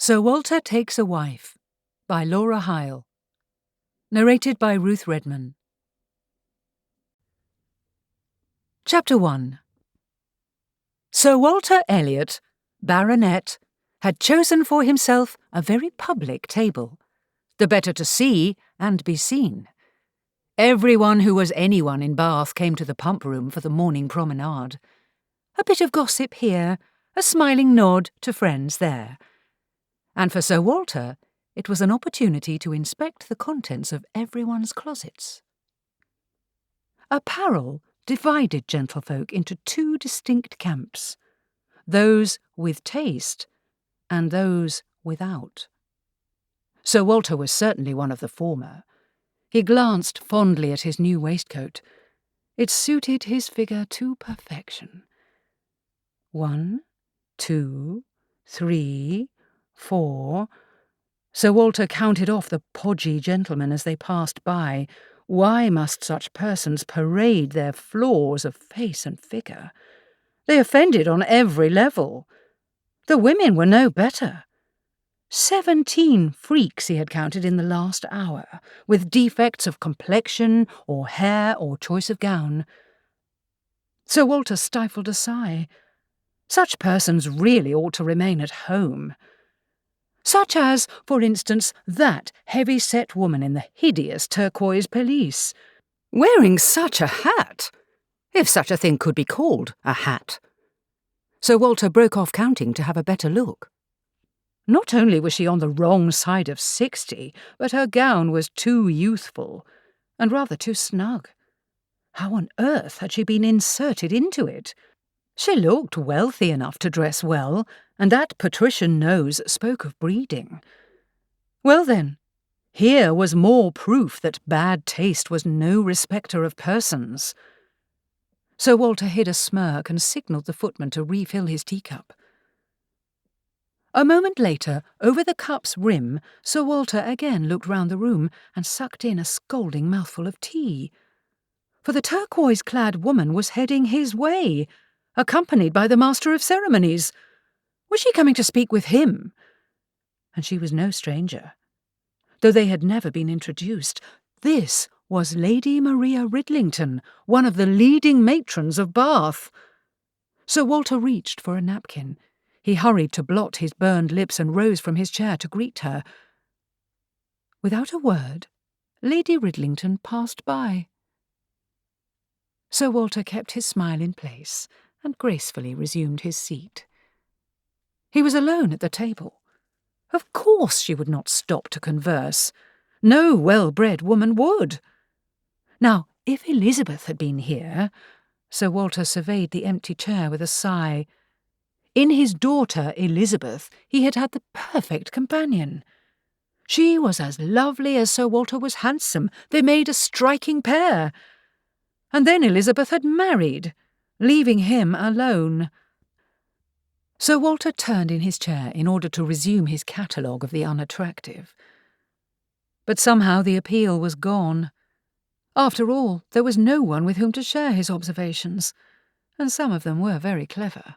Sir Walter Takes a Wife by Laura Hile. Narrated by Ruth Redman. Chapter 1. Sir Walter Elliot, Baronet, had chosen for himself a very public table, the better to see and be seen. Everyone who was anyone in Bath came to the pump room for the morning promenade. A bit of gossip here, a smiling nod to friends there. And for Sir Walter, it was an opportunity to inspect the contents of everyone's closets. Apparel divided gentlefolk into two distinct camps, those with taste and those without. Sir Walter was certainly one of the former. He glanced fondly at his new waistcoat. It suited his figure to perfection. 1, 2, 3, 4. Sir Walter counted off the podgy gentlemen as they passed by. Why must such persons parade their flaws of face and figure? They offended on every level. The women were no better. 17 freaks he had counted in the last hour, with defects of complexion or hair or choice of gown. Sir Walter stifled a sigh. Such persons really ought to remain at home. Such as, for instance, that heavy-set woman in the hideous turquoise pelisse, wearing such a hat, if such a thing could be called a hat. Sir Walter broke off counting to have a better look. Not only was she on the wrong side of 60, but her gown was too youthful, and rather too snug. How on earth had she been inserted into it? She looked wealthy enough to dress well, and that patrician nose spoke of breeding. Well then, here was more proof that bad taste was no respecter of persons. Sir Walter hid a smirk and signalled the footman to refill his teacup. A moment later, over the cup's rim, Sir Walter again looked round the room and sucked in a scalding mouthful of tea. For the turquoise-clad woman was heading his way, accompanied by the Master of Ceremonies. Was she coming to speak with him? And she was no stranger. Though they had never been introduced, this was Lady Maria Ridlington, one of the leading matrons of Bath. Sir Walter reached for a napkin. He hurried to blot his burned lips and rose from his chair to greet her. Without a word, Lady Ridlington passed by. Sir Walter kept his smile in place and gracefully resumed his seat. He was alone at the table. Of course she would not stop to converse. No well-bred woman would. Now, if Elizabeth had been here— Sir Walter surveyed the empty chair with a sigh. In his daughter Elizabeth he had had the perfect companion. She was as lovely as Sir Walter was handsome. They made a striking pair. And then Elizabeth had married, leaving him alone. Sir Walter turned in his chair in order to resume his catalogue of the unattractive. But somehow the appeal was gone. After all, there was no one with whom to share his observations, and some of them were very clever.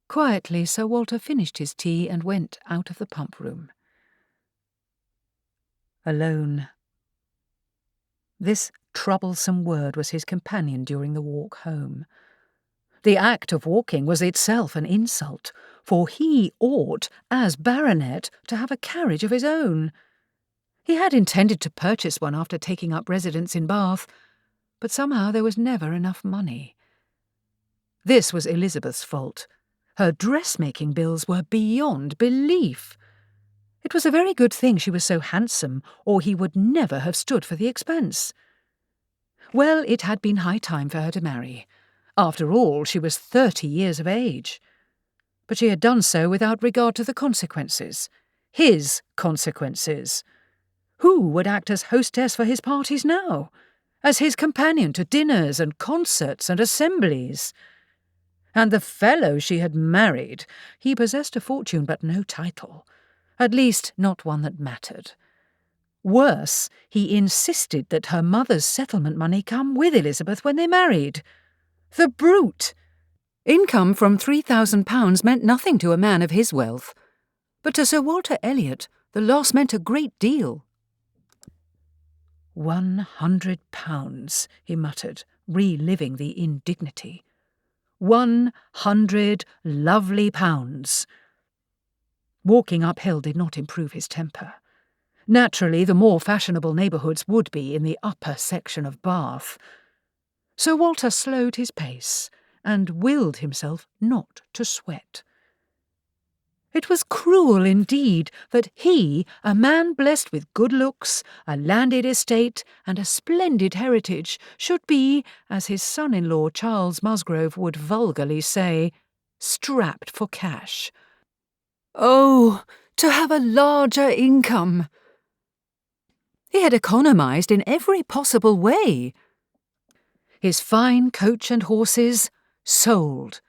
Quietly, Sir Walter finished his tea and went out of the pump room. Alone. This troublesome word was his companion during the walk home. The act of walking was itself an insult, for he ought, as baronet, to have a carriage of his own. He had intended to purchase one after taking up residence in Bath, but somehow there was never enough money. This was Elizabeth's fault. Her dressmaking bills were beyond belief. It was a very good thing she was so handsome, or he would never have stood for the expense. Well, it had been high time for her to marry. After all, she was 30 years of age. But she had done so without regard to the consequences. His consequences. Who would act as hostess for his parties now? As his companion to dinners and concerts and assemblies? And the fellow she had married, he possessed a fortune but no title. At least, not one that mattered. Worse, he insisted that her mother's settlement money come with Elizabeth when they married. The brute! Income from £3,000 meant nothing to a man of his wealth. But to Sir Walter Elliot the loss meant a great deal. £100, he muttered, reliving the indignity. 100 lovely pounds. Walking uphill did not improve his temper. Naturally, the more fashionable neighbourhoods would be in the upper section of Bath. Sir Walter slowed his pace and willed himself not to sweat. It was cruel indeed that he, a man blessed with good looks, a landed estate, and a splendid heritage, should be, as his son-in-law Charles Musgrove would vulgarly say, strapped for cash. Oh, to have a larger income! He had economised in every possible way. His fine coach and horses sold.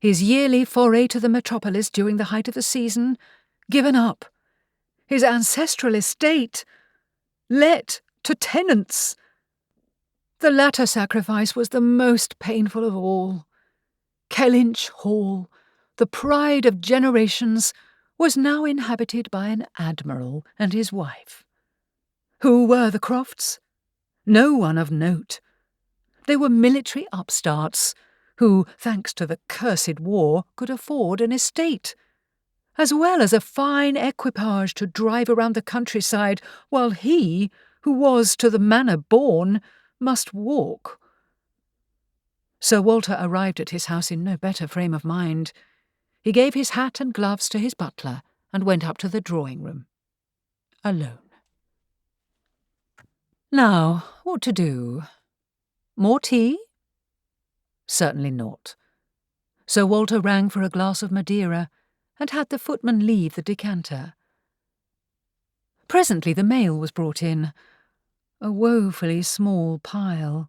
His yearly foray to the metropolis during the height of the season given up. His ancestral estate let to tenants. The latter sacrifice was the most painful of all. Kellynch Hall, the pride of generations, was now inhabited by an admiral and his wife. Who were the Crofts? No one of note. They were military upstarts who, thanks to the cursed war, could afford an estate, as well as a fine equipage to drive around the countryside, while he, who was to the manor born, must walk. Sir Walter arrived at his house in no better frame of mind. He gave his hat and gloves to his butler and went up to the drawing-room. Alone. Now, what to do? More tea? Certainly not. Sir Walter rang for a glass of Madeira and had the footman leave the decanter. Presently the mail was brought in, a woefully small pile.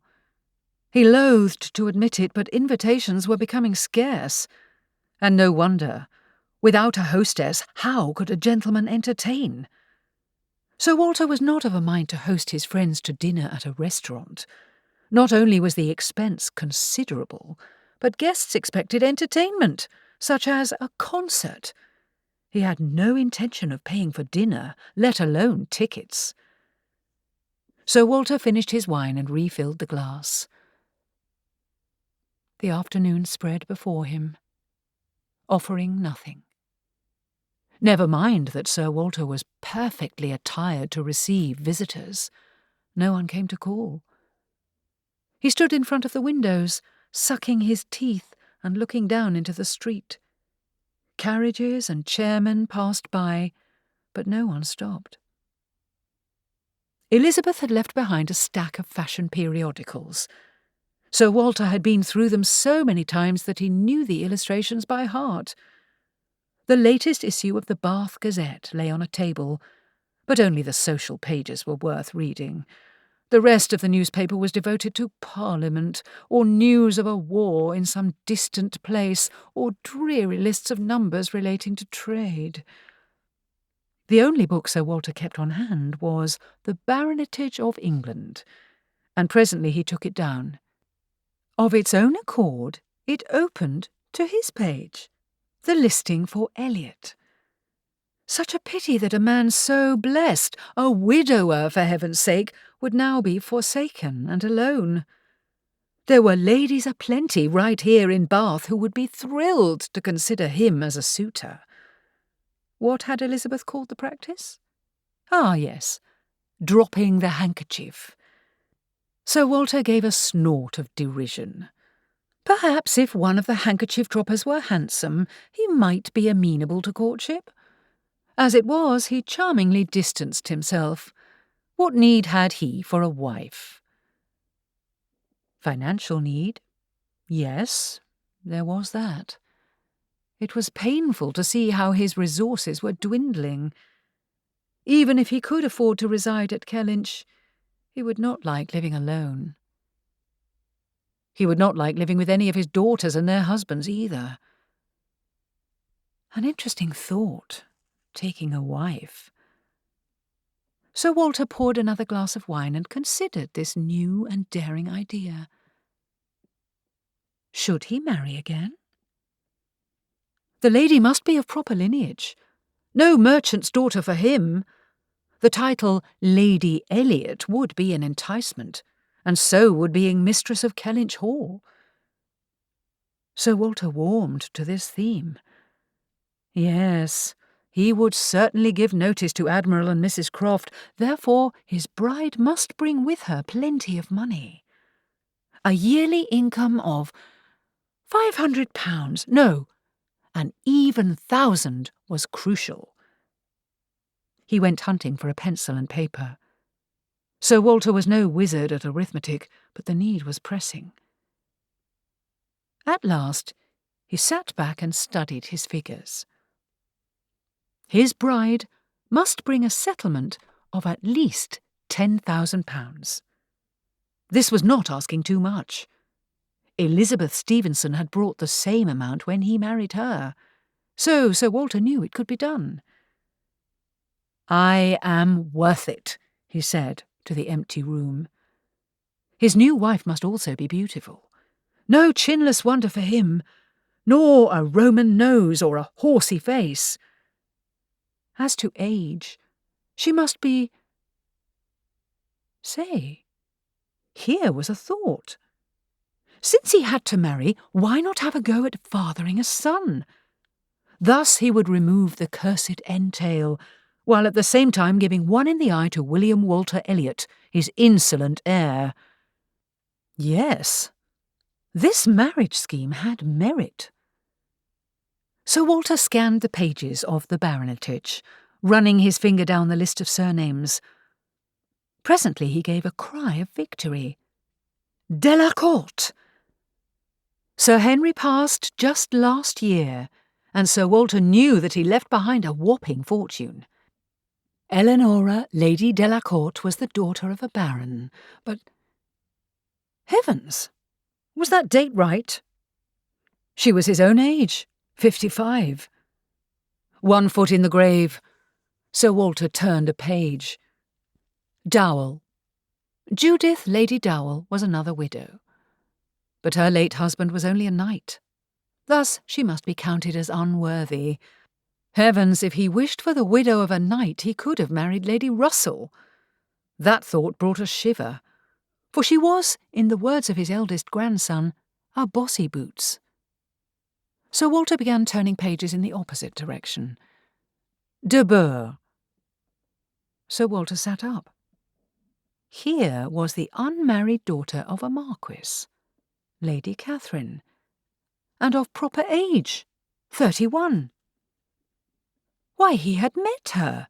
He loathed to admit it, but invitations were becoming scarce. And no wonder. Without a hostess, how could a gentleman entertain? Sir Walter was not of a mind to host his friends to dinner at a restaurant. Not only was the expense considerable, but guests expected entertainment, such as a concert. He had no intention of paying for dinner, let alone tickets. Sir Walter finished his wine and refilled the glass. The afternoon spread before him, offering nothing. Never mind that Sir Walter was perfectly attired to receive visitors. No one came to call. He stood in front of the windows, sucking his teeth and looking down into the street. Carriages and chairmen passed by, but no one stopped. Elizabeth had left behind a stack of fashion periodicals. Sir Walter had been through them so many times that he knew the illustrations by heart. The latest issue of the Bath Gazette lay on a table, but only the social pages were worth reading. The rest of the newspaper was devoted to Parliament, or news of a war in some distant place, or dreary lists of numbers relating to trade. The only book Sir Walter kept on hand was The Baronetage of England, and presently he took it down. Of its own accord, it opened to his page, the listing for Elliot. Such a pity that a man so blessed, a widower for heaven's sake, would now be forsaken and alone. There were ladies aplenty right here in Bath who would be thrilled to consider him as a suitor. What had Elizabeth called the practice? Ah, yes, dropping the handkerchief. Sir Walter gave a snort of derision. Perhaps if one of the handkerchief droppers were handsome, he might be amenable to courtship. As it was, he charmingly distanced himself. What need had he for a wife? Financial need? Yes, there was that. It was painful to see how his resources were dwindling. Even if he could afford to reside at Kellynch, he would not like living alone. He would not like living with any of his daughters and their husbands either. An interesting thought, taking a wife. Sir Walter poured another glass of wine and considered this new and daring idea. Should he marry again? The lady must be of proper lineage. No merchant's daughter for him. The title Lady Elliot would be an enticement, and so would being mistress of Kellynch Hall. Sir Walter warmed to this theme. Yes, he would certainly give notice to Admiral and Mrs. Croft, therefore his bride must bring with her plenty of money. A yearly income of £500, no, an even 1,000 was crucial. He went hunting for a pencil and paper. Sir Walter was no wizard at arithmetic, but the need was pressing. At last, he sat back and studied his figures. His bride must bring a settlement of at least £10,000. This was not asking too much. Elizabeth Stevenson had brought the same amount when he married her, so Sir Walter knew it could be done. "I am worth it," he said to the empty room. His new wife must also be beautiful. No chinless wonder for him, nor a Roman nose or a horsey face. As to age, she must be... Say, here was a thought. Since he had to marry, why not have a go at fathering a son? Thus he would remove the cursed entail, while at the same time giving one in the eye to William Walter Elliot, his insolent heir. Yes, this marriage scheme had merit. Sir Walter scanned the pages of the baronetage, running his finger down the list of surnames. Presently he gave a cry of victory. Delacourt! Sir Henry passed just last year, and Sir Walter knew that he left behind a whopping fortune. Eleonora Lady Delacourt was the daughter of a baron, but... Heavens! Was that date right? She was his own age, 55. One foot in the grave. Sir Walter turned a page. Dowell. Judith Lady Dowell was another widow. But her late husband was only a knight. Thus she must be counted as unworthy. Heavens, if he wished for the widow of a knight, he could have married Lady Russell. That thought brought a shiver, for she was, in the words of his eldest grandson, a bossy boots. Sir Walter began turning pages in the opposite direction. De Bourgh. Sir Walter sat up. Here was the unmarried daughter of a marquis, Lady Catherine, and of proper age, 31. Why, he had met her.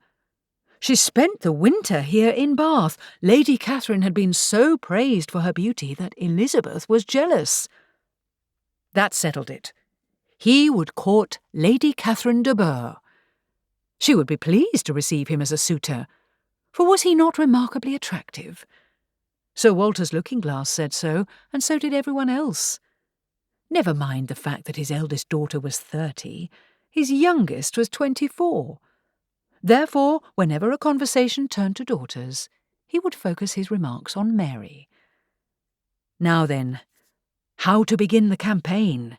She spent the winter here in Bath. Lady Catherine had been so praised for her beauty that Elizabeth was jealous. That settled it. He would court Lady Catherine de Bourgh. She would be pleased to receive him as a suitor, for was he not remarkably attractive? Sir Walter's looking-glass said so, and so did everyone else. Never mind the fact that his eldest daughter was 30, his youngest was 24. Therefore, whenever a conversation turned to daughters, he would focus his remarks on Mary. Now then, how to begin the campaign?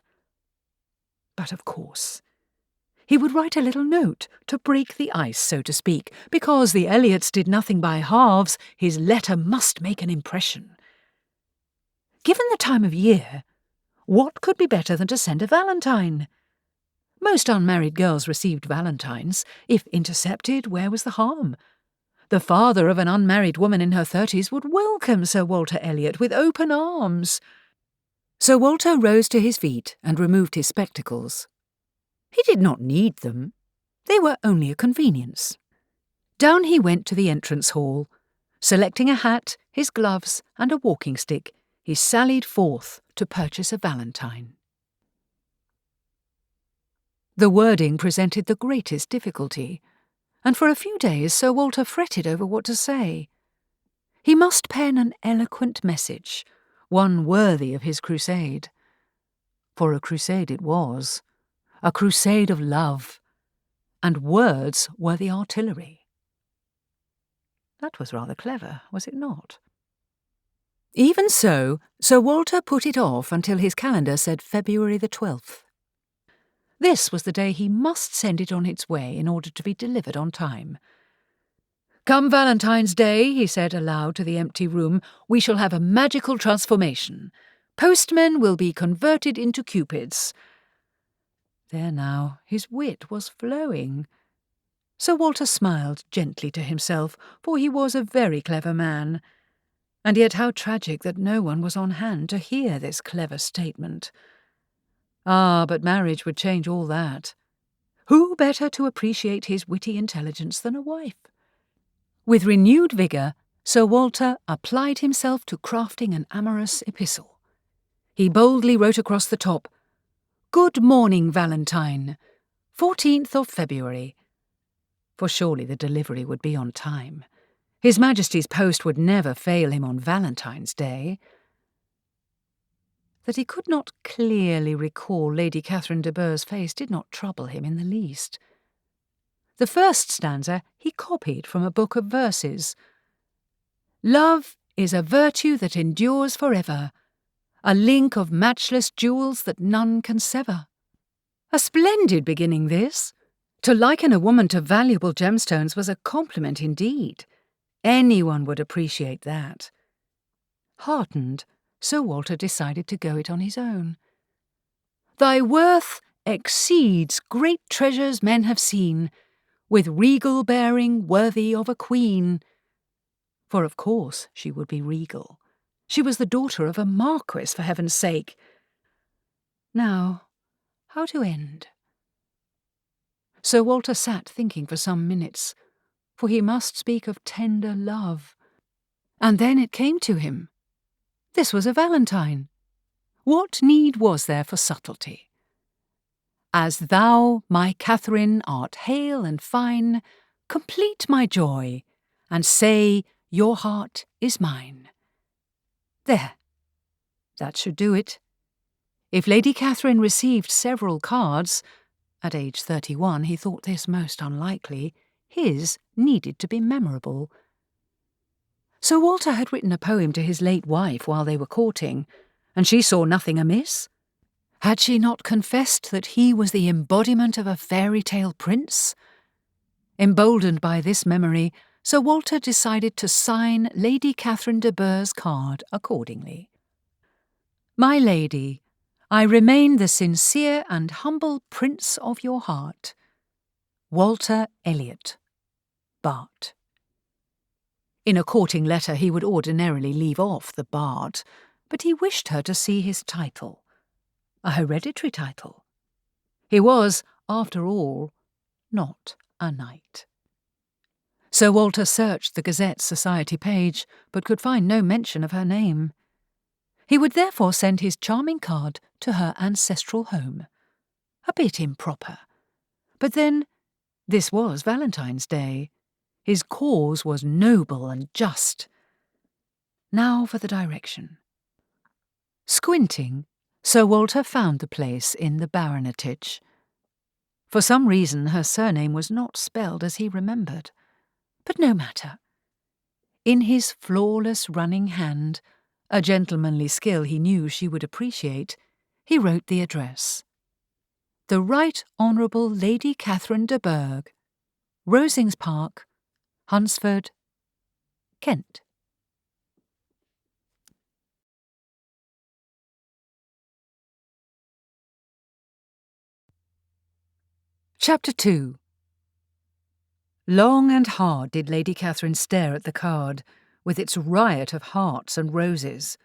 But of course, he would write a little note to break the ice, so to speak. Because the Elliots did nothing by halves, his letter must make an impression. Given the time of year, what could be better than to send a Valentine? Most unmarried girls received Valentines. If intercepted, where was the harm? The father of an unmarried woman in her 30s would welcome Sir Walter Elliot with open arms. Sir Walter rose to his feet and removed his spectacles. He did not need them. They were only a convenience. Down he went to the entrance hall. Selecting a hat, his gloves, and a walking stick, he sallied forth to purchase a Valentine. The wording presented the greatest difficulty, and for a few days Sir Walter fretted over what to say. He must pen an eloquent message, one worthy of his crusade. For a crusade it was, a crusade of love, and words were the artillery. That was rather clever, was it not? Even so, Sir Walter put it off until his calendar said February the 12th. This was the day he must send it on its way in order to be delivered on time. "Come Valentine's Day," he said aloud to the empty room, "we shall have a magical transformation. Postmen will be converted into cupids." There now, his wit was flowing. Sir Walter smiled gently to himself, for he was a very clever man. And yet how tragic that no one was on hand to hear this clever statement. Ah, but marriage would change all that. Who better to appreciate his witty intelligence than a wife? With renewed vigour, Sir Walter applied himself to crafting an amorous epistle. He boldly wrote across the top, "Good morning, Valentine, 14th of February." For surely the delivery would be on time. His Majesty's post would never fail him on Valentine's Day. That he could not clearly recall Lady Catherine de Bourgh's face did not trouble him in the least. The first stanza he copied from a book of verses. "Love is a virtue that endures forever, a link of matchless jewels that none can sever." A splendid beginning, this. To liken a woman to valuable gemstones was a compliment indeed. Anyone would appreciate that. Heartened, Sir Walter decided to go it on his own. "Thy worth exceeds great treasures men have seen, with regal bearing worthy of a queen." For of course she would be regal. She was the daughter of a marquis, for heaven's sake. Now, how to end? Sir Walter sat thinking for some minutes, for he must speak of tender love. And then it came to him. This was a Valentine. What need was there for subtlety? "As thou, my Catherine, art hale and fine, complete my joy, and say your heart is mine." There. That should do it. If Lady Catherine received several cards, at age 31 he thought this most unlikely, his needed to be memorable. Sir Walter had written a poem to his late wife while they were courting, and she saw nothing amiss. Had she not confessed that he was the embodiment of a fairy tale prince? Emboldened by this memory, Sir Walter decided to sign Lady Catherine de Bourgh's card accordingly. "My lady, I remain the sincere and humble prince of your heart. Walter Elliot, Bart." In a courting letter he would ordinarily leave off the Bart, but he wished her to see his title. A hereditary title. He was, after all, not a knight. Sir Walter searched the Gazette's society page, but could find no mention of her name. He would therefore send his charming card to her ancestral home. A bit improper. But then, this was Valentine's Day. His cause was noble and just. Now for the direction. Squinting, Sir Walter found the place in the baronetage. For some reason her surname was not spelled as he remembered. But no matter. In his flawless running hand, a gentlemanly skill he knew she would appreciate, he wrote the address. The Right Honourable Lady Catherine de Bourgh, Rosings Park, Hunsford, Kent. Chapter 2. Long and hard did Lady Catherine stare at the card, with its riot of hearts and roses.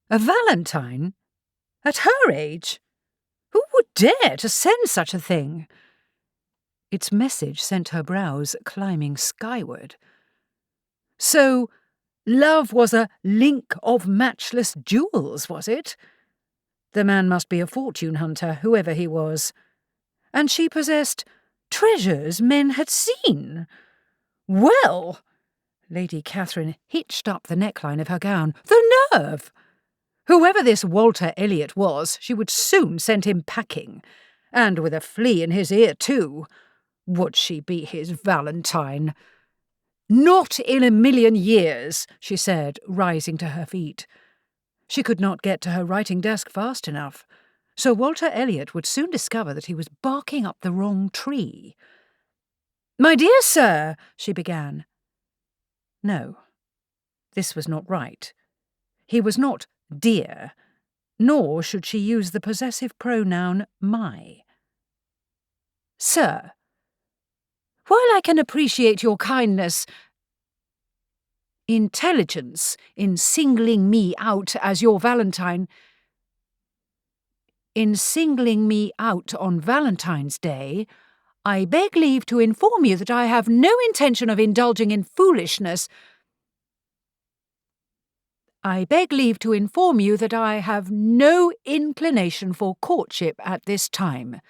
A Valentine? At her age? Who would dare to send such a thing? Its message sent her brows climbing skyward. So, love was a link of matchless jewels, was it? The man must be a fortune hunter, whoever he was. And she possessed treasures men had seen. Well, Lady Catherine hitched up the neckline of her gown. The nerve! Whoever this Walter Elliot was, she would soon send him packing. And with a flea in his ear, too. Would she be his Valentine? "Not in a million years," she said, rising to her feet. She could not get to her writing desk fast enough. Sir Walter Elliot would soon discover that he was barking up the wrong tree. "My dear sir," she began. No, this was not right. He was not dear, nor should she use the possessive pronoun my. "Sir, while I can appreciate your intelligence in singling me out as your Valentine, in singling me out on Valentine's Day, I beg leave to inform you that I have no intention of indulging in foolishness. I beg leave to inform you that I have no inclination for courtship at this time.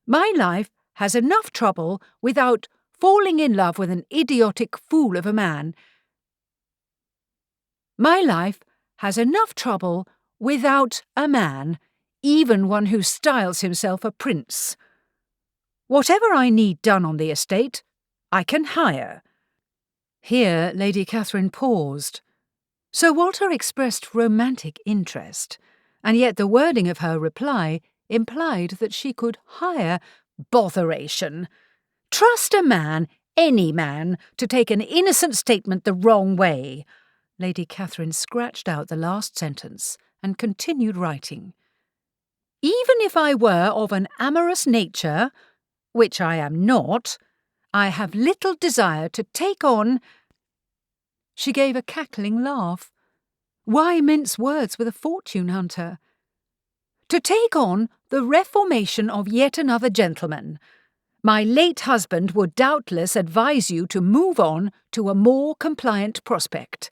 My life has enough trouble without falling in love with an idiotic fool of a man. My life has enough trouble without a man, even one who styles himself a prince. Whatever I need done on the estate, I can hire." Here Lady Catherine paused. Sir Walter expressed romantic interest, and yet the wording of her reply implied that she could hire. Botheration! Trust a man, any man, to take an innocent statement the wrong way. Lady Catherine scratched out the last sentence and continued writing. "Even if I were of an amorous nature, which I am not, I have little desire to take on—" She gave a cackling laugh. Why mince words with a fortune hunter? "To take on the reformation of yet another gentleman. My late husband would doubtless advise you to move on to a more compliant prospect.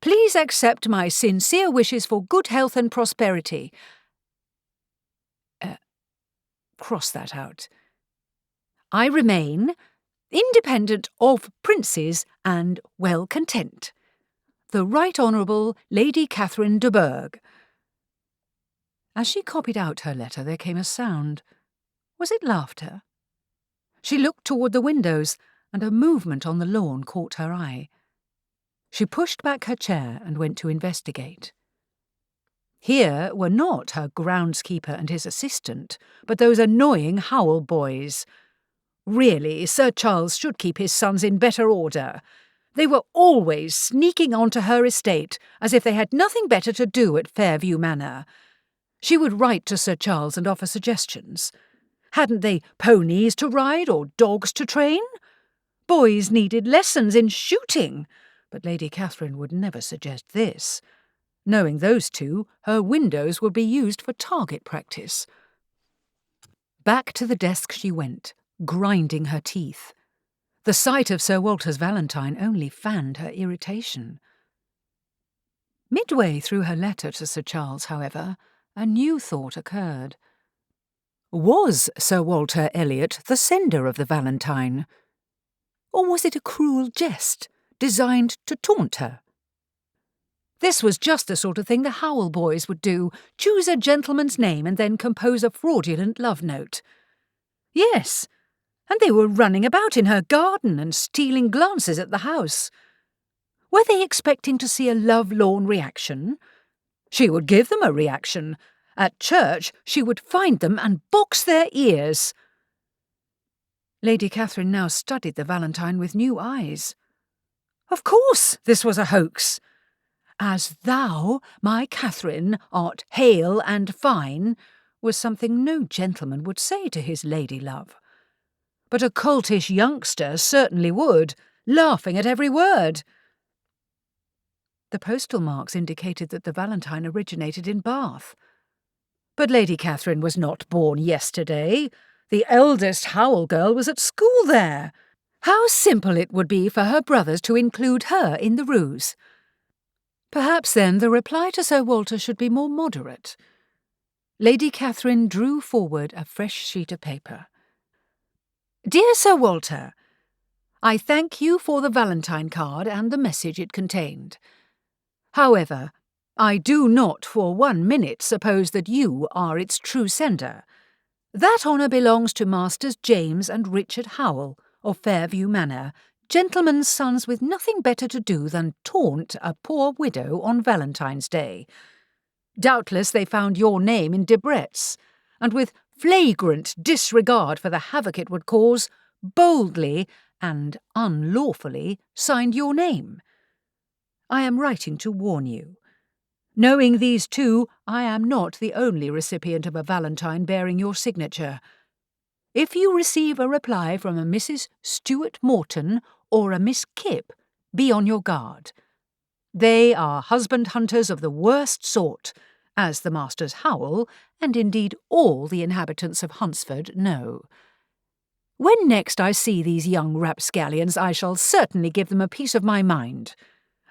Please accept my sincere wishes for good health and prosperity." Cross that out. "I remain, independent of princes and well content, the Right Honourable Lady Catherine de Bourgh." As she copied out her letter, there came a sound. Was it laughter? She looked toward the windows, and a movement on the lawn caught her eye. She pushed back her chair and went to investigate. Here were not her groundskeeper and his assistant, but those annoying Hile boys. Really, Sir Charles should keep his sons in better order. They were always sneaking onto her estate as if they had nothing better to do at Fairview Manor. She would write to Sir Charles and offer suggestions. Hadn't they ponies to ride or dogs to train? Boys needed lessons in shooting, but Lady Catherine would never suggest this. Knowing those two, her windows would be used for target practice. Back to the desk she went, grinding her teeth. The sight of Sir Walter's Valentine only fanned her irritation. Midway through her letter to Sir Charles, however, a new thought occurred. Was Sir Walter Elliot the sender of the Valentine? Or was it a cruel jest designed to taunt her? This was just the sort of thing the Hile boys would do, choose a gentleman's name and then compose a fraudulent love note. Yes, and they were running about in her garden and stealing glances at the house. Were they expecting to see a love-lorn reaction? She would give them a reaction. At church she would find them and box their ears. Lady Catherine now studied the Valentine with new eyes. Of course this was a hoax. "As thou, my Catherine, art hale and fine," was something no gentleman would say to his lady-love. But a coltish youngster certainly would, laughing at every word. The postal marks indicated that the Valentine originated in Bath. But Lady Catherine was not born yesterday. The eldest Hile girl was at school there. How simple it would be for her brothers to include her in the ruse. Perhaps then the reply to Sir Walter should be more moderate. Lady Catherine drew forward a fresh sheet of paper. "Dear Sir Walter, I thank you for the Valentine card and the message it contained. However, I do not for 1 minute suppose that you are its true sender. That honour belongs to Masters James and Richard Hile of Fairview Manor, gentlemen's sons with nothing better to do than taunt a poor widow on Valentine's Day. Doubtless they found your name in Debrett's, and with flagrant disregard for the havoc it would cause, boldly and unlawfully signed your name. I am writing to warn you. Knowing these two, I am not the only recipient of a Valentine bearing your signature. If you receive a reply from a Mrs. Stuart Morton or a Miss Kipp, be on your guard. They are husband-hunters of the worst sort, as the Masters Howell, and indeed all the inhabitants of Hunsford, know. When next I see these young rapscallions, I shall certainly give them a piece of my mind.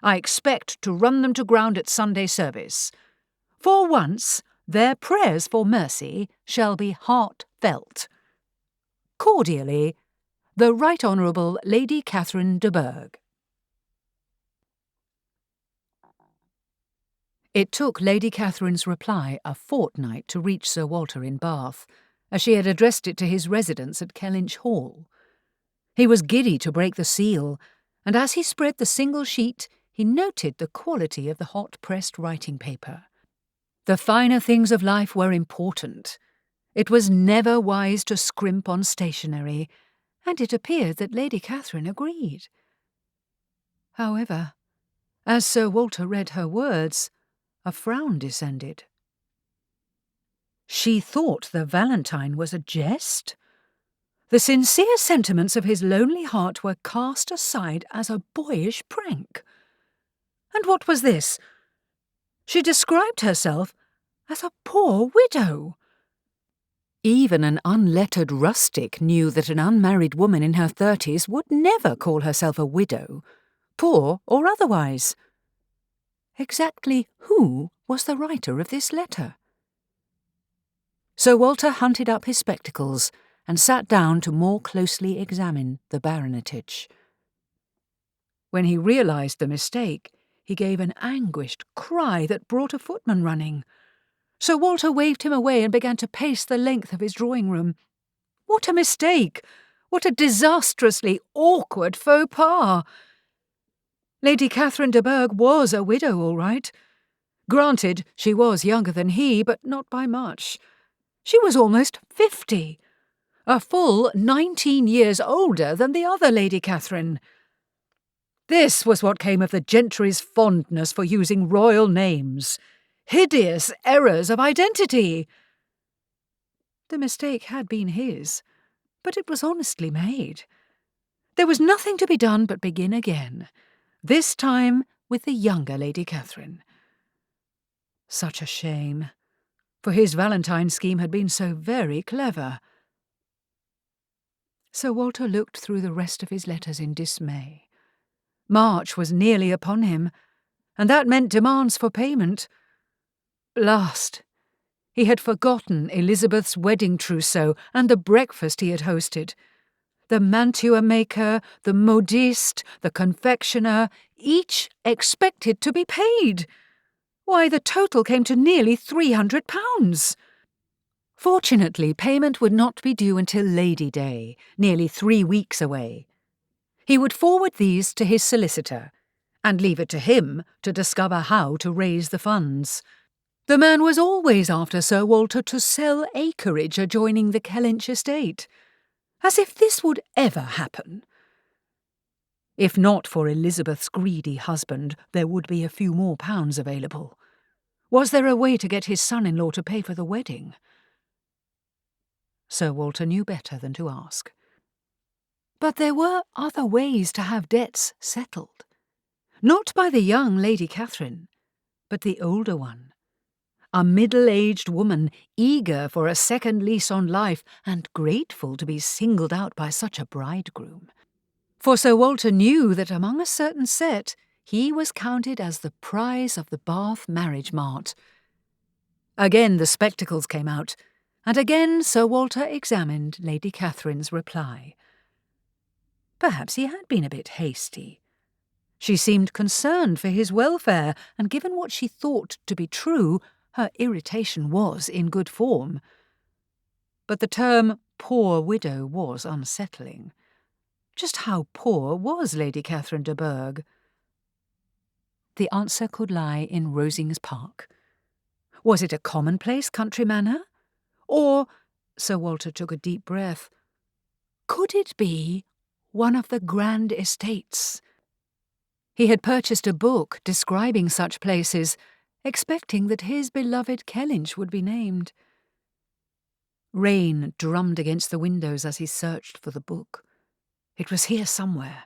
I expect to run them to ground at Sunday service. For once, their prayers for mercy shall be heartfelt. Cordially, the Right Honourable Lady Catherine de Bourgh. It took Lady Catherine's reply a fortnight to reach Sir Walter in Bath, as she had addressed it to his residence at Kellynch Hall. He was giddy to break the seal, and as he spread the single sheet, he noted the quality of the hot-pressed writing paper. The finer things of life were important. It was never wise to scrimp on stationery, and it appeared that Lady Catherine agreed. However, as Sir Walter read her words, a frown descended. She thought the Valentine was a jest. The sincere sentiments of his lonely heart were cast aside as a boyish prank. And what was this? She described herself as a poor widow. Even an unlettered rustic knew that an unmarried woman in her 30s would never call herself a widow, poor or otherwise. Exactly who was the writer of this letter? Sir Walter hunted up his spectacles and sat down to more closely examine the baronetage. When he realised the mistake, he gave an anguished cry that brought a footman running. Sir Walter waved him away and began to pace the length of his drawing-room. What a mistake! What a disastrously awkward faux pas! Lady Catherine de Bourgh was a widow, all right. Granted, she was younger than he, but not by much. She was almost 50, a full 19 years older than the other Lady Catherine. This was what came of the gentry's fondness for using royal names. Hideous errors of identity. The mistake had been his, but it was honestly made. There was nothing to be done but begin again, this time with the younger Lady Catherine. Such a shame, for his Valentine scheme had been so very clever. Sir Walter looked through the rest of his letters in dismay. March was nearly upon him, and that meant demands for payment. Blast! He had forgotten Elizabeth's wedding trousseau and the breakfast he had hosted. The mantua-maker, the modiste, the confectioner, each expected to be paid. Why, the total came to nearly £300. Fortunately, payment would not be due until Lady Day, nearly 3 weeks away. He would forward these to his solicitor, and leave it to him to discover how to raise the funds. The man was always after Sir Walter to sell acreage adjoining the Kellynch estate. As if this would ever happen. If not for Elizabeth's greedy husband, there would be a few more pounds available. Was there a way to get his son-in-law to pay for the wedding? Sir Walter knew better than to ask. But there were other ways to have debts settled. Not by the young Lady Catherine, but the older one. A middle-aged woman, eager for a second lease on life and grateful to be singled out by such a bridegroom. For Sir Walter knew that among a certain set he was counted as the prize of the Bath marriage mart. Again the spectacles came out, and again Sir Walter examined Lady Catherine's reply. Perhaps he had been a bit hasty. She seemed concerned for his welfare, and given what she thought to be true, her irritation was in good form. But the term poor widow was unsettling. Just how poor was Lady Catherine de Bourgh? The answer could lie in Rosings Park. Was it a commonplace country manor? Or, Sir Walter took a deep breath, could it be one of the grand estates? He had purchased a book describing such places, expecting that his beloved Kellynch would be named. Rain drummed against the windows as he searched for the book. It was here somewhere.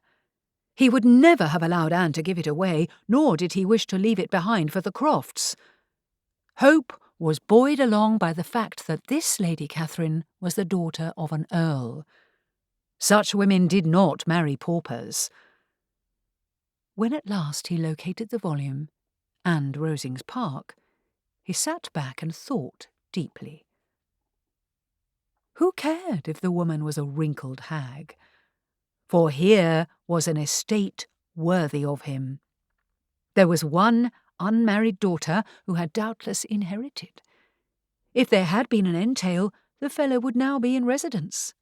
He would never have allowed Anne to give it away, nor did he wish to leave it behind for the Crofts. Hope was buoyed along by the fact that this Lady Catherine was the daughter of an earl. Such women did not marry paupers. When at last he located the volume, and Rosings Park, he sat back and thought deeply. Who cared if the woman was a wrinkled hag? For here was an estate worthy of him. There was one unmarried daughter who had doubtless inherited. If there had been an entail, the fellow would now be in residence.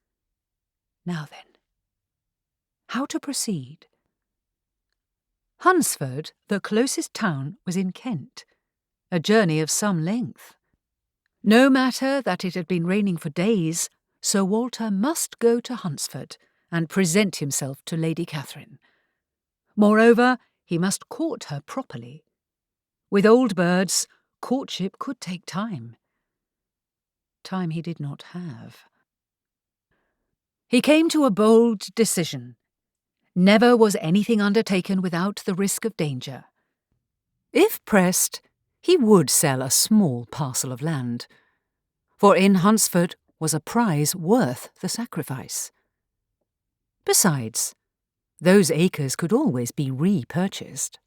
Now then, how to proceed? Hunsford, the closest town, was in Kent, a journey of some length. No matter that it had been raining for days, Sir Walter must go to Hunsford and present himself to Lady Catherine. Moreover, he must court her properly. With old birds, courtship could take time. Time he did not have. He came to a bold decision. Never was anything undertaken without the risk of danger. If pressed, he would sell a small parcel of land, for in Hunsford was a prize worth the sacrifice. Besides, those acres could always be repurchased.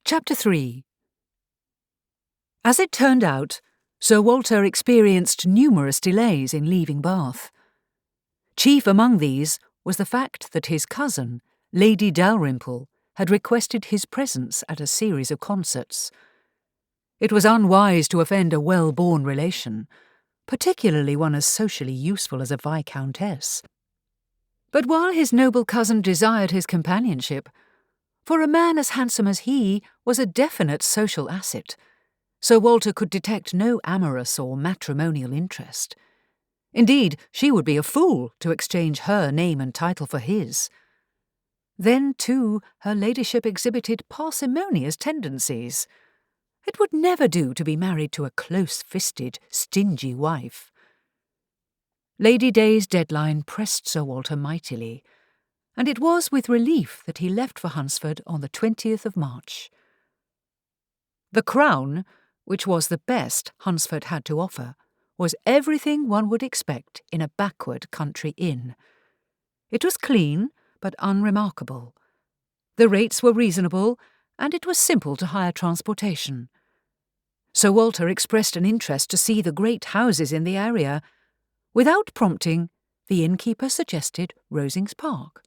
Chapter 3. As it turned out, Sir Walter experienced numerous delays in leaving Bath. Chief among these was the fact that his cousin, Lady Dalrymple, had requested his presence at a series of concerts. It was unwise to offend a well-born relation, particularly one as socially useful as a viscountess. But while his noble cousin desired his companionship, for a man as handsome as he was a definite social asset, Sir Walter could detect no amorous or matrimonial interest. Indeed, she would be a fool to exchange her name and title for his. Then, too, her ladyship exhibited parsimonious tendencies. It would never do to be married to a close-fisted, stingy wife. Lady Day's deadline pressed Sir Walter mightily, and it was with relief that he left for Hunsford on the 20th of March. The Crown, which was the best Hunsford had to offer, was everything one would expect in a backward country inn. It was clean, but unremarkable. The rates were reasonable, and it was simple to hire transportation. Sir Walter expressed an interest to see the great houses in the area. Without prompting, the innkeeper suggested Rosings Park.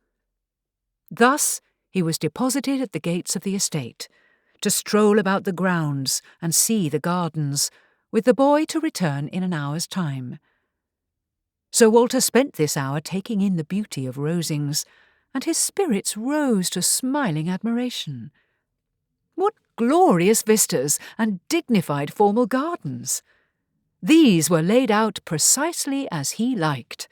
Thus he was deposited at the gates of the estate, to stroll about the grounds and see the gardens, with the boy to return in an hour's time. Sir Walter spent this hour taking in the beauty of Rosings, and his spirits rose to smiling admiration. What glorious vistas and dignified formal gardens! These were laid out precisely as he liked,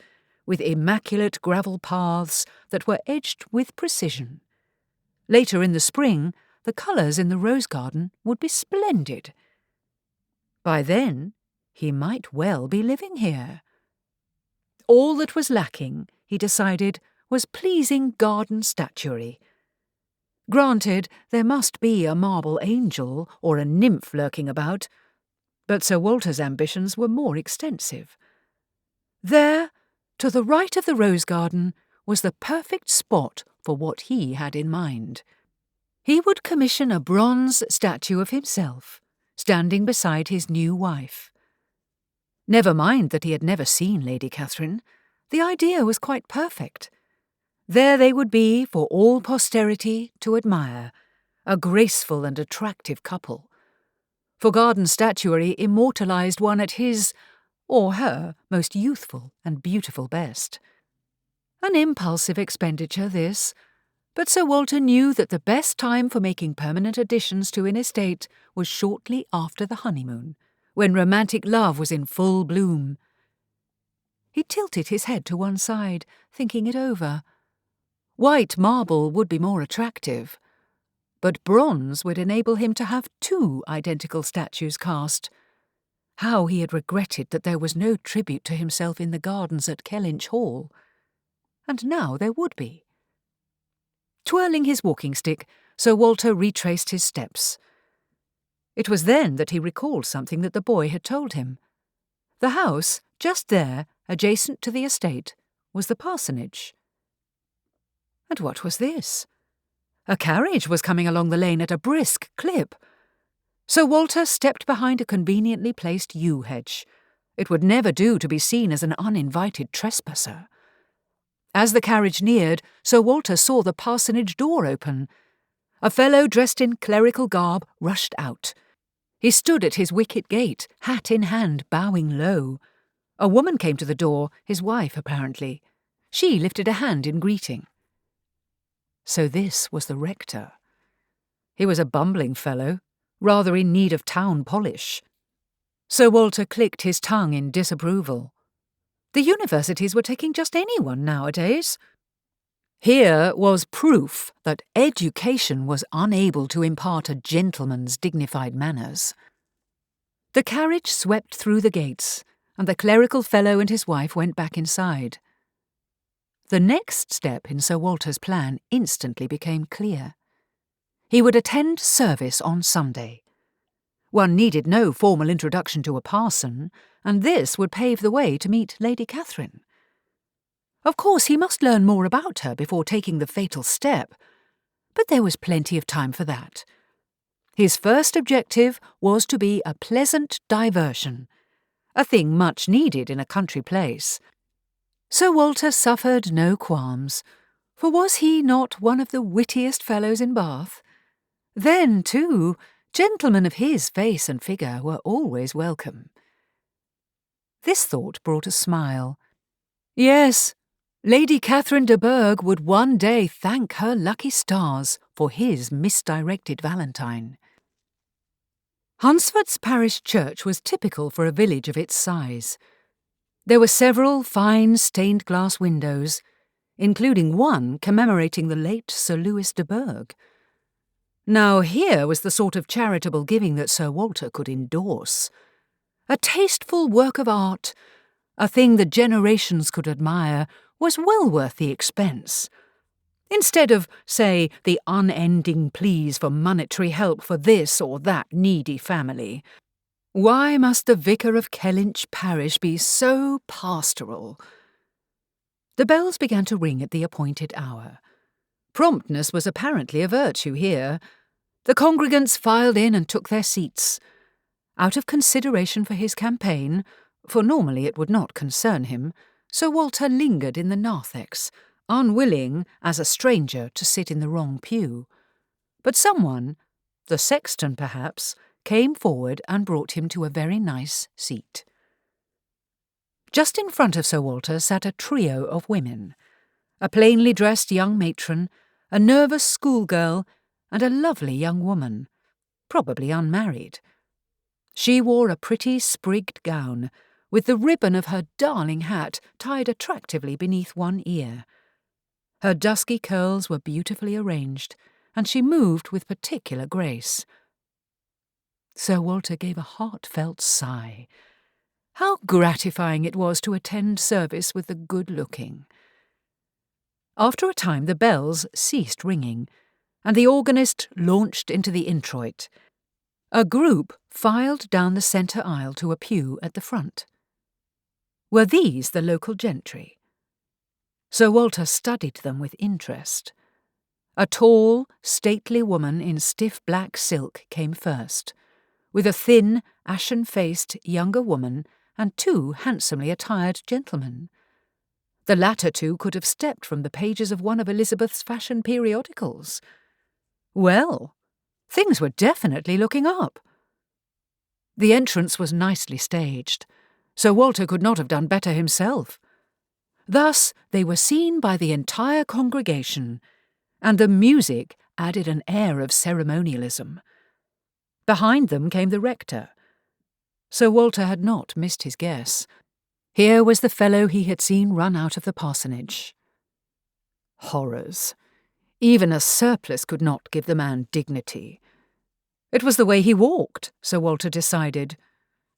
with immaculate gravel paths that were edged with precision. Later in the spring, the colours in the rose garden would be splendid. By then, he might well be living here. All that was lacking, he decided, was pleasing garden statuary. Granted, there must be a marble angel or a nymph lurking about, but Sir Walter's ambitions were more extensive. There, to the right of the rose garden, was the perfect spot for what he had in mind. He would commission a bronze statue of himself, standing beside his new wife. Never mind that he had never seen Lady Catherine. The idea was quite perfect. There they would be for all posterity to admire, a graceful and attractive couple. For garden statuary immortalised one at his, or her, most youthful and beautiful best. An impulsive expenditure, this, but Sir Walter knew that the best time for making permanent additions to an estate was shortly after the honeymoon, when romantic love was in full bloom. He tilted his head to one side, thinking it over. White marble would be more attractive, but bronze would enable him to have 2 identical statues cast. How he had regretted that there was no tribute to himself in the gardens at Kellynch Hall. And now there would be. Twirling his walking stick, Sir Walter retraced his steps. It was then that he recalled something that the boy had told him. The house, just there, adjacent to the estate, was the parsonage. And what was this? A carriage was coming along the lane at a brisk clip. Sir Walter stepped behind a conveniently placed yew hedge. It would never do to be seen as an uninvited trespasser. As the carriage neared, Sir Walter saw the parsonage door open. A fellow dressed in clerical garb rushed out. He stood at his wicket gate, hat in hand, bowing low. A woman came to the door, his wife apparently. She lifted a hand in greeting. So this was the rector. He was a bumbling fellow, rather in need of town polish. Sir Walter clicked his tongue in disapproval. The universities were taking just anyone nowadays. Here was proof that education was unable to impart a gentleman's dignified manners. The carriage swept through the gates, and the clerical fellow and his wife went back inside. The next step in Sir Walter's plan instantly became clear. He would attend service on Sunday. One needed no formal introduction to a parson, and this would pave the way to meet Lady Catherine. Of course, he must learn more about her before taking the fatal step, but there was plenty of time for that. His first objective was to be a pleasant diversion, a thing much needed in a country place. Sir Walter suffered no qualms, for was he not one of the wittiest fellows in Bath? Then, too, gentlemen of his face and figure were always welcome. This thought brought a smile. Yes, Lady Catherine de Bourgh would one day thank her lucky stars for his misdirected Valentine. Hunsford's parish church was typical for a village of its size. There were several fine stained-glass windows, including one commemorating the late Sir Louis de Bourgh. Now here was the sort of charitable giving that Sir Walter could endorse. A tasteful work of art, a thing that generations could admire, was well worth the expense. Instead of, say, the unending pleas for monetary help for this or that needy family. Why must the vicar of Kellynch parish be so pastoral? The bells began to ring at the appointed hour. Promptness was apparently a virtue here. The congregants filed in and took their seats. Out of consideration for his campaign, for normally it would not concern him, Sir Walter lingered in the narthex, unwilling, as a stranger, to sit in the wrong pew. But someone, the sexton perhaps, came forward and brought him to a very nice seat. Just in front of Sir Walter sat a trio of women, a plainly dressed young matron, a nervous schoolgirl, and a lovely young woman, probably unmarried. She wore a pretty sprigged gown, with the ribbon of her darling hat tied attractively beneath one ear. Her dusky curls were beautifully arranged, and she moved with particular grace. Sir Walter gave a heartfelt sigh. How gratifying it was to attend service with the good-looking. After a time the bells ceased ringing, and the organist launched into the introit. A group filed down the centre aisle to a pew at the front. Were these the local gentry? Sir Walter studied them with interest. A tall, stately woman in stiff black silk came first, with a thin, ashen-faced younger woman and 2 handsomely attired gentlemen. The latter 2 could have stepped from the pages of one of Elizabeth's fashion periodicals. Well, things were definitely looking up. The entrance was nicely staged. Sir Walter could not have done better himself. Thus they were seen by the entire congregation, and the music added an air of ceremonialism. Behind them came the rector. Sir Walter had not missed his guess. Here was the fellow he had seen run out of the parsonage. Horrors! Even a surplice could not give the man dignity. It was the way he walked, Sir Walter decided.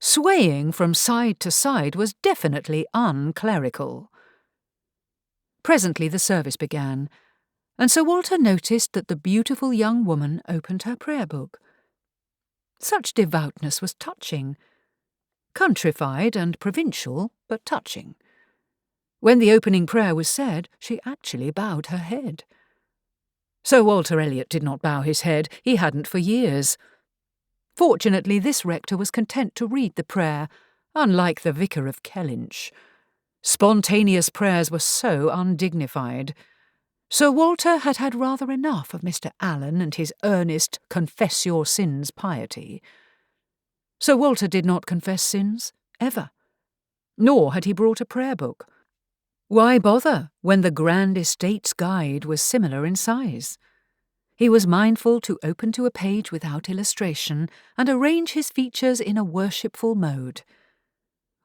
Swaying from side to side was definitely unclerical. Presently the service began, and Sir Walter noticed that the beautiful young woman opened her prayer book. Such devoutness was touching. Countrified and provincial, but touching. When the opening prayer was said, she actually bowed her head. Sir Walter Elliot did not bow his head. He hadn't for years. Fortunately, this rector was content to read the prayer, unlike the vicar of Kellynch. Spontaneous prayers were so undignified. Sir Walter had had rather enough of Mr. Allen and his earnest confess your sins piety. Sir Walter did not confess sins, ever. Nor had he brought a prayer book. Why bother when the Grand Estates Guide was similar in size? He was mindful to open to a page without illustration and arrange his features in a worshipful mode.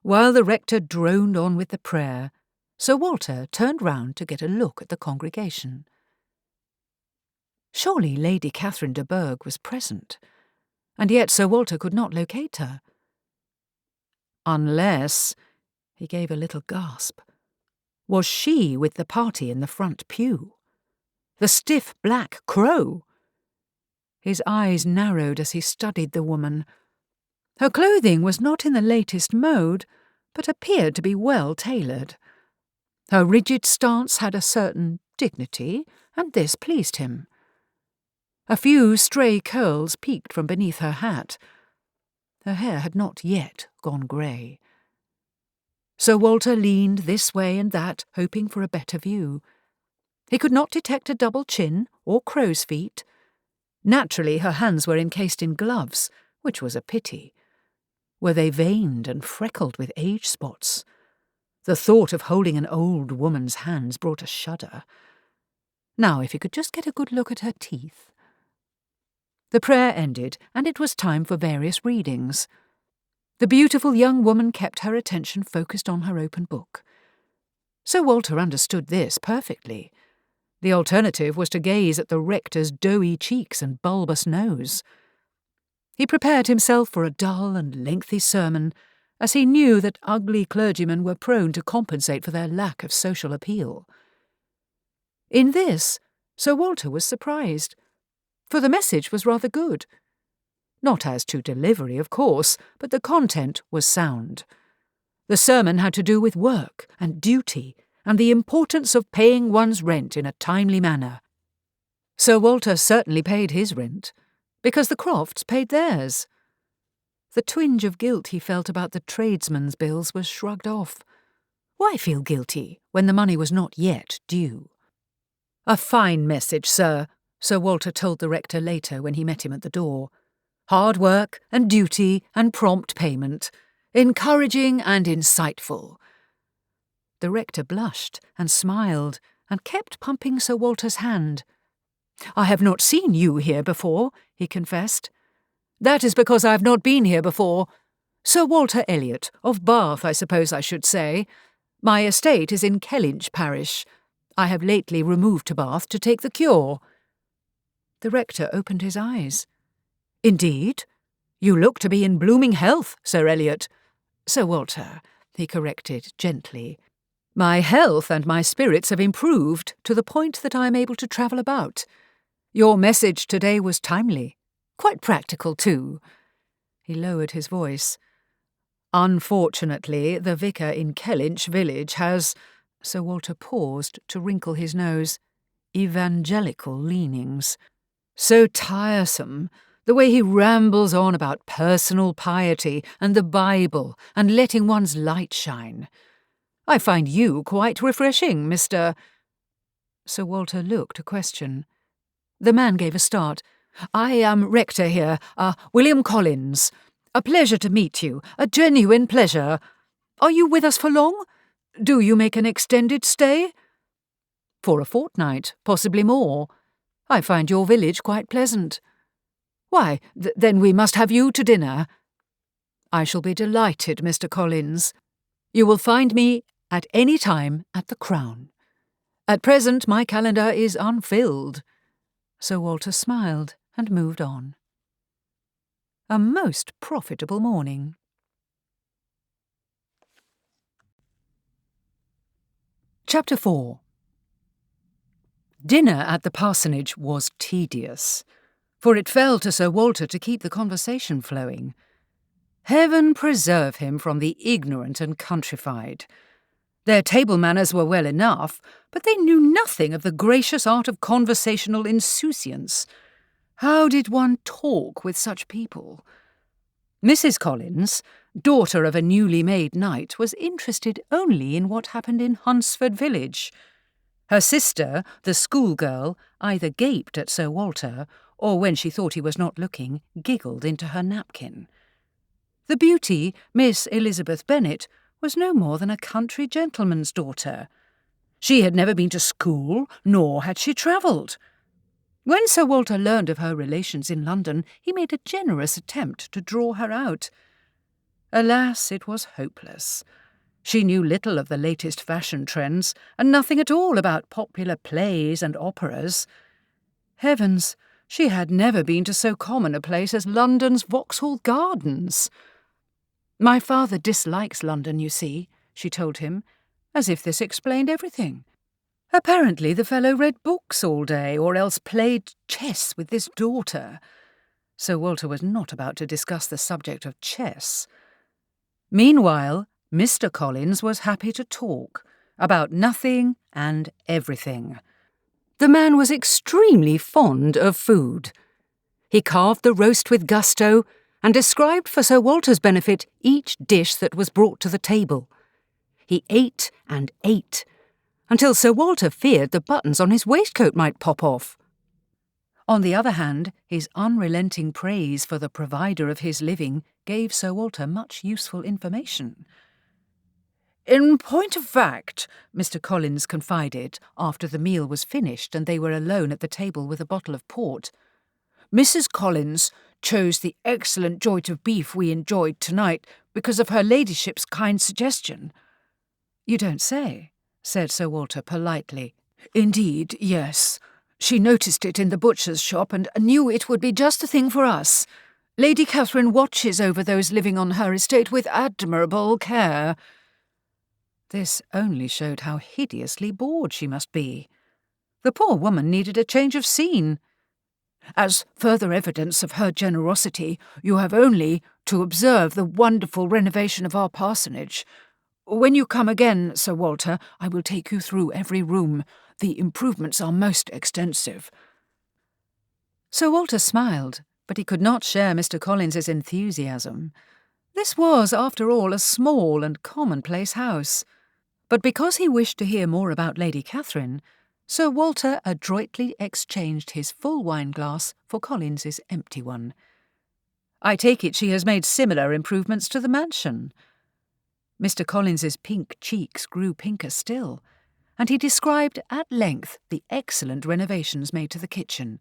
While the rector droned on with the prayer, Sir Walter turned round to get a look at the congregation. Surely Lady Catherine de Bourgh was present, and yet Sir Walter could not locate her. Unless, he gave a little gasp, was she with the party in the front pew? The stiff black crow? His eyes narrowed as he studied the woman. Her clothing was not in the latest mode, but appeared to be well tailored. Her rigid stance had a certain dignity, and this pleased him. A few stray curls peeked from beneath her hat. Her hair had not yet gone grey. Sir Walter leaned this way and that, hoping for a better view. He could not detect a double chin or crow's feet. Naturally, her hands were encased in gloves, which was a pity. Were they veined and freckled with age spots? The thought of holding an old woman's hands brought a shudder. Now, if he could just get a good look at her teeth. The prayer ended, and it was time for various readings. The beautiful young woman kept her attention focused on her open book. Sir Walter understood this perfectly. The alternative was to gaze at the rector's doughy cheeks and bulbous nose. He prepared himself for a dull and lengthy sermon, as he knew that ugly clergymen were prone to compensate for their lack of social appeal. In this, Sir Walter was surprised, for the message was rather good. Not as to delivery, of course, but the content was sound. The sermon had to do with work and duty and the importance of paying one's rent in a timely manner. Sir Walter certainly paid his rent, because the Crofts paid theirs. The twinge of guilt he felt about the tradesmen's bills was shrugged off. Why feel guilty when the money was not yet due? "A fine message, sir," Sir Walter told the rector later when he met him at the door. "Hard work and duty and prompt payment. Encouraging and insightful." The rector blushed and smiled and kept pumping Sir Walter's hand. "I have not seen you here before," he confessed. "That is because I have not been here before. Sir Walter Elliot, of Bath, I suppose I should say. My estate is in Kellynch parish. I have lately removed to Bath to take the cure." The rector opened his eyes. "Indeed? You look to be in blooming health, Sir Elliot." "Sir Walter," he corrected gently. "My health and my spirits have improved to the point that I am able to travel about. Your message today was timely, quite practical too." He lowered his voice. "Unfortunately, the vicar in Kellynch village has—" Sir Walter paused to wrinkle his nose. "Evangelical leanings. So tiresome, the way he rambles on about personal piety and the Bible and letting one's light shine. I find you quite refreshing, Mr. Sir Walter looked a question. The man gave a start. "I am rector here, William Collins. A pleasure to meet you, a genuine pleasure. Are you with us for long? Do you make an extended stay?" "For a fortnight, possibly more. I find your village quite pleasant." "Why, then we must have you to dinner." "I shall be delighted, Mr. Collins. You will find me at any time at the Crown. At present my calendar is unfilled." Sir Walter smiled and moved on. A most profitable morning. Chapter 4. Dinner at the parsonage was tedious, for it fell to Sir Walter to keep the conversation flowing. Heaven preserve him from the ignorant and countrified. Their table manners were well enough, but they knew nothing of the gracious art of conversational insouciance. How did one talk with such people? Mrs. Collins, daughter of a newly made knight, was interested only in what happened in Hunsford village. Her sister, the schoolgirl, either gaped at Sir Walter, or when she thought he was not looking, giggled into her napkin. The beauty, Miss Elizabeth Bennet, was no more than a country gentleman's daughter. She had never been to school, nor had she travelled. When Sir Walter learned of her relations in London, he made a generous attempt to draw her out. Alas, it was hopeless. She knew little of the latest fashion trends, and nothing at all about popular plays and operas. Heavens, she had never been to so common a place as London's Vauxhall Gardens. "My father dislikes London, you see," she told him, as if this explained everything. Apparently the fellow read books all day, or else played chess with this daughter. Sir Walter was not about to discuss the subject of chess. Meanwhile, Mr. Collins was happy to talk, about nothing and everything. The man was extremely fond of food. He carved the roast with gusto, and described for Sir Walter's benefit each dish that was brought to the table. He ate and ate, until Sir Walter feared the buttons on his waistcoat might pop off. On the other hand, his unrelenting praise for the provider of his living gave Sir Walter much useful information. "In point of fact," Mr. Collins confided, after the meal was finished and they were alone at the table with a bottle of port, "Mrs. Collins chose the excellent joint of beef we enjoyed tonight because of her ladyship's kind suggestion." "You don't say," said Sir Walter politely. "Indeed, yes. She noticed it in the butcher's shop and knew it would be just the thing for us. Lady Catherine watches over those living on her estate with admirable care." This only showed how hideously bored she must be. The poor woman needed a change of scene. "As further evidence of her generosity, you have only to observe the wonderful renovation of our parsonage. When you come again, Sir Walter, I will take you through every room. The improvements are most extensive." Sir Walter smiled, but he could not share Mr. Collins's enthusiasm. This was, after all, a small and commonplace house. But because he wished to hear more about Lady Catherine, Sir Walter adroitly exchanged his full wine-glass for Collins's empty one. "I take it she has made similar improvements to the mansion." Mr. Collins's pink cheeks grew pinker still, and he described at length the excellent renovations made to the kitchen.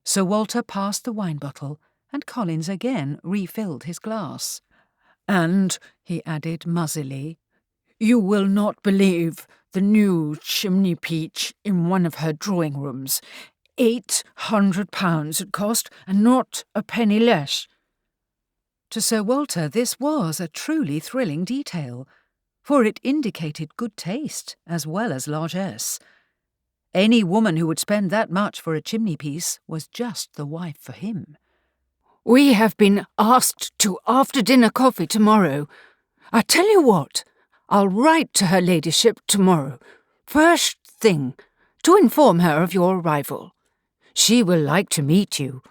Sir Walter passed the wine bottle, and Collins again refilled his glass. "And," he added muzzily, "you will not believe the new chimney-piece in one of her drawing-rooms. £800 it cost, and not a penny less." To Sir Walter this was a truly thrilling detail, for it indicated good taste as well as largesse. Any woman who would spend that much for a chimney-piece was just the wife for him. "We have been asked to after-dinner coffee tomorrow. I tell you what, I'll write to her ladyship tomorrow, first thing, to inform her of your arrival. She will like to meet you."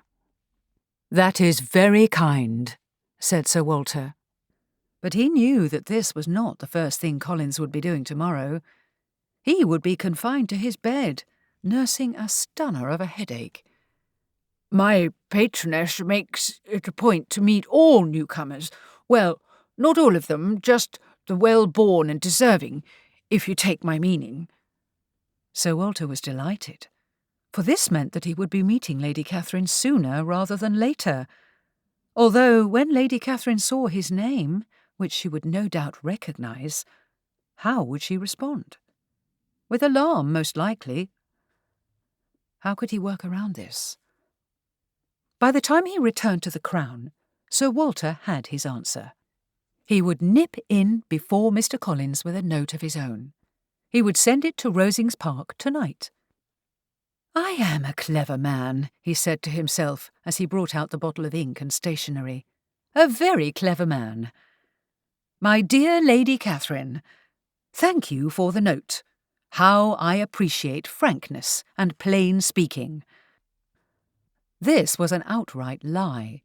"That is very kind," said Sir Walter. But he knew that this was not the first thing Collins would be doing tomorrow. He would be confined to his bed, nursing a stunner of a headache. "My patroness makes it a point to meet all newcomers. Well, not all of them, just the well-born and deserving, if you take my meaning." Sir Walter was delighted, for this meant that he would be meeting Lady Catherine sooner rather than later, although when Lady Catherine saw his name, which she would no doubt recognise, how would she respond? With alarm, most likely. How could he work around this? By the time he returned to the Crown, Sir Walter had his answer. He would nip in before Mr. Collins with a note of his own. He would send it to Rosings Park tonight. "I am a clever man," he said to himself as he brought out the bottle of ink and stationery. "A very clever man. My dear Lady Catherine, thank you for the note. How I appreciate frankness and plain speaking." This was an outright lie.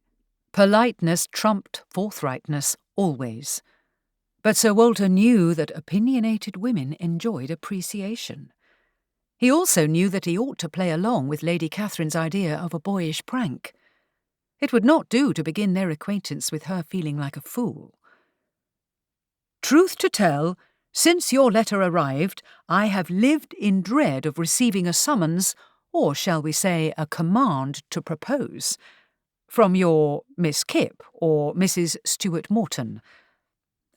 Politeness trumped forthrightness always. But Sir Walter knew that opinionated women enjoyed appreciation. He also knew that he ought to play along with Lady Catherine's idea of a boyish prank. It would not do to begin their acquaintance with her feeling like a fool. "Truth to tell, since your letter arrived, I have lived in dread of receiving a summons, or shall we say a command to propose, from your Miss Kipp or Mrs. Stuart Morton.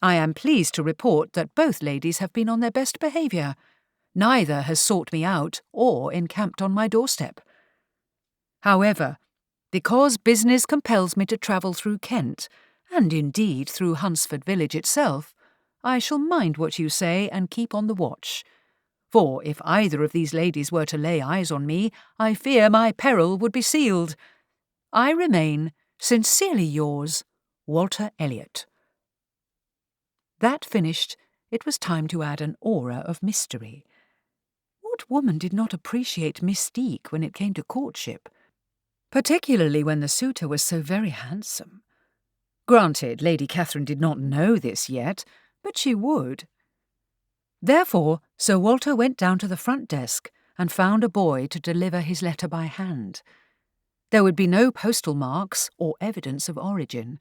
I am pleased to report that both ladies have been on their best behaviour. Neither has sought me out or encamped on my doorstep. However, because business compels me to travel through Kent, and indeed through Hunsford village itself, I shall mind what you say and keep on the watch. For if either of these ladies were to lay eyes on me, I fear my peril would be sealed. I remain, sincerely yours, Walter Elliot." That finished, it was time to add an aura of mystery. What woman did not appreciate mystique when it came to courtship, particularly when the suitor was so very handsome? Granted, Lady Catherine did not know this yet, but she would. Therefore, Sir Walter went down to the front desk and found a boy to deliver his letter by hand. There would be no postal marks or evidence of origin.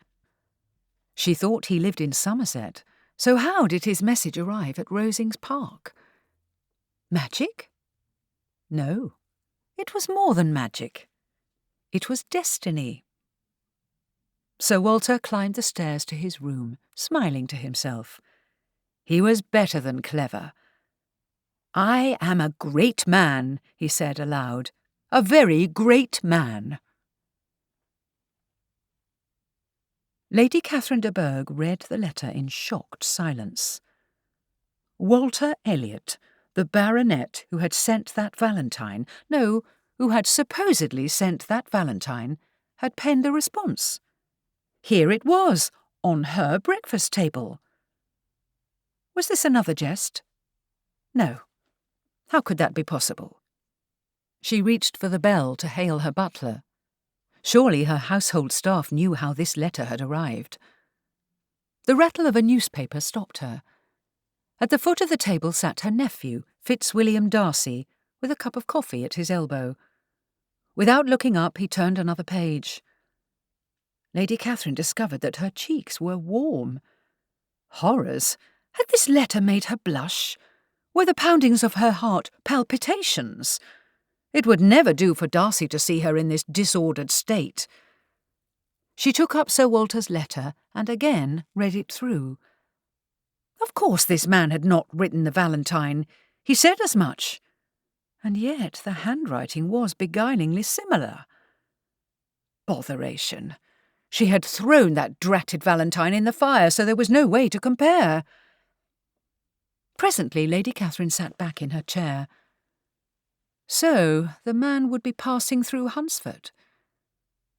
She thought he lived in Somerset, so how did his message arrive at Rosings Park? Magic? No, it was more than magic. It was destiny. Sir Walter climbed the stairs to his room, smiling to himself. He was better than clever. "I am a great man," he said aloud. "A very great man." Lady Catherine de Bourgh read the letter in shocked silence. Walter Elliot, the baronet who had sent that Valentine, no, who had supposedly sent that Valentine, had penned a response. Here it was, on her breakfast table. Was this another jest? No. How could that be possible? She reached for the bell to hail her butler. Surely her household staff knew how this letter had arrived. The rattle of a newspaper stopped her. At the foot of the table sat her nephew, Fitzwilliam Darcy, with a cup of coffee at his elbow. Without looking up, he turned another page. Lady Catherine discovered that her cheeks were warm. Horrors! Had this letter made her blush? Were the poundings of her heart palpitations? It would never do for Darcy to see her in this disordered state. She took up Sir Walter's letter and again read it through. Of course this man had not written the Valentine. He said as much. And yet the handwriting was beguilingly similar. Botheration! She had thrown that dratted Valentine in the fire, so there was no way to compare. Presently Lady Catherine sat back in her chair. So the man would be passing through Hunsford.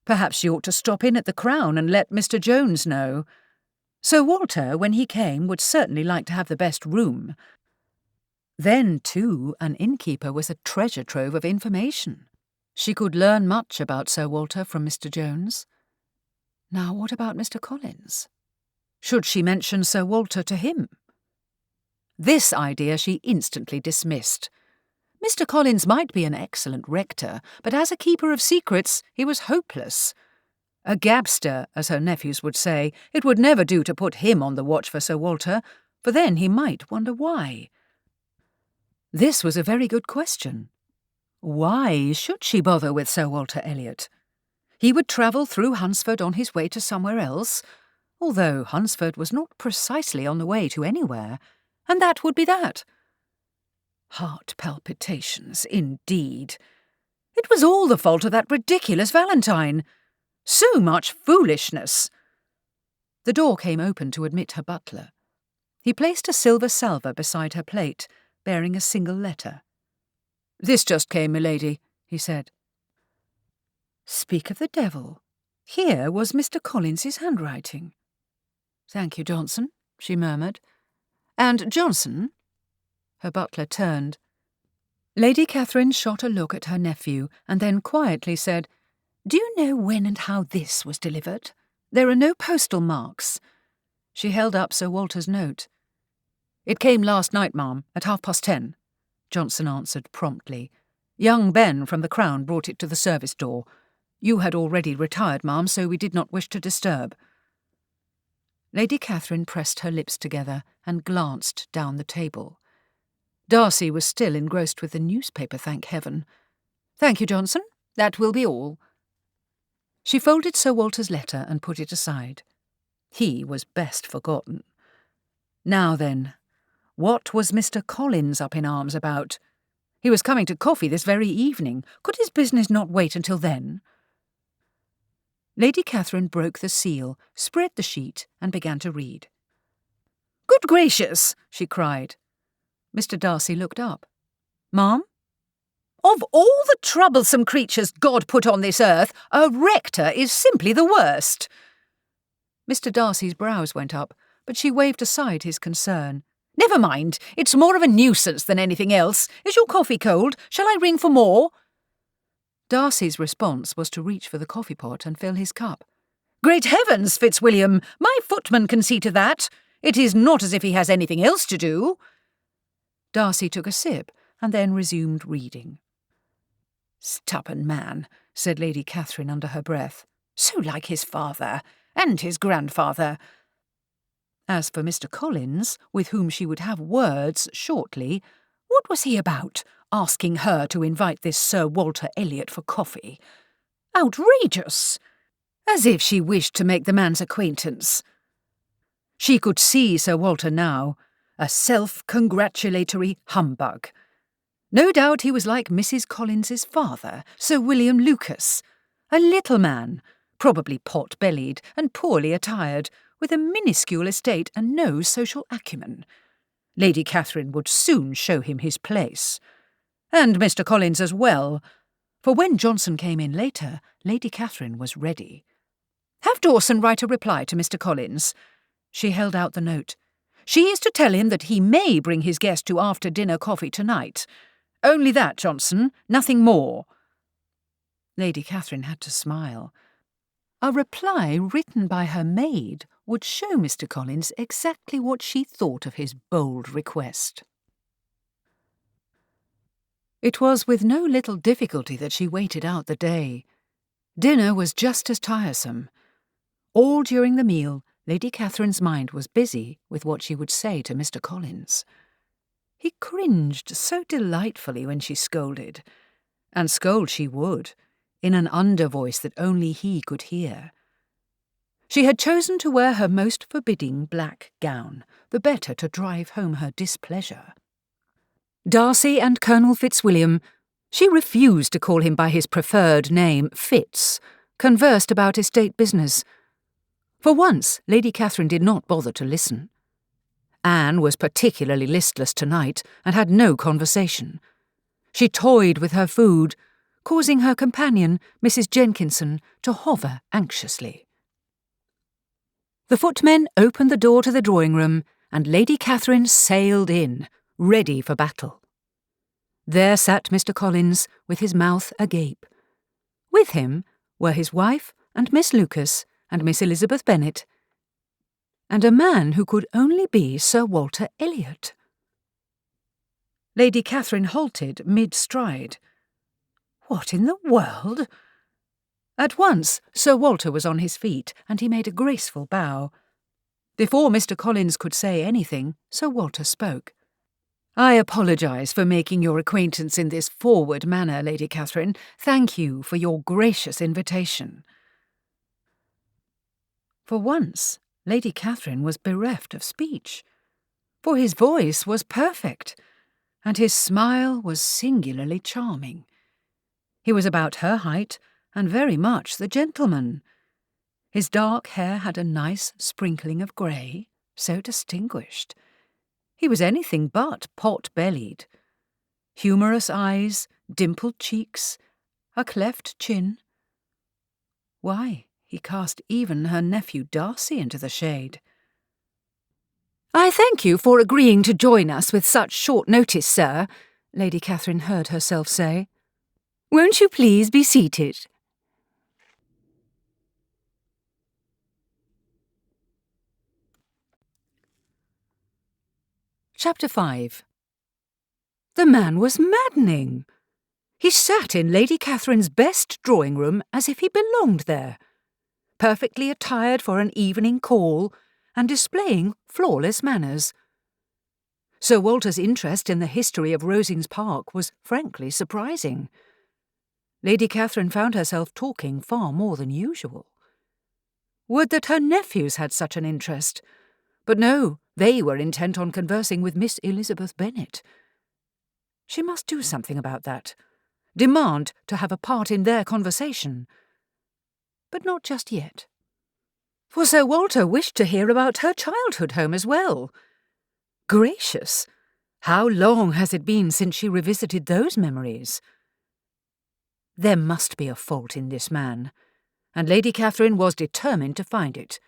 Perhaps she ought to stop in at the Crown and let Mr. Jones know. Sir Walter, when he came, would certainly like to have the best room. Then, too, an innkeeper was a treasure trove of information. She could learn much about Sir Walter from Mr. Jones. Now, what about Mr. Collins? Should she mention Sir Walter to him? This idea she instantly dismissed. Mr. Collins might be an excellent rector, but as a keeper of secrets he was hopeless. A gabster, as her nephews would say. It would never do to put him on the watch for Sir Walter. for then he might wonder why. This was a very good question. Why should she bother with Sir Walter Elliot? He would travel through Hunsford on his way to somewhere else, although Hunsford was not precisely on the way to anywhere, and that would be that. Heart palpitations, indeed. It was all the fault of that ridiculous Valentine. So much foolishness. The door came open to admit her butler. He placed a silver salver beside her plate, bearing a single letter. "This just came, milady," he said. Speak of the devil. Here was Mr. Collins's handwriting. "Thank you, Johnson," she murmured. "And Johnson?" Her butler turned. Lady Catherine shot a look at her nephew and then quietly said, "Do you know when and how this was delivered? There are no postal marks." She held up Sir Walter's note. "It came last night, ma'am, at 10:30. Johnson answered promptly. "Young Ben from the Crown brought it to the service door. You had already retired, ma'am, so we did not wish to disturb." Lady Catherine pressed her lips together and glanced down the table. Darcy was still engrossed with the newspaper, thank heaven. "Thank you, Johnson. That will be all." She folded Sir Walter's letter and put it aside. He was best forgotten. Now then, what was Mr. Collins up in arms about? He was coming to coffee this very evening. Could his business not wait until then? Lady Catherine broke the seal, spread the sheet, and began to read. "Good gracious!" she cried. Mr. Darcy looked up. "Ma'am?" "Of all the troublesome creatures God put on this earth, a rector is simply the worst." Mr. Darcy's brows went up, but she waved aside his concern. "Never mind, it's more of a nuisance than anything else. Is your coffee cold? Shall I ring for more?" Darcy's response was to reach for the coffee pot and fill his cup. "Great heavens, Fitzwilliam, my footman can see to that. It is not as if he has anything else to do." Darcy took a sip and then resumed reading. "Stubborn man," said Lady Catherine under her breath. "So like his father, and his grandfather." As for Mr. Collins, with whom she would have words shortly, what was he about, asking her to invite this Sir Walter Elliot for coffee? Outrageous! As if she wished to make the man's acquaintance. She could see Sir Walter now, a self-congratulatory humbug. No doubt he was like Mrs. Collins's father, Sir William Lucas, a little man, probably pot-bellied and poorly attired, with a minuscule estate and no social acumen. Lady Catherine would soon show him his place. And Mr. Collins as well, for when Johnson came in later, Lady Catherine was ready. "Have Dawson write a reply to Mr. Collins." She held out the note. "She is to tell him that he may bring his guest to after-dinner coffee tonight. Only that, Johnson, nothing more." Lady Catherine had to smile. A reply written by her maid would show Mr. Collins exactly what she thought of his bold request. It was with no little difficulty that she waited out the day. Dinner was just as tiresome. All during the meal, Lady Catherine's mind was busy with what she would say to Mr. Collins. He cringed so delightfully when she scolded, and scold she would, in an under-voice that only he could hear. She had chosen to wear her most forbidding black gown, the better to drive home her displeasure. Darcy and Colonel Fitzwilliam, she refused to call him by his preferred name, Fitz, conversed about estate business. For once, Lady Catherine did not bother to listen. Anne was particularly listless tonight and had no conversation. She toyed with her food, causing her companion, Mrs. Jenkinson, to hover anxiously. The footmen opened the door to the drawing-room, and Lady Catherine sailed in, ready for battle. There sat Mr. Collins, with his mouth agape. With him were his wife and Miss Lucas and Miss Elizabeth Bennet, and a man who could only be Sir Walter Elliot. Lady Catherine halted mid-stride. What in the world? At once Sir Walter was on his feet, and he made a graceful bow. Before Mr. Collins could say anything, Sir Walter spoke. "I apologise for making your acquaintance in this forward manner, Lady Catherine. Thank you for your gracious invitation." For once, Lady Catherine was bereft of speech, for his voice was perfect, and his smile was singularly charming. He was about her height, and very much the gentleman. His dark hair had a nice sprinkling of grey, so distinguished. He was anything but pot-bellied. Humorous eyes, dimpled cheeks, a cleft chin. Why, he cast even her nephew Darcy into the shade. "I thank you for agreeing to join us with such short notice, sir," Lady Catherine heard herself say. "Won't you please be seated?" Chapter 5. The man was maddening. He sat in Lady Catherine's best drawing-room as if he belonged there, perfectly attired for an evening call and displaying flawless manners. Sir Walter's interest in the history of Rosings Park was frankly surprising. Lady Catherine found herself talking far more than usual. Would that her nephews had such an interest, but no, they were intent on conversing with Miss Elizabeth Bennet. She must do something about that. Demand to have a part in their conversation. But not just yet. For Sir Walter wished to hear about her childhood home as well. Gracious! How long has it been since she revisited those memories? There must be a fault in this man, and Lady Catherine was determined to find it.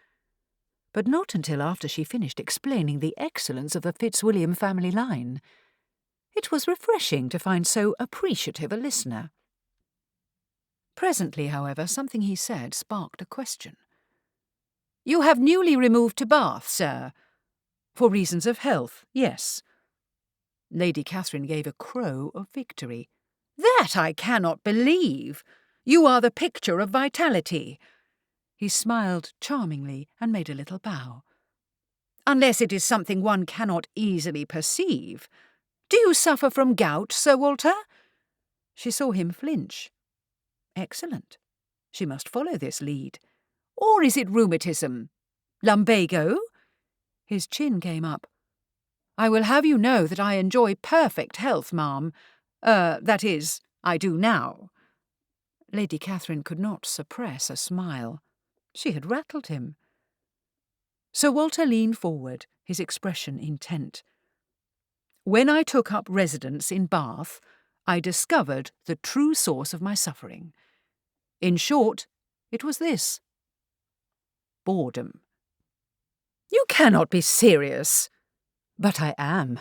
But not until after she finished explaining the excellence of the Fitzwilliam family line. It was refreshing to find so appreciative a listener. Presently, however, something he said sparked a question. "You have newly removed to Bath, sir?" "For reasons of health, yes." Lady Catherine gave a crow of victory. "That I cannot believe. You are the picture of vitality." He smiled charmingly and made a little bow. "Unless it is something one cannot easily perceive. Do you suffer from gout, Sir Walter?" She saw him flinch. Excellent. She must follow this lead. "Or is it rheumatism? Lumbago?" His chin came up. "I will have you know that I enjoy perfect health, ma'am. That is, I do now." Lady Catherine could not suppress a smile. She had rattled him. Sir Walter leaned forward, his expression intent. "When I took up residence in Bath, I discovered the true source of my suffering. In short, it was this: boredom." "You cannot be serious." "But I am.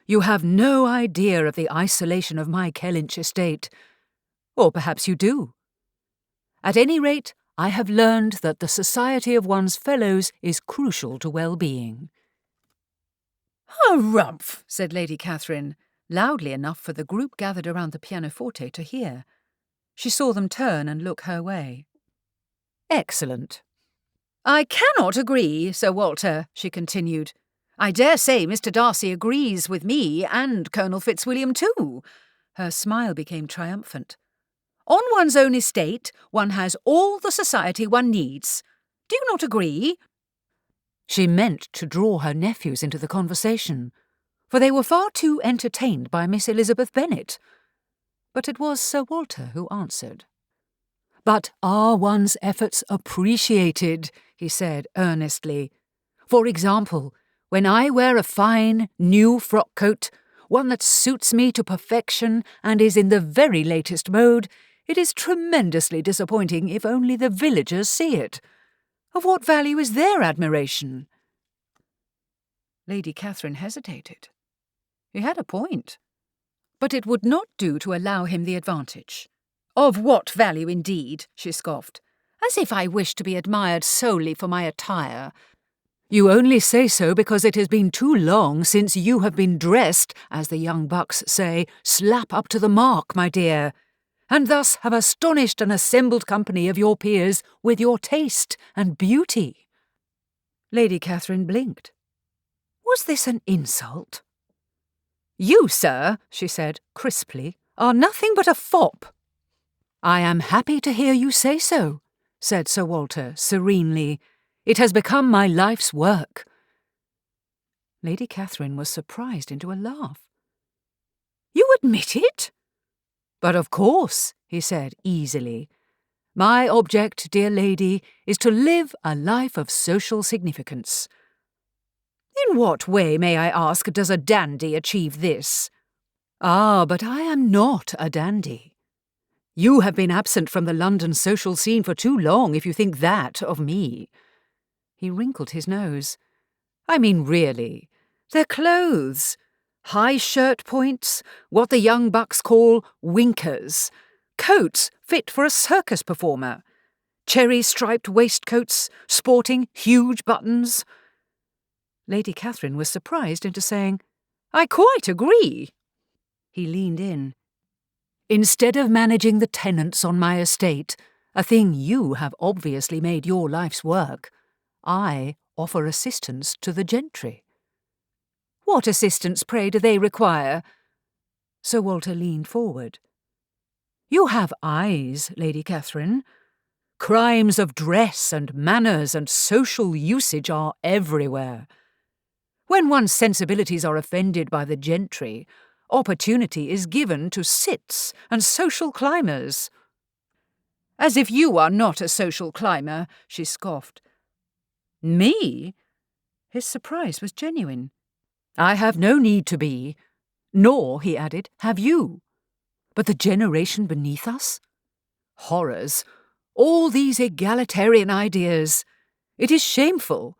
You have no idea of the isolation of my Kellynch estate. Or perhaps you do. At any rate, I have learned that the society of one's fellows is crucial to well-being." "Harumph," said Lady Catherine, loudly enough for the group gathered around the pianoforte to hear. She saw them turn and look her way. "Excellent." "I cannot agree, Sir Walter," she continued. "I dare say Mr. Darcy agrees with me and Colonel Fitzwilliam too." Her smile became triumphant. "On one's own estate, one has all the society one needs. Do you not agree?" She meant to draw her nephews into the conversation, for they were far too entertained by Miss Elizabeth Bennet. But it was Sir Walter who answered. "But are one's efforts appreciated?" he said earnestly. "For example, when I wear a fine, new frock-coat, one that suits me to perfection and is in the very latest mode, it is tremendously disappointing if only the villagers see it. Of what value is their admiration?" Lady Catherine hesitated. He had a point, but it would not do to allow him the advantage. "Of what value indeed?" she scoffed. "As if I wished to be admired solely for my attire." "You only say so because it has been too long since you have been dressed, as the young bucks say, slap up to the mark, my dear, and thus have astonished an assembled company of your peers with your taste and beauty." Lady Catherine blinked. Was this an insult? "You, sir," she said crisply, "are nothing but a fop." "I am happy to hear you say so," said Sir Walter serenely. "It has become my life's work." Lady Catherine was surprised into a laugh. "You admit it?" "But of course," he said easily. "My object, dear lady, is to live a life of social significance." "In what way, may I ask, does a dandy achieve this?" "Ah, but I am not a dandy. You have been absent from the London social scene for too long if you think that of me." He wrinkled his nose. "I mean really, their clothes. High shirt points, what the young bucks call winkers. Coats fit for a circus performer. Cherry-striped waistcoats, sporting huge buttons." Lady Catherine was surprised into saying, "I quite agree." He leaned in. "Instead of managing the tenants on my estate, a thing you have obviously made your life's work, I offer assistance to the gentry." "What assistance, pray, do they require?" Sir Walter leaned forward. "You have eyes, Lady Catherine. Crimes of dress and manners and social usage are everywhere. When one's sensibilities are offended by the gentry, opportunity is given to cits and social climbers." "As if you are not a social climber," she scoffed. "Me?" His surprise was genuine. "I have no need to be. Nor," he added, "have you. But the generation beneath us? Horrors! All these egalitarian ideas. It is shameful.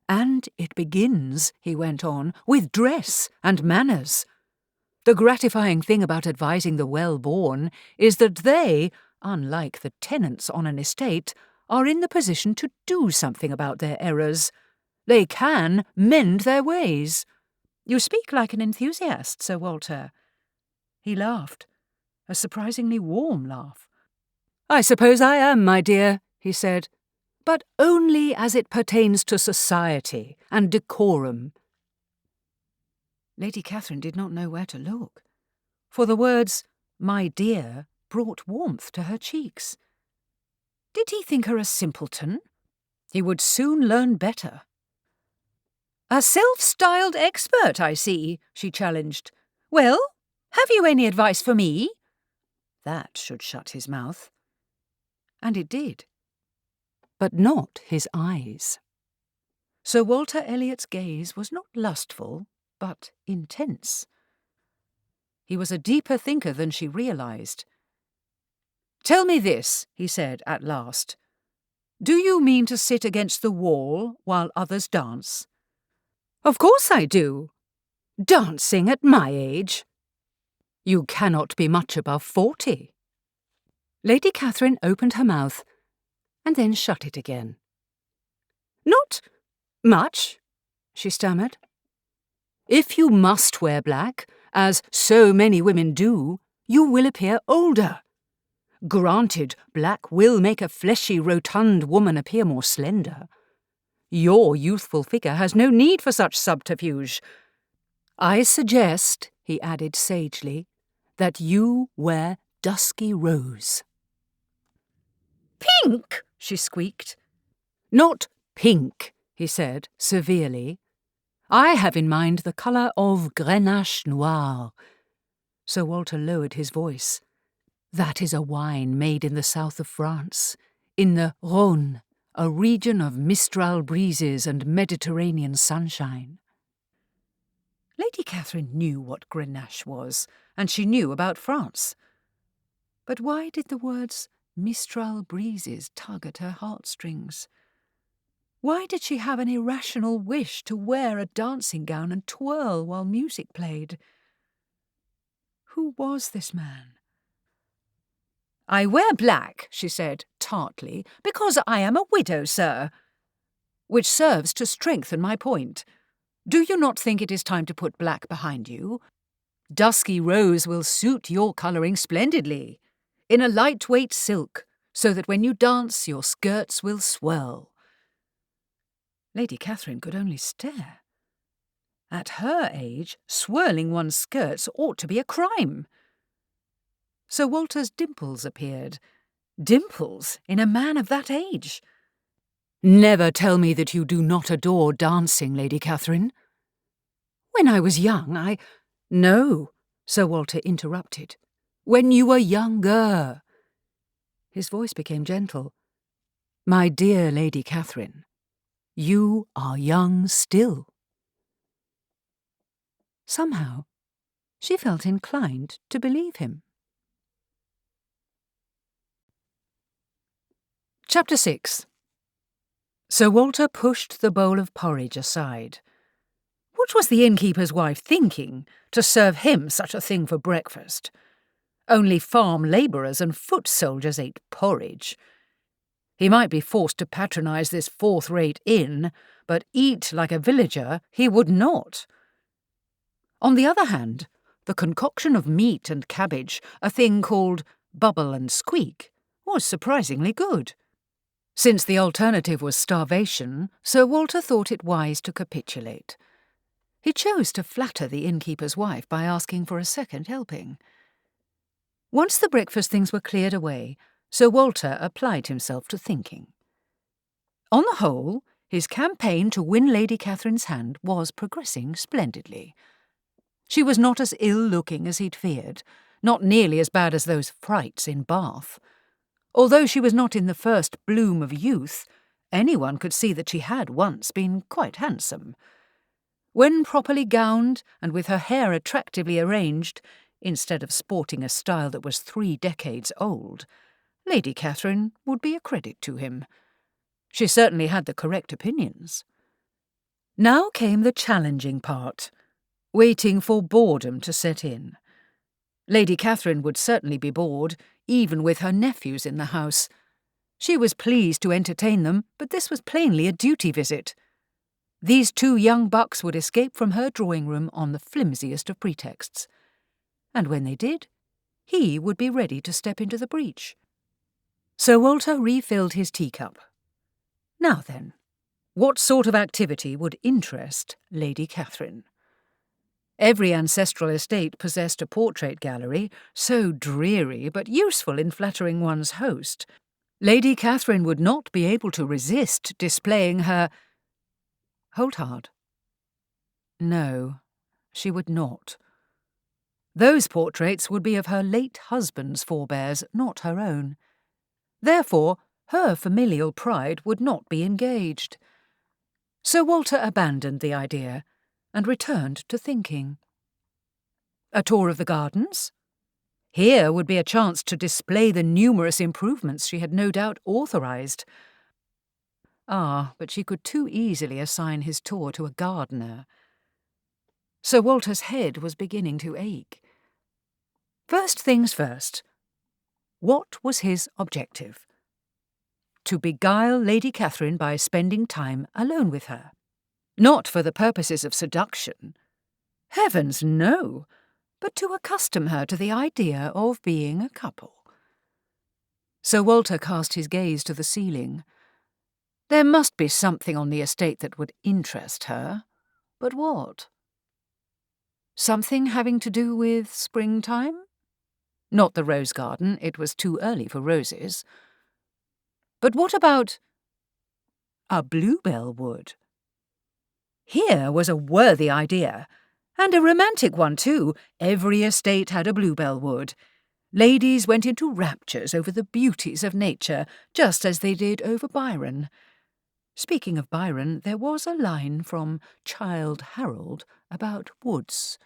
And it begins," he went on, "with dress and manners. The gratifying thing about advising the well-born is that they, unlike the tenants on an estate, are in the position to do something about their errors. They can mend their ways." "You speak like an enthusiast, Sir Walter." He laughed, a surprisingly warm laugh. "I suppose I am, my dear," he said, "but only as it pertains to society and decorum." Lady Catherine did not know where to look, for the words, "my dear," brought warmth to her cheeks. Did he think her a simpleton? He would soon learn better. "A self-styled expert, I see," she challenged. "Well, have you any advice for me?" That should shut his mouth. And it did. But not his eyes. Sir Walter Elliot's gaze was not lustful, but intense. He was a deeper thinker than she realized. "Tell me this," he said at last. "Do you mean to sit against the wall while others dance?" "Of course I do. Dancing at my age? You cannot be much above 40. Lady Catherine opened her mouth and then shut it again. "Not much," she stammered. "If you must wear black, as so many women do, you will appear older. Granted, black will make a fleshy, rotund woman appear more slender. Your youthful figure has no need for such subterfuge. I suggest," he added sagely, "that you wear dusky rose." "Pink!" she squeaked. "Not pink," he said severely. "I have in mind the colour of Grenache Noir." Sir Walter lowered his voice. "That is a wine made in the south of France, in the Rhône, a region of Mistral breezes and Mediterranean sunshine." Lady Catherine knew what Grenache was, and she knew about France. But why did the words Mistral breezes tug at her heartstrings? Why did she have an irrational wish to wear a dancing gown and twirl while music played? Who was this man? "I wear black," she said tartly, "because I am a widow, sir." "Which serves to strengthen my point. Do you not think it is time to put black behind you? Dusky rose will suit your colouring splendidly, in a lightweight silk, so that when you dance your skirts will swirl." Lady Catherine could only stare. At her age, swirling one's skirts ought to be a crime. Sir Walter's dimples appeared. Dimples in a man of that age. "Never tell me that you do not adore dancing, Lady Catherine." "When I was young, No," Sir Walter interrupted. "When you were younger." His voice became gentle. "My dear Lady Catherine, you are young still." Somehow, she felt inclined to believe him. Chapter 6. Sir Walter pushed the bowl of porridge aside. What was the innkeeper's wife thinking to serve him such a thing for breakfast? Only farm labourers and foot soldiers ate porridge. He might be forced to patronise this fourth-rate inn, but eat like a villager he would not. On the other hand, the concoction of meat and cabbage, a thing called bubble and squeak, was surprisingly good. Since the alternative was starvation, Sir Walter thought it wise to capitulate. He chose to flatter the innkeeper's wife by asking for a second helping. Once the breakfast things were cleared away, Sir Walter applied himself to thinking. On the whole, his campaign to win Lady Catherine's hand was progressing splendidly. She was not as ill-looking as he'd feared, not nearly as bad as those frights in Bath. Although she was not in the first bloom of youth, anyone could see that she had once been quite handsome. When properly gowned and with her hair attractively arranged, instead of sporting a style that was 3 decades old, Lady Catherine would be a credit to him. She certainly had the correct opinions. Now came the challenging part, waiting for boredom to set in. Lady Catherine would certainly be bored, even with her nephews in the house. She was pleased to entertain them, but this was plainly a duty visit. These 2 young bucks would escape from her drawing-room on the flimsiest of pretexts. And when they did, he would be ready to step into the breach. Sir Walter refilled his teacup. Now then, what sort of activity would interest Lady Catherine? Every ancestral estate possessed a portrait gallery, so dreary but useful in flattering one's host. Lady Catherine would not be able to resist displaying her— Hold hard. No, she would not. Those portraits would be of her late husband's forebears, not her own. Therefore, her familial pride would not be engaged. Sir Walter abandoned the idea and returned to thinking. A tour of the gardens? Here would be a chance to display the numerous improvements she had no doubt authorised. But she could too easily assign his tour to a gardener. Sir Walter's head was beginning to ache. First things first. What was his objective? To beguile Lady Catherine by spending time alone with her. Not for the purposes of seduction. Heavens, no! But to accustom her to the idea of being a couple. Sir Walter cast his gaze to the ceiling. There must be something on the estate that would interest her. But what? Something having to do with springtime? Not the rose garden, it was too early for roses. But what about a bluebell wood? Here was a worthy idea, and a romantic one too. Every estate had a bluebell wood. Ladies went into raptures over the beauties of nature, just as they did over Byron. Speaking of Byron, there was a line from Childe Harold about woods.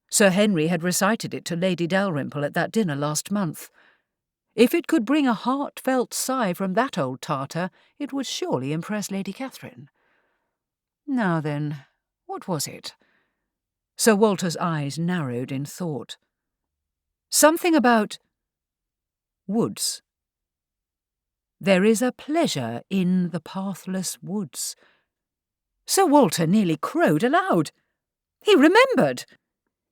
Sir Henry had recited it to Lady Dalrymple at that dinner last month. If it could bring a heartfelt sigh from that old Tartar, it would surely impress Lady Catherine. Now then, what was it? Sir Walter's eyes narrowed in thought. Something about woods. There is a pleasure in the pathless woods. Sir Walter nearly crowed aloud. He remembered.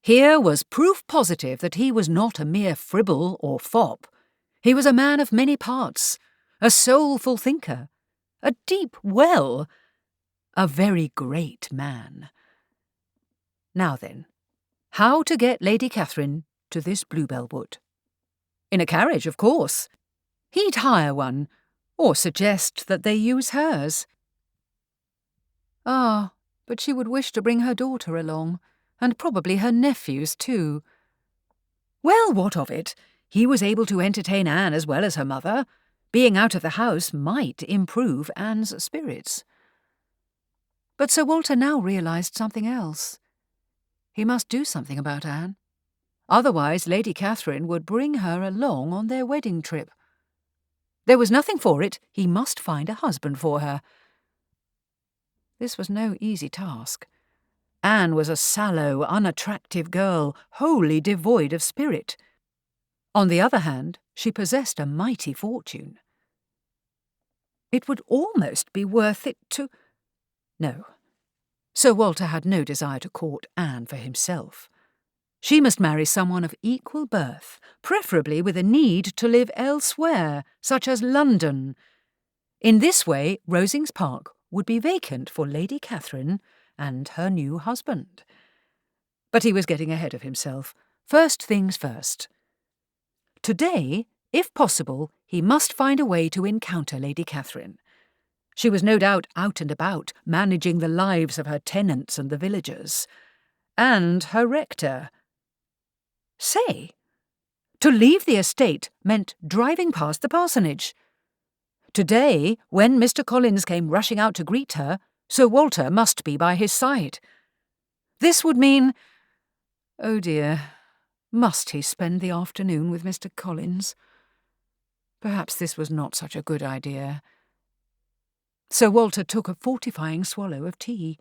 Here was proof positive that he was not a mere fribble or fop. He was a man of many parts, a soulful thinker, a deep well. a very great man. Now then, how to get Lady Catherine to this bluebell wood? In a carriage, of course. He'd hire one, or suggest that they use hers. Ah, but she would wish to bring her daughter along, and probably her nephews too. Well, what of it? He was able to entertain Anne as well as her mother. Being out of the house might improve Anne's spirits. But Sir Walter now realised something else. He must do something about Anne. Otherwise Lady Catherine would bring her along on their wedding trip. There was nothing for it, he must find a husband for her. This was no easy task. Anne was a sallow, unattractive girl, wholly devoid of spirit. On the other hand, she possessed a mighty fortune. It would almost be worth it to— No. Sir Walter had no desire to court Anne for himself. She must marry someone of equal birth, preferably with a need to live elsewhere, such as London. In this way, Rosings Park would be vacant for Lady Catherine and her new husband. But he was getting ahead of himself. First things first. Today, if possible, he must find a way to encounter Lady Catherine. She was no doubt out and about, managing the lives of her tenants and the villagers. And her rector. Say, to leave the estate meant driving past the parsonage. Today, when Mr. Collins came rushing out to greet her, Sir Walter must be by his side. This would mean— Oh dear, must he spend the afternoon with Mr. Collins? Perhaps this was not such a good idea. Sir Walter took a fortifying swallow of tea.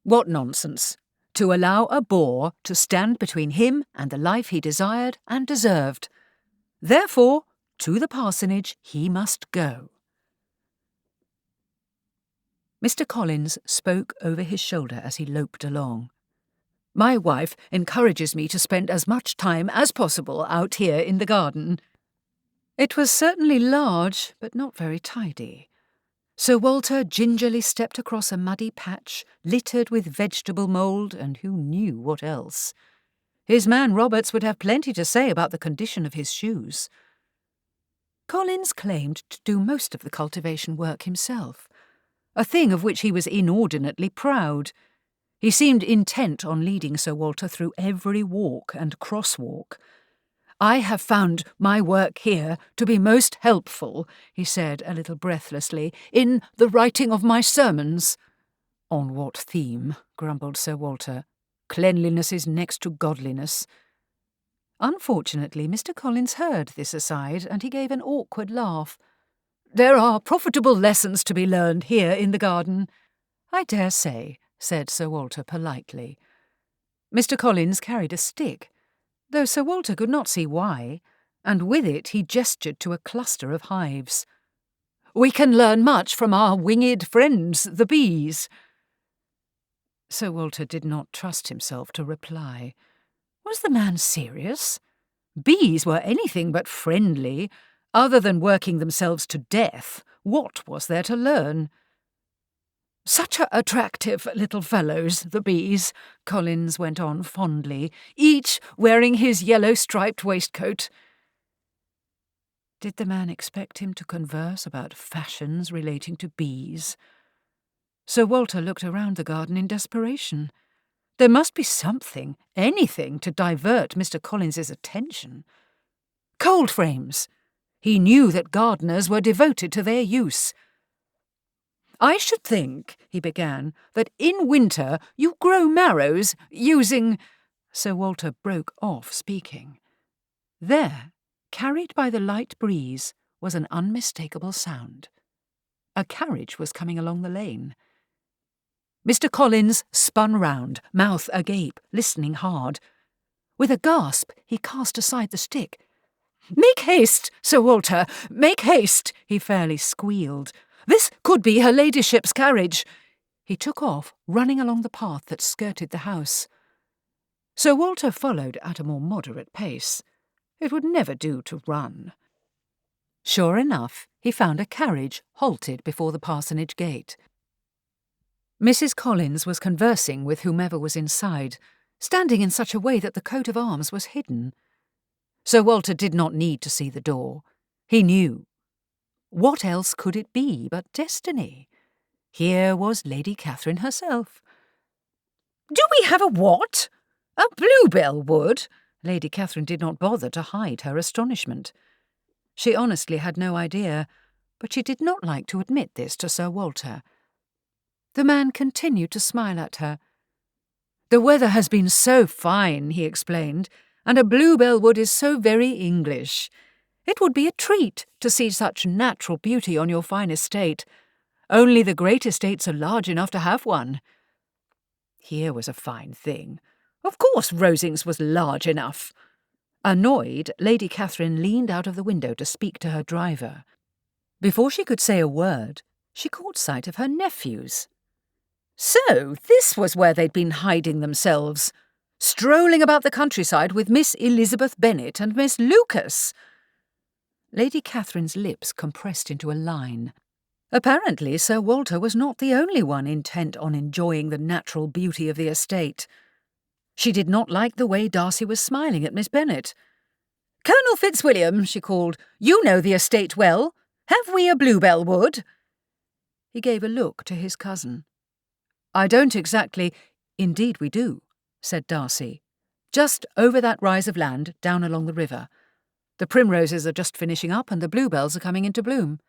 What nonsense! To allow a bore to stand between him and the life he desired and deserved. Therefore, to the parsonage he must go. Mr. Collins spoke over his shoulder as he loped along. My wife encourages me to spend as much time as possible out here in the garden. It was certainly large, but not very tidy. Sir Walter gingerly stepped across a muddy patch, littered with vegetable mould and who knew what else. His man Roberts would have plenty to say about the condition of his shoes. Collins claimed to do most of the cultivation work himself, a thing of which he was inordinately proud. He seemed intent on leading Sir Walter through every walk and crosswalk. I have found my work here to be most helpful, he said a little breathlessly, in the writing of my sermons. On what theme? Grumbled Sir Walter. Cleanliness is next to godliness. Unfortunately, Mr. Collins heard this aside, and he gave an awkward laugh. There are profitable lessons to be learned here in the garden. I dare say, said Sir Walter politely. Mr. Collins carried a stick, though Sir Walter could not see why, and with it he gestured to a cluster of hives. We can learn much from our winged friends, the bees. Sir Walter did not trust himself to reply. Was the man serious? Bees were anything but friendly. Other than working themselves to death, what was there to learn? Such attractive little fellows, the bees, Collins went on fondly, each wearing his yellow-striped waistcoat. Did the man expect him to converse about fashions relating to bees? Sir Walter looked around the garden in desperation. There must be something, anything, to divert Mr. Collins's attention. Cold frames! He knew that gardeners were devoted to their use. I should think, he began, that in winter you grow marrows using— Sir Walter broke off speaking. There, carried by the light breeze, was an unmistakable sound. A carriage was coming along the lane. Mr. Collins spun round, mouth agape, listening hard. With a gasp, he cast aside the stick. "Make haste, Sir Walter, make haste," he fairly squealed. "This could be her ladyship's carriage." He took off, running along the path that skirted the house. Sir Walter followed at a more moderate pace. It would never do to run. Sure enough, he found a carriage halted before the parsonage gate. Mrs. Collins was conversing with whomever was inside, standing in such a way that the coat of arms was hidden. Sir Walter did not need to see the door. He knew. What else could it be but destiny? Here was Lady Catherine herself. "Do we have a what? A bluebell wood?" Lady Catherine did not bother to hide her astonishment. She honestly had no idea, but she did not like to admit this to Sir Walter. The man continued to smile at her. "The weather has been so fine," he explained, "and a bluebell wood is so very English. It would be a treat to see such natural beauty on your fine estate. Only the great estates are large enough to have one." Here was a fine thing. Of course Rosings was large enough. Annoyed, Lady Catherine leaned out of the window to speak to her driver. Before she could say a word, she caught sight of her nephews. So this was where they'd been hiding themselves, strolling about the countryside with Miss Elizabeth Bennet and Miss Lucas. Lady Catherine's lips compressed into a line. Apparently Sir Walter was not the only one intent on enjoying the natural beauty of the estate. She did not like the way Darcy was smiling at Miss Bennet. "Colonel Fitzwilliam," she called, "you know the estate well. Have we a bluebell wood?" He gave a look to his cousin. "I don't exactly—" "Indeed we do," said Darcy. "Just over that rise of land down along the river. The primroses are just finishing up and the bluebells are coming into bloom."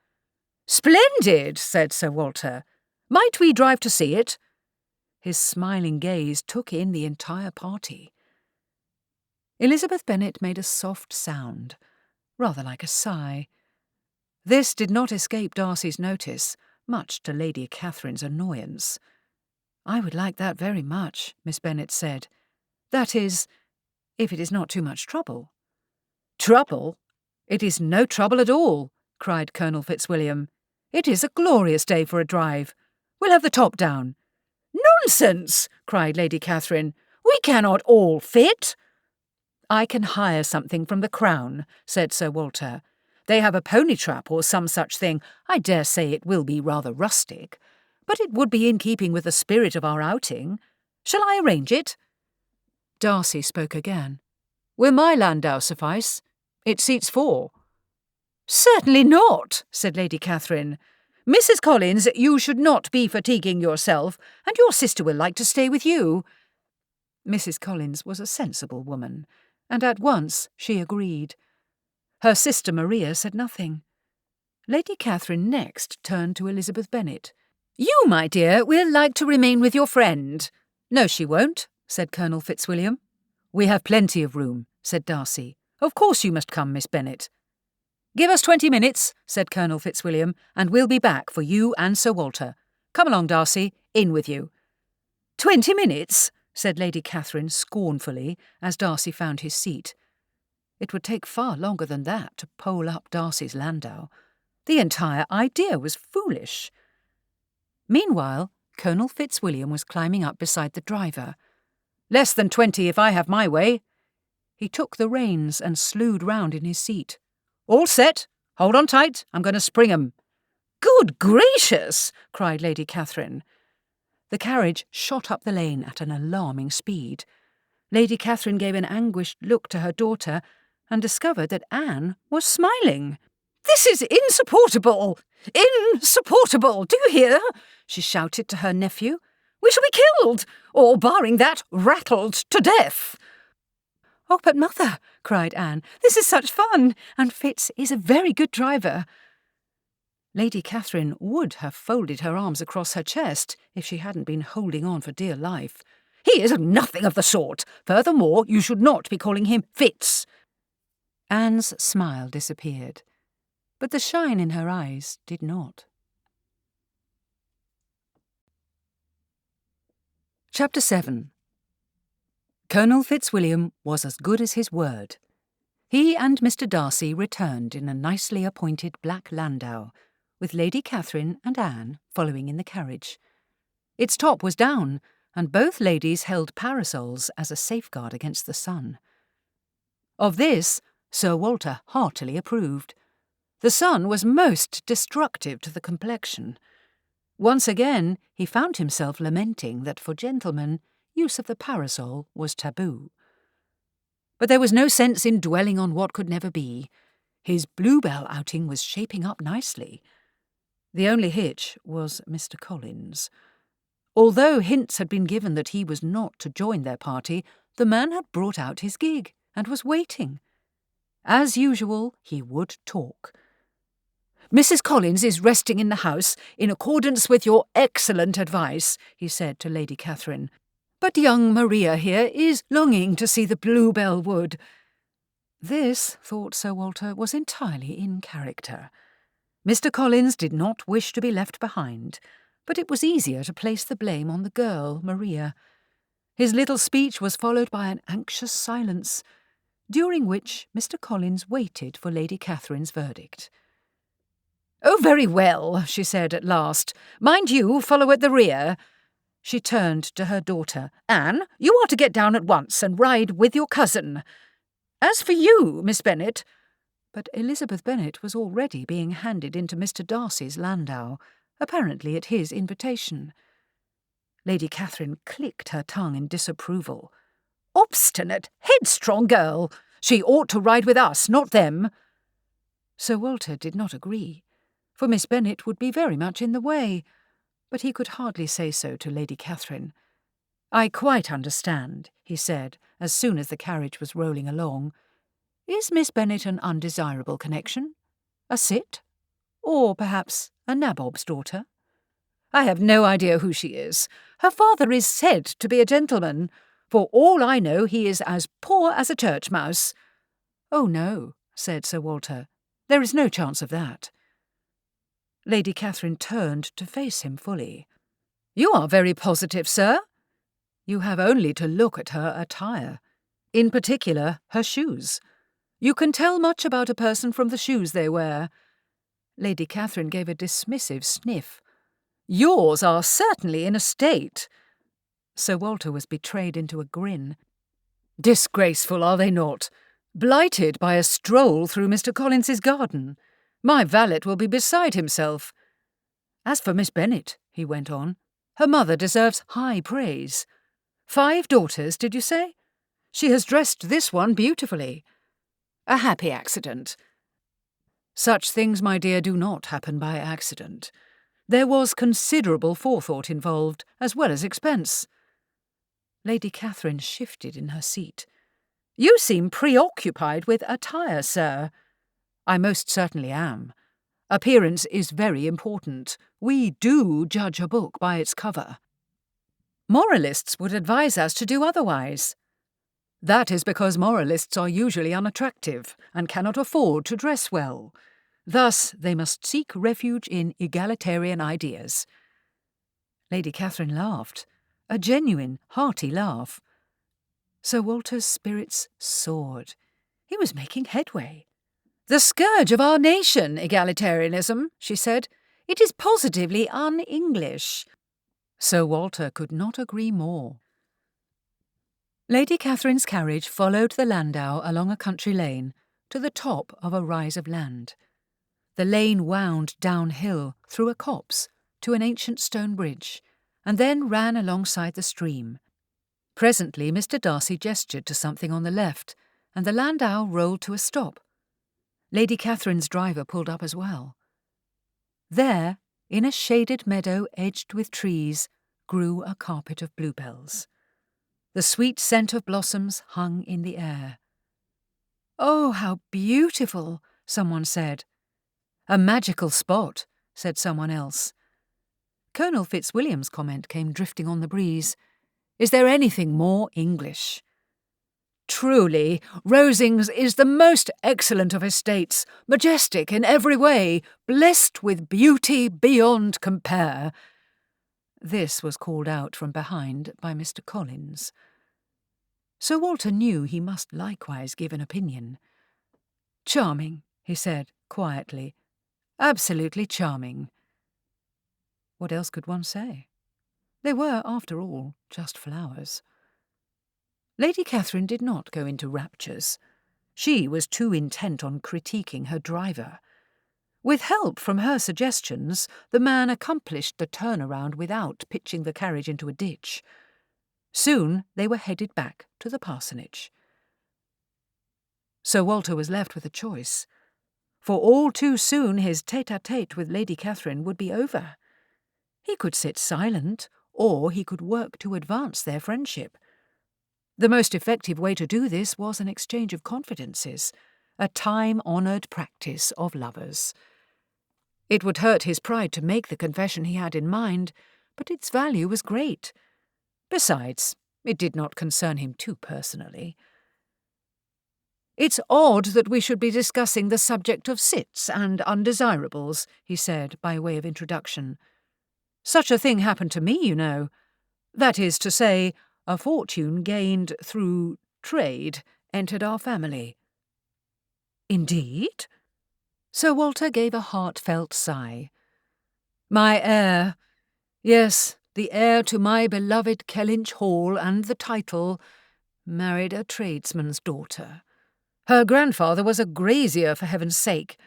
"Splendid," said Sir Walter. "Might we drive to see it?" His smiling gaze took in the entire party. Elizabeth Bennet made a soft sound, rather like a sigh. This did not escape Darcy's notice, much to Lady Catherine's annoyance. "I would like that very much," Miss Bennet said. "That is, if it is not too much trouble." "Trouble? It is no trouble at all," cried Colonel Fitzwilliam. "It is a glorious day for a drive. We'll have the top down." "Nonsense!" cried Lady Catherine. "We cannot all fit." "I can hire something from the Crown," said Sir Walter. "They have a pony trap or some such thing. I dare say it will be rather rustic, but it would be in keeping with the spirit of our outing. Shall I arrange it?" Darcy spoke again. "Will my landau suffice? It seats 4. "Certainly not," said Lady Catherine. "Mrs. Collins, you should not be fatiguing yourself, and your sister will like to stay with you." Mrs. Collins was a sensible woman, and at once she agreed. Her sister Maria said nothing. Lady Catherine next turned to Elizabeth Bennet. "You, my dear, will like to remain with your friend." "No, she won't," said Colonel Fitzwilliam. "We have plenty of room," said Darcy. "Of course you must come, Miss Bennet." "Give us 20 minutes," said Colonel Fitzwilliam, "and we'll be back for you and Sir Walter. Come along, Darcy, in with you." 20 minutes, said Lady Catherine scornfully, as Darcy found his seat. It would take far longer than that to pole up Darcy's landau. The entire idea was foolish. Meanwhile, Colonel Fitzwilliam was climbing up beside the driver. "Less than 20 if I have my way." He took the reins and slewed round in his seat. "All set. Hold on tight. I'm going to spring 'em." "Good gracious!" cried Lady Catherine. The carriage shot up the lane at an alarming speed. Lady Catherine gave an anguished look to her daughter and discovered that Anne was smiling. "This is insupportable! Insupportable! Do you hear?" she shouted to her nephew. "We shall be killed, or, barring that, rattled to death." "Oh, but mother," cried Anne, "this is such fun, and Fitz is a very good driver." Lady Catherine would have folded her arms across her chest if she hadn't been holding on for dear life. "He is nothing of the sort. Furthermore, you should not be calling him Fitz." Anne's smile disappeared, but the shine in her eyes did not. Chapter 7. Colonel Fitzwilliam was as good as his word. He and Mr. Darcy returned in a nicely appointed black landau, with Lady Catherine and Anne following in the carriage. Its top was down, and both ladies held parasols as a safeguard against the sun. Of this Sir Walter heartily approved. The sun was most destructive to the complexion. Once again, he found himself lamenting that for gentlemen, use of the parasol was taboo. But there was no sense in dwelling on what could never be. His bluebell outing was shaping up nicely. The only hitch was Mr. Collins. Although hints had been given that he was not to join their party, the man had brought out his gig and was waiting. As usual, he would talk. "Mrs. Collins is resting in the house, in accordance with your excellent advice," he said to Lady Catherine. "But young Maria here is longing to see the Bluebell Wood." This, thought Sir Walter, was entirely in character. Mr. Collins did not wish to be left behind, but it was easier to place the blame on the girl, Maria. His little speech was followed by an anxious silence, during which Mr. Collins waited for Lady Catherine's verdict. "Oh, very well," she said at last. "Mind you follow at the rear." She turned to her daughter. "Anne, you are to get down at once and ride with your cousin. As for you, Miss Bennet—" But Elizabeth Bennet was already being handed into Mr. Darcy's landau, apparently at his invitation. Lady Catherine clicked her tongue in disapproval. "Obstinate, headstrong girl! She ought to ride with us, not them." Sir Walter did not agree, for Miss Bennet would be very much in the way, but he could hardly say so to Lady Catherine. "I quite understand," he said, as soon as the carriage was rolling along. "Is Miss Bennet an undesirable connection? A cit? Or perhaps a nabob's daughter?" "I have no idea who she is. Her father is said to be a gentleman. For all I know, he is as poor as a church mouse." "Oh, no," said Sir Walter. "There is no chance of that." Lady Catherine turned to face him fully. "You are very positive, sir." "You have only to look at her attire. In particular, her shoes. You can tell much about a person from the shoes they wear." Lady Catherine gave a dismissive sniff. "Yours are certainly in a state." Sir Walter was betrayed into a grin. "Disgraceful, are they not? Blighted by a stroll through Mr. Collins's garden. My valet will be beside himself. As for Miss Bennet," he went on, "her mother deserves high praise. 5 daughters, did you say? She has dressed this one beautifully. A happy accident." "Such things, my dear, do not happen by accident. There was considerable forethought involved, as well as expense." Lady Catherine shifted in her seat. "You seem preoccupied with attire, sir." "I most certainly am. Appearance is very important. We do judge a book by its cover." "Moralists would advise us to do otherwise." "That is because moralists are usually unattractive and cannot afford to dress well. Thus they must seek refuge in egalitarian ideas." Lady Catherine laughed, a genuine, hearty laugh. Sir Walter's spirits soared. He was making headway. "The scourge of our nation, egalitarianism," she said. "It is positively un-English." Sir Walter could not agree more. Lady Catherine's carriage followed the landau along a country lane to the top of a rise of land. The lane wound downhill through a copse to an ancient stone bridge, and then ran alongside the stream. Presently Mr. Darcy gestured to something on the left, and the landau rolled to a stop. Lady Catherine's driver pulled up as well. There, in a shaded meadow edged with trees, grew a carpet of bluebells. The sweet scent of blossoms hung in the air. "Oh, how beautiful!" someone said. "A magical spot," said someone else. Colonel Fitzwilliam's comment came drifting on the breeze. "Is there anything more English?" "Truly, Rosings is the most excellent of estates, majestic in every way, blessed with beauty beyond compare." This was called out from behind by Mr. Collins. Sir Walter knew he must likewise give an opinion. "Charming," he said quietly. "Absolutely charming." What else could one say? They were, after all, just flowers. Lady Catherine did not go into raptures. She was too intent on critiquing her driver. With help from her suggestions, the man accomplished the turnaround without pitching the carriage into a ditch. Soon they were headed back to the parsonage. Sir Walter was left with a choice, for all too soon his tête-à-tête with Lady Catherine would be over. He could sit silent, or he could work to advance their friendship. The most effective way to do this was an exchange of confidences, a time-honoured practice of lovers. It would hurt his pride to make the confession he had in mind, but its value was great. Besides, it did not concern him too personally. "It's odd that we should be discussing the subject of cits and undesirables," he said by way of introduction. "Such a thing happened to me, you know. That is to say, a fortune gained through trade entered our family." "Indeed?" Sir Walter gave a heartfelt sigh. "My heir. Yes, the heir to my beloved Kellynch Hall and the title, married a tradesman's daughter. Her grandfather was a grazier, for heaven's sake.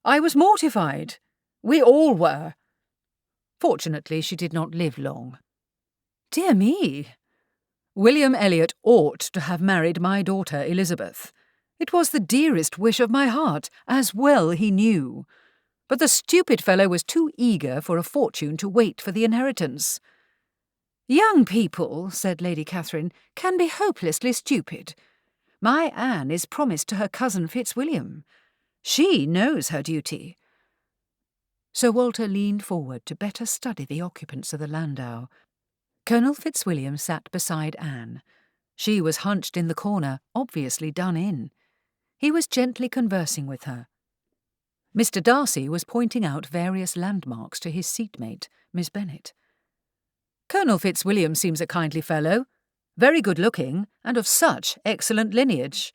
I was mortified. We all were. Fortunately, she did not live long." "Dear me!" "William Elliot ought to have married my daughter Elizabeth. It was the dearest wish of my heart, as well he knew. But the stupid fellow was too eager for a fortune to wait for the inheritance." "Young people," said Lady Catherine, "can be hopelessly stupid. My Anne is promised to her cousin Fitzwilliam. She knows her duty." Sir Walter leaned forward to better study the occupants of the landau. Colonel Fitzwilliam sat beside Anne. She was hunched in the corner, obviously done in. He was gently conversing with her. Mr. Darcy was pointing out various landmarks to his seatmate, Miss Bennet. "Colonel Fitzwilliam seems a kindly fellow, very good-looking, and of such excellent lineage."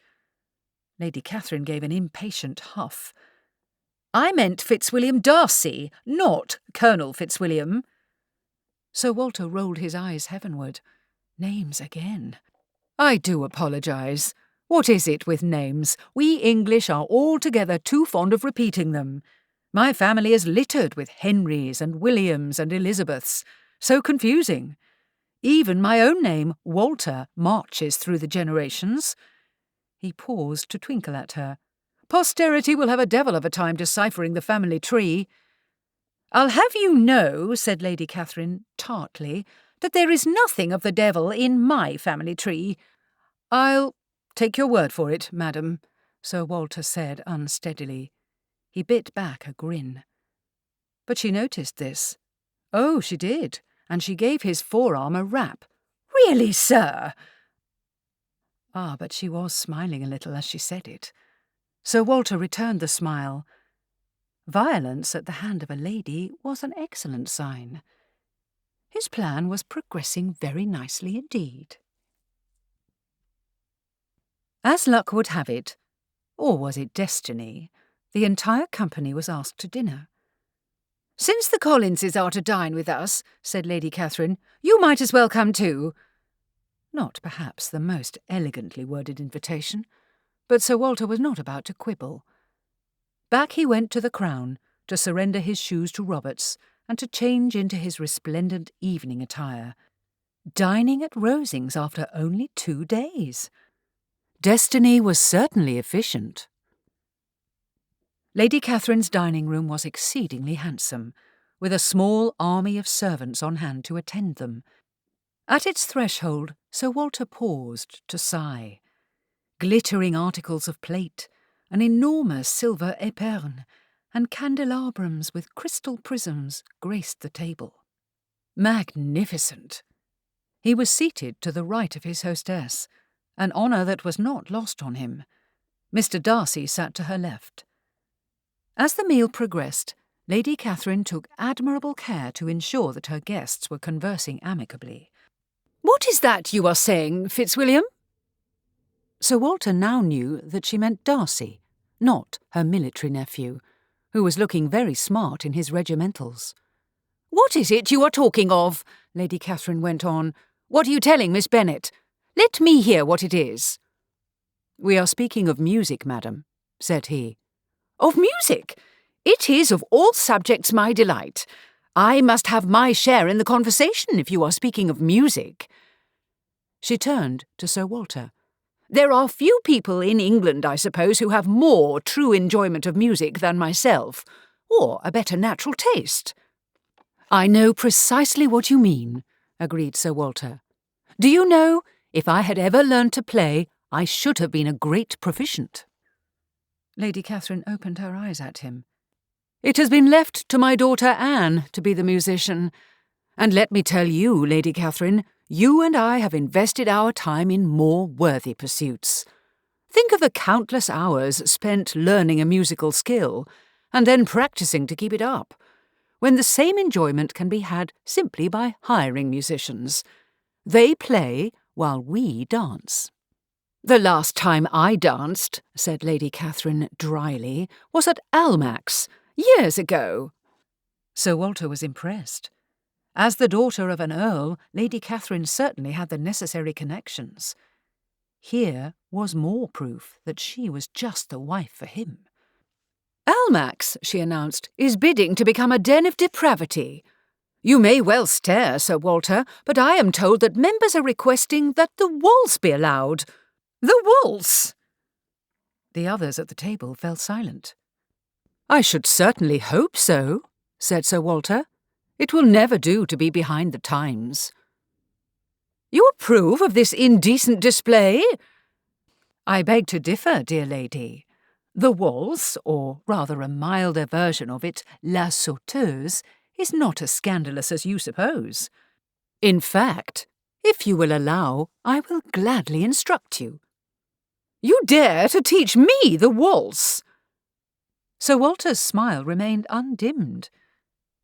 Lady Catherine gave an impatient huff. "I meant Fitzwilliam Darcy, not Colonel Fitzwilliam." Sir Walter rolled his eyes heavenward. Names again. "I do apologise. What is it with names? We English are altogether too fond of repeating them. My family is littered with Henrys and Williams and Elizabeths. So confusing. Even my own name, Walter, marches through the generations." He paused to twinkle at her. "Posterity will have a devil of a time deciphering the family tree." "I'll have you know," said Lady Catherine tartly, "that there is nothing of the devil in my family tree." "I'll take your word for it, madam," Sir Walter said unsteadily. He bit back a grin. But she noticed this. Oh, she did, and she gave his forearm a rap. "Really, sir?" Ah, but she was smiling a little as she said it. Sir Walter returned the smile. Violence at the hand of a lady was an excellent sign. His plan was progressing very nicely indeed. As luck would have it, or was it destiny, the entire company was asked to dinner. "Since the Collinses are to dine with us," said Lady Catherine, "you might as well come too." Not perhaps the most elegantly worded invitation, but Sir Walter was not about to quibble. Back he went to the Crown to surrender his shoes to Roberts and to change into his resplendent evening attire. Dining at Rosings after only 2 days. Destiny was certainly efficient. Lady Catherine's dining room was exceedingly handsome, with a small army of servants on hand to attend them. At its threshold, Sir Walter paused to sigh. Glittering articles of plate, an enormous silver épergne, and candelabrums with crystal prisms graced the table. Magnificent! He was seated to the right of his hostess, an honour that was not lost on him. Mr. Darcy sat to her left. As the meal progressed, Lady Catherine took admirable care to ensure that her guests were conversing amicably. "What is that you are saying, Fitzwilliam?" Sir Walter now knew that she meant Darcy, not her military nephew, who was looking very smart in his regimentals. "What is it you are talking of?" Lady Catherine went on. "What are you telling Miss Bennet? Let me hear what it is." "We are speaking of music, madam," said he. "Of music? It is of all subjects my delight. I must have my share in the conversation if you are speaking of music." She turned to Sir Walter. "There are few people in England, I suppose, who have more true enjoyment of music than myself, or a better natural taste." "I know precisely what you mean," agreed Sir Walter. "Do you know, if I had ever learned to play, I should have been a great proficient." Lady Catherine opened her eyes at him. "It has been left to my daughter Anne to be the musician. And let me tell you, Lady Catherine, you and I have invested our time in more worthy pursuits. Think of the countless hours spent learning a musical skill, and then practising to keep it up, when the same enjoyment can be had simply by hiring musicians. They play while we dance." "The last time I danced," said Lady Catherine dryly, "was at Almack's, years ago." Sir Walter was impressed. As the daughter of an earl, Lady Catherine certainly had the necessary connections. Here was more proof that she was just the wife for him. "Almack's," she announced, "is bidding to become a den of depravity. You may well stare, Sir Walter, but I am told that members are requesting that the waltz be allowed. The waltz!" The others at the table fell silent. "I should certainly hope so," said Sir Walter. "It will never do to be behind the times." "You approve of this indecent display?" "I beg to differ, dear lady. The waltz, or rather a milder version of it, la sauteuse, is not as scandalous as you suppose. In fact, if you will allow, I will gladly instruct you." "You dare to teach me the waltz?" Sir Walter's smile remained undimmed.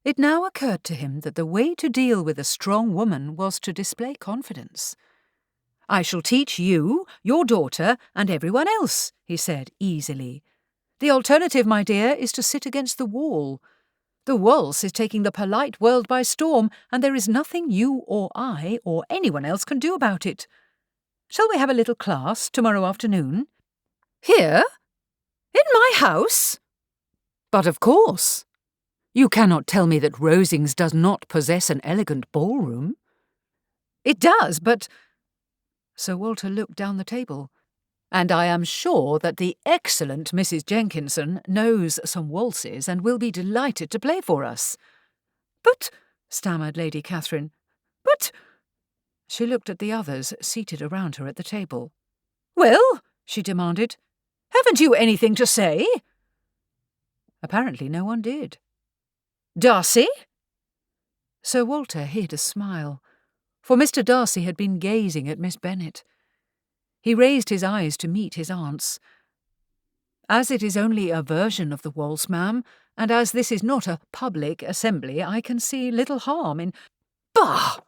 It now occurred to him that the way to deal with a strong woman was to display confidence. "I shall teach you, your daughter, and everyone else," he said easily. "The alternative, my dear, is to sit against the wall. The waltz is taking the polite world by storm, and there is nothing you or I or anyone else can do about it. Shall we have a little class tomorrow afternoon?" "Here? In my house?" "But of course. You cannot tell me that Rosings does not possess an elegant ballroom." "It does, but—" Sir Walter looked down the table. "And I am sure that the excellent Mrs. Jenkinson knows some waltzes and will be delighted to play for us." "But—" stammered Lady Catherine. "But—" She looked at the others seated around her at the table. "Well," she demanded, "haven't you anything to say?" Apparently no one did. "Darcy?" Sir Walter hid a smile, for Mr. Darcy had been gazing at Miss Bennet. He raised his eyes to meet his aunt's. "As it is only a version of the waltz, ma'am, and as this is not a public assembly, I can see little harm in—" "Bah!"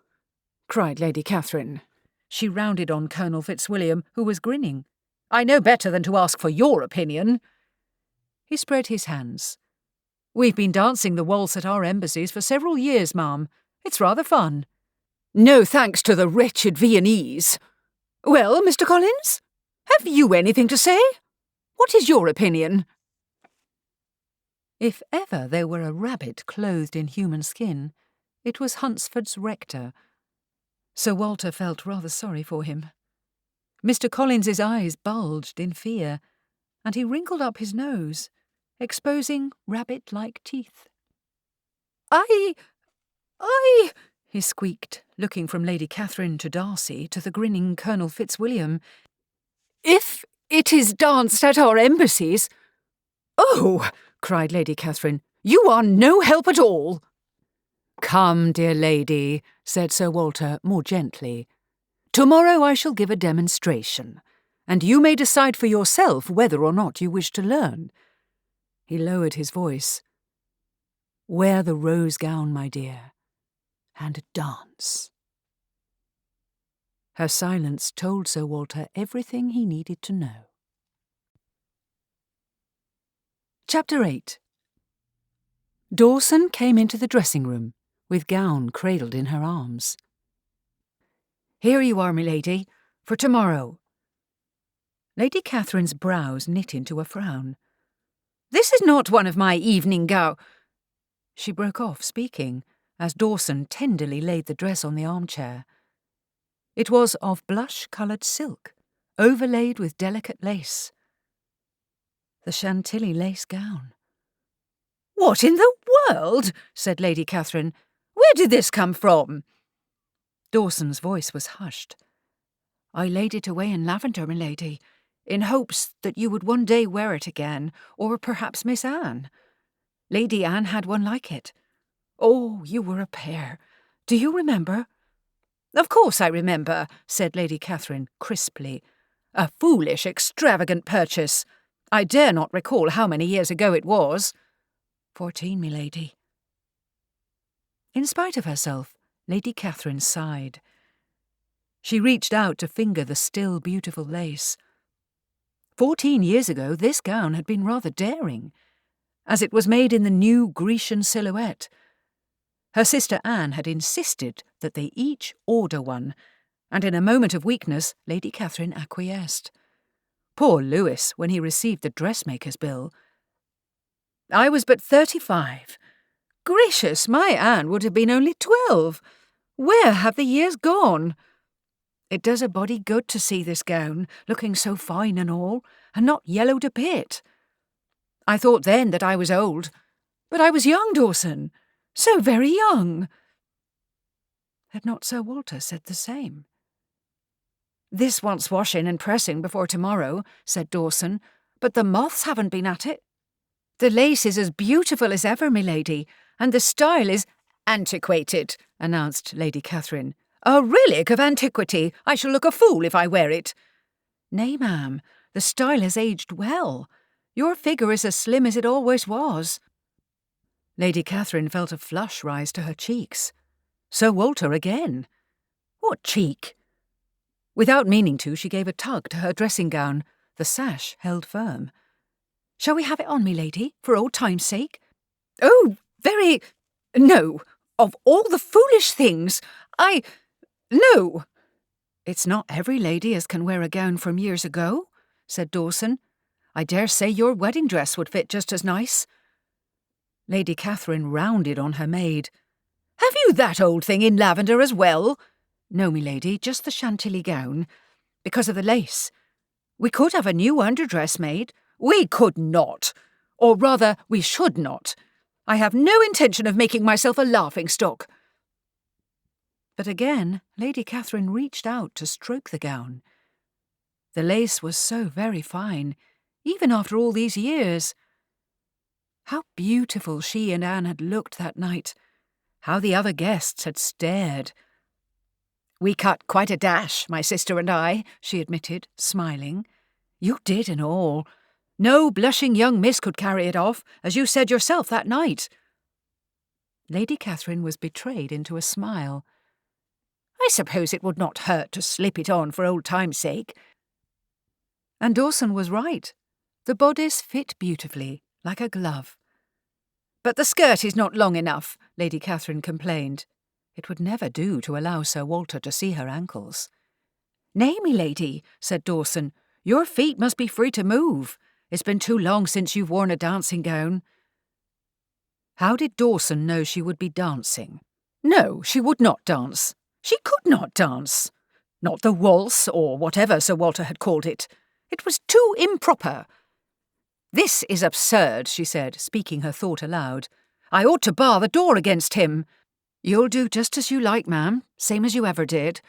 cried Lady Catherine. She rounded on Colonel Fitzwilliam, who was grinning. "I know better than to ask for your opinion." He spread his hands. "We've been dancing the waltz at our embassies for several years, ma'am. It's rather fun." "No thanks to the wretched Viennese. Well, Mr. Collins, have you anything to say? What is your opinion?" If ever there were a rabbit clothed in human skin, it was Hunsford's rector. Sir Walter felt rather sorry for him. Mr. Collins's eyes bulged in fear, and he wrinkled up his nose, exposing rabbit-like teeth. I, he squeaked, looking from Lady Catherine to Darcy to the grinning Colonel Fitzwilliam. "If it is danced at our embassies—" "Oh!" cried Lady Catherine, "you are no help at all." "Come, dear lady," said Sir Walter more gently. "Tomorrow I shall give a demonstration, and you may decide for yourself whether or not you wish to learn." He lowered his voice. "Wear the rose gown, my dear, and dance." Her silence told Sir Walter everything he needed to know. Chapter 8. Dawson came into the dressing-room, with gown cradled in her arms. "Here you are, milady, for tomorrow." Lady Catherine's brows knit into a frown. This is not one of my evening She broke off speaking, as Dawson tenderly laid the dress on the armchair. It was of blush-coloured silk, overlaid with delicate lace. The Chantilly lace gown. "What in the world?" said Lady Catherine. "Where did this come from?" Dawson's voice was hushed. "I laid it away in lavender, milady, in hopes that you would one day wear it again, or perhaps Miss Anne. Lady Anne had one like it. Oh, you were a pair. Do you remember?" "Of course I remember," said Lady Catherine crisply. "A foolish, extravagant purchase. I dare not recall how many years ago it was." 14, milady. In spite of herself, Lady Catherine sighed. She reached out to finger the still beautiful lace. 14 years ago, this gown had been rather daring, as it was made in the new Grecian silhouette. Her sister Anne had insisted that they each order one, and in a moment of weakness, Lady Catherine acquiesced. Poor Louis, when he received the dressmaker's bill. "I was but 35. Gracious, my Anne would have been only 12. Where have the years gone? It does a body good to see this gown, looking so fine and all, and not yellowed a bit. I thought then that I was old, but I was young, Dawson, so very young." Had not Sir Walter said the same? "This wants washing and pressing before tomorrow," said Dawson, "but the moths haven't been at it. The lace is as beautiful as ever, milady, and the style is—" "Antiquated," announced Lady Catherine. "A relic of antiquity. I shall look a fool if I wear it." "Nay, ma'am, the style has aged well. Your figure is as slim as it always was." Lady Catherine felt a flush rise to her cheeks. Sir Walter again. What cheek? Without meaning to, she gave a tug to her dressing gown. The sash held firm. "Shall we have it on, milady, for old time's sake?" "Oh, very— No, of all the foolish things, No." "It's not every lady as can wear a gown from years ago," said Dawson. "I dare say your wedding dress would fit just as nice." Lady Catherine rounded on her maid. "Have you that old thing in lavender as well?" "No, milady, just the Chantilly gown, because of the lace. We could have a new underdress made." "We could not. Or rather, we should not. I have no intention of making myself a laughing-stock." But again, Lady Catherine reached out to stroke the gown. The lace was so very fine, even after all these years. How beautiful she and Anne had looked that night. How the other guests had stared. "We cut quite a dash, my sister and I," she admitted, smiling. "You did and all. No blushing young miss could carry it off, as you said yourself that night." Lady Catherine was betrayed into a smile. "I suppose it would not hurt to slip it on for old time's sake." And Dawson was right. The bodice fit beautifully, like a glove. "But the skirt is not long enough," Lady Catherine complained. It would never do to allow Sir Walter to see her ankles. "Nay, milady," said Dawson, "your feet must be free to move. It's been too long since you've worn a dancing gown." How did Dawson know she would be dancing? No, she would not dance. She could not dance. Not the waltz, or whatever Sir Walter had called it. It was too improper. "This is absurd," she said, speaking her thought aloud. "I ought to bar the door against him." "You'll do just as you like, ma'am, same as you ever did.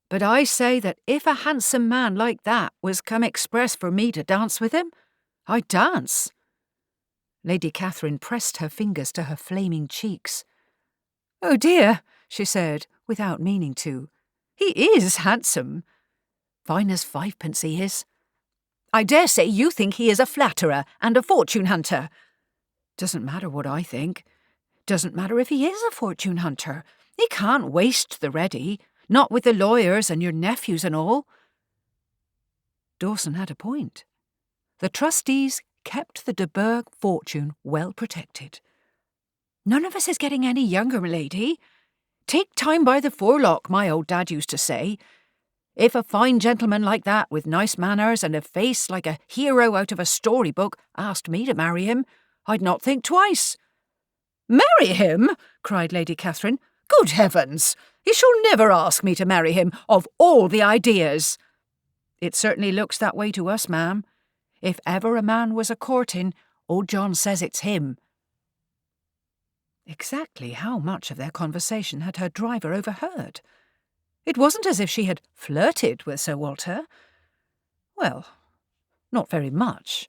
But I say that if a handsome man like that was come express for me to dance with him, I'd dance." Lady Catherine pressed her fingers to her flaming cheeks. "Oh dear," she said, without meaning to. "He is handsome. Fine as fivepence he is. I dare say you think he is a flatterer and a fortune-hunter." "Doesn't matter what I think. Doesn't matter if he is a fortune-hunter. He can't waste the ready, not with the lawyers and your nephews and all." Dawson had a point. The trustees kept the de Bourgh fortune well protected. "None of us is getting any younger, milady. Take time by the forelock, my old dad used to say. If a fine gentleman like that, with nice manners and a face like a hero out of a storybook, asked me to marry him, I'd not think twice." "Marry him?" cried Lady Catherine. "Good heavens! He shall never ask me to marry him, of all the ideas." "It certainly looks that way to us, ma'am. If ever a man was a-courting, old John says it's him." Exactly how much of their conversation had her driver overheard? It wasn't as if she had flirted with Sir Walter. Well, not very much.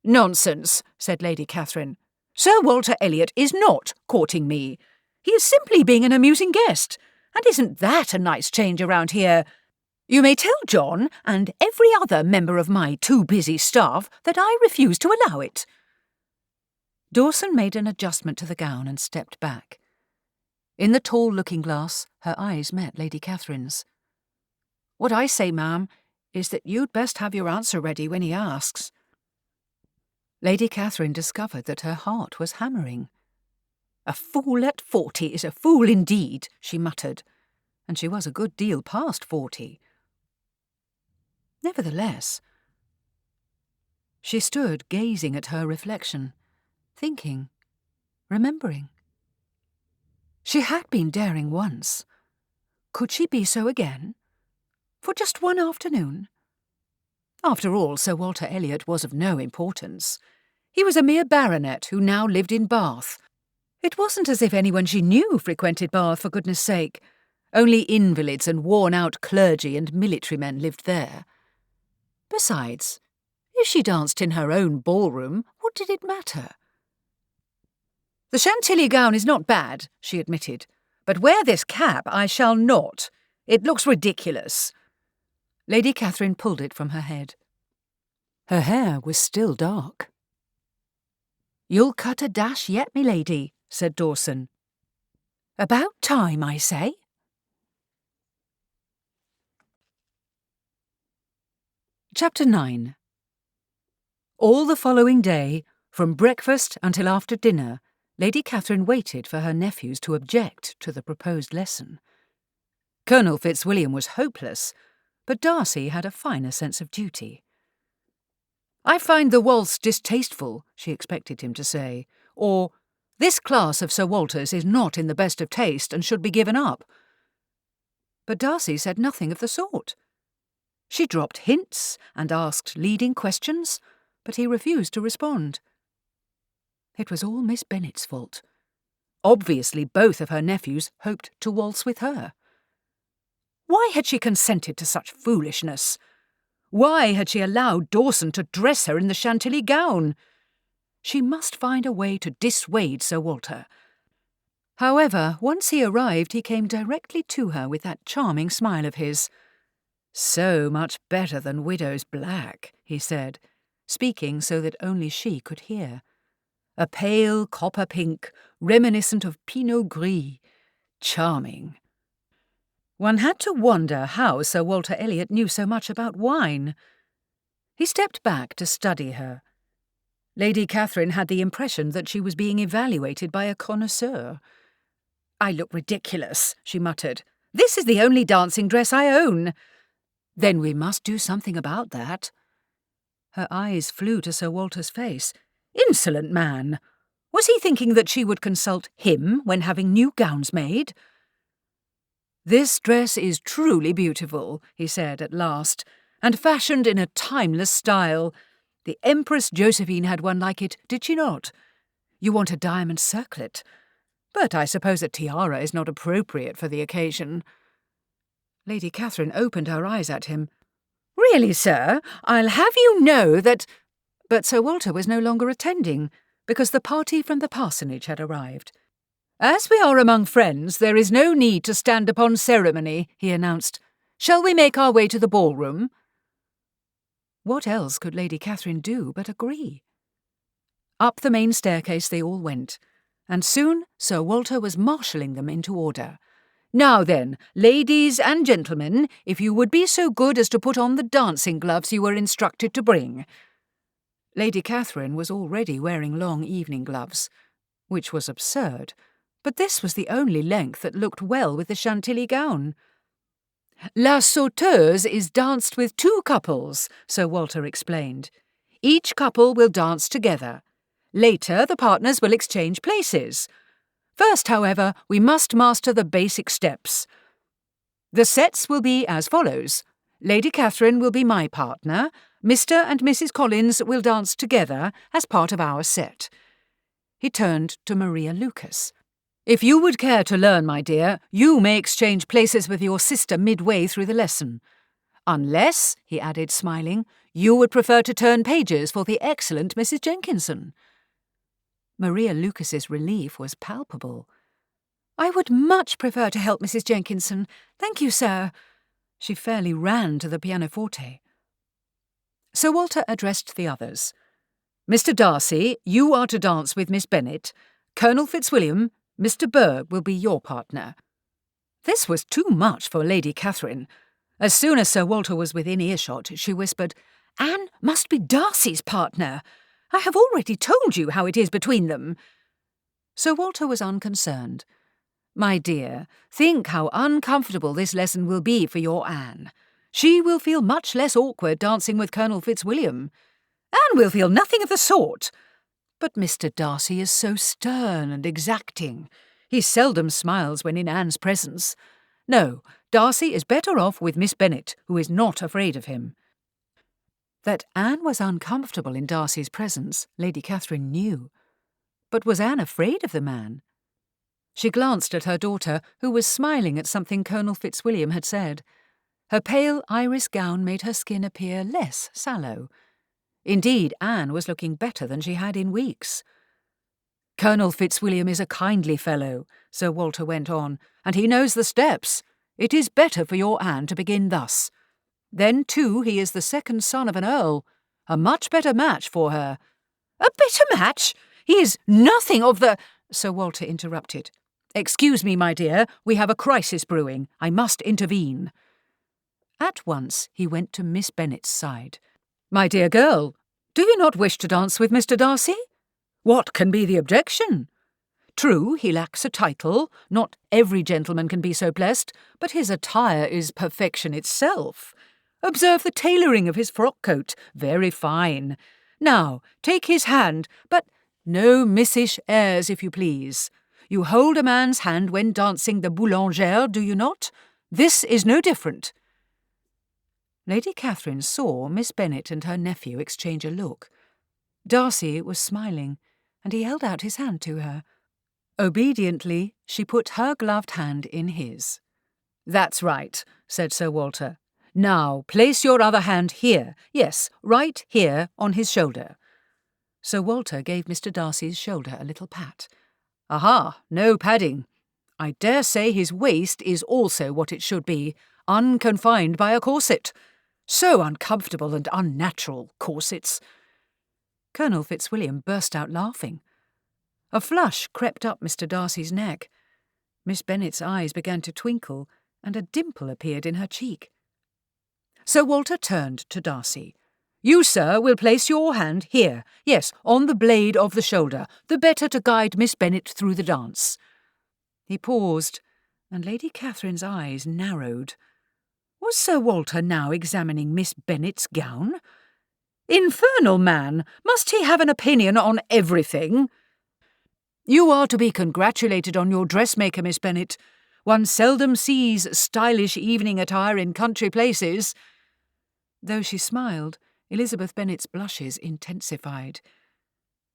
"Nonsense," said Lady Catherine. "Sir Walter Elliot is not courting me. He is simply being an amusing guest, and isn't that a nice change around here? You may tell John and every other member of my too busy staff that I refuse to allow it." Dawson made an adjustment to the gown and stepped back. In the tall looking-glass, her eyes met Lady Catherine's. "What I say, ma'am, is that you'd best have your answer ready when he asks." Lady Catherine discovered that her heart was hammering. "A fool at 40 is a fool indeed," she muttered, and she was a good deal past 40. Nevertheless, she stood gazing at her reflection, thinking, remembering. She had been daring once. Could she be so again? For just one afternoon? After all, Sir Walter Elliot was of no importance. He was a mere baronet who now lived in Bath. It wasn't as if anyone she knew frequented Bath, for goodness sake. Only invalids and worn-out clergy and military men lived there. Besides, if she danced in her own ballroom, what did it matter? "The Chantilly gown is not bad," she admitted, "but wear this cap I shall not. It looks ridiculous." Lady Catherine pulled it from her head. Her hair was still dark. "You'll cut a dash yet, me lady," said Dawson. "About time, I say." Chapter 9. All the following day, from breakfast until after dinner, Lady Catherine waited for her nephews to object to the proposed lesson. Colonel Fitzwilliam was hopeless, but Darcy had a finer sense of duty. "I find the waltz distasteful," she expected him to say, or "This class of Sir Walter's is not in the best of taste and should be given up." But Darcy said nothing of the sort. She dropped hints and asked leading questions, but he refused to respond. It was all Miss Bennet's fault. Obviously both of her nephews hoped to waltz with her. Why had she consented to such foolishness? Why had she allowed Dawson to dress her in the Chantilly gown? She must find a way to dissuade Sir Walter. However, once he arrived, he came directly to her with that charming smile of his. "So much better than widow's black," he said, speaking so that only she could hear. "A pale copper pink, reminiscent of Pinot Gris. Charming." One had to wonder how Sir Walter Elliot knew so much about wine. He stepped back to study her. Lady Catherine had the impression that she was being evaluated by a connoisseur. "I look ridiculous," she muttered. "This is the only dancing dress I own." "Then we must do something about that." Her eyes flew to Sir Walter's face. Insolent man! Was he thinking that she would consult him when having new gowns made? "This dress is truly beautiful," he said at last, "and fashioned in a timeless style. The Empress Josephine had one like it, did she not? You want a diamond circlet, but I suppose a tiara is not appropriate for the occasion." Lady Catherine opened her eyes at him. "Really, sir, I'll have you know that—" But Sir Walter was no longer attending, because the party from the parsonage had arrived. "As we are among friends, there is no need to stand upon ceremony," he announced. "Shall we make our way to the ballroom?" What else could Lady Catherine do but agree? Up the main staircase they all went, and soon Sir Walter was marshalling them into order. "Now then, ladies and gentlemen, if you would be so good as to put on the dancing gloves you were instructed to bring." Lady Catherine was already wearing long evening gloves, which was absurd, but this was the only length that looked well with the Chantilly gown. La sauteuse is danced with 2 couples, Sir Walter explained. Each couple will dance together. Later, the partners will exchange places. First, however, we must master the basic steps. The sets will be as follows. Lady Catherine will be my partner. Mr. and Mrs. Collins will dance together as part of our set. He turned to Maria Lucas. If you would care to learn, my dear, you may exchange places with your sister midway through the lesson. Unless, he added, smiling, you would prefer to turn pages for the excellent Mrs. Jenkinson. Maria Lucas's relief was palpable. I would much prefer to help Mrs. Jenkinson. Thank you, sir. She fairly ran to the pianoforte. Sir Walter addressed the others. Mr. Darcy, you are to dance with Miss Bennet. Colonel Fitzwilliam, Mr. Bourgh will be your partner. This was too much for Lady Catherine. As soon as Sir Walter was within earshot, she whispered, Anne must be Darcy's partner. I have already told you how it is between them. Sir Walter was unconcerned. My dear, think how uncomfortable this lesson will be for your Anne. She will feel much less awkward dancing with Colonel Fitzwilliam. Anne will feel nothing of the sort. But Mr. Darcy is so stern and exacting. He seldom smiles when in Anne's presence. No, Darcy is better off with Miss Bennet, who is not afraid of him. That Anne was uncomfortable in Darcy's presence, Lady Catherine knew. But was Anne afraid of the man? She glanced at her daughter, who was smiling at something Colonel Fitzwilliam had said. Her pale iris gown made her skin appear less sallow. Indeed, Anne was looking better than she had in weeks. Colonel Fitzwilliam is a kindly fellow, Sir Walter went on, and he knows the steps. It is better for your Anne to begin thus. Then, too, he is the second son of an earl. A much better match for her. A better match? He is nothing of the— Sir Walter interrupted. Excuse me, my dear, we have a crisis brewing. I must intervene. At once he went to Miss Bennet's side. My dear girl, do you not wish to dance with Mr. Darcy? What can be the objection? True, he lacks a title. Not every gentleman can be so blessed, but his attire is perfection itself. Observe the tailoring of his frock-coat. Very fine. Now, take his hand, but no missish airs, if you please. You hold a man's hand when dancing the boulangère, do you not? This is no different. Lady Catherine saw Miss Bennet and her nephew exchange a look. Darcy was smiling, and he held out his hand to her. Obediently, she put her gloved hand in his. That's right, said Sir Walter. Now, place your other hand here. Yes, right here on his shoulder. Sir Walter gave Mr. Darcy's shoulder a little pat. Aha, no padding. I dare say his waist is also what it should be, unconfined by a corset. So uncomfortable and unnatural, corsets. Colonel Fitzwilliam burst out laughing. A flush crept up Mr. Darcy's neck. Miss Bennet's eyes began to twinkle, and a dimple appeared in her cheek. Sir Walter turned to Darcy. You, sir, will place your hand here, yes, on the blade of the shoulder, the better to guide Miss Bennet through the dance. He paused, and Lady Catherine's eyes narrowed. Was Sir Walter now examining Miss Bennet's gown? Infernal man! Must he have an opinion on everything? You are to be congratulated on your dressmaker, Miss Bennet. One seldom sees stylish evening attire in country places. Though she smiled, Elizabeth Bennet's blushes intensified.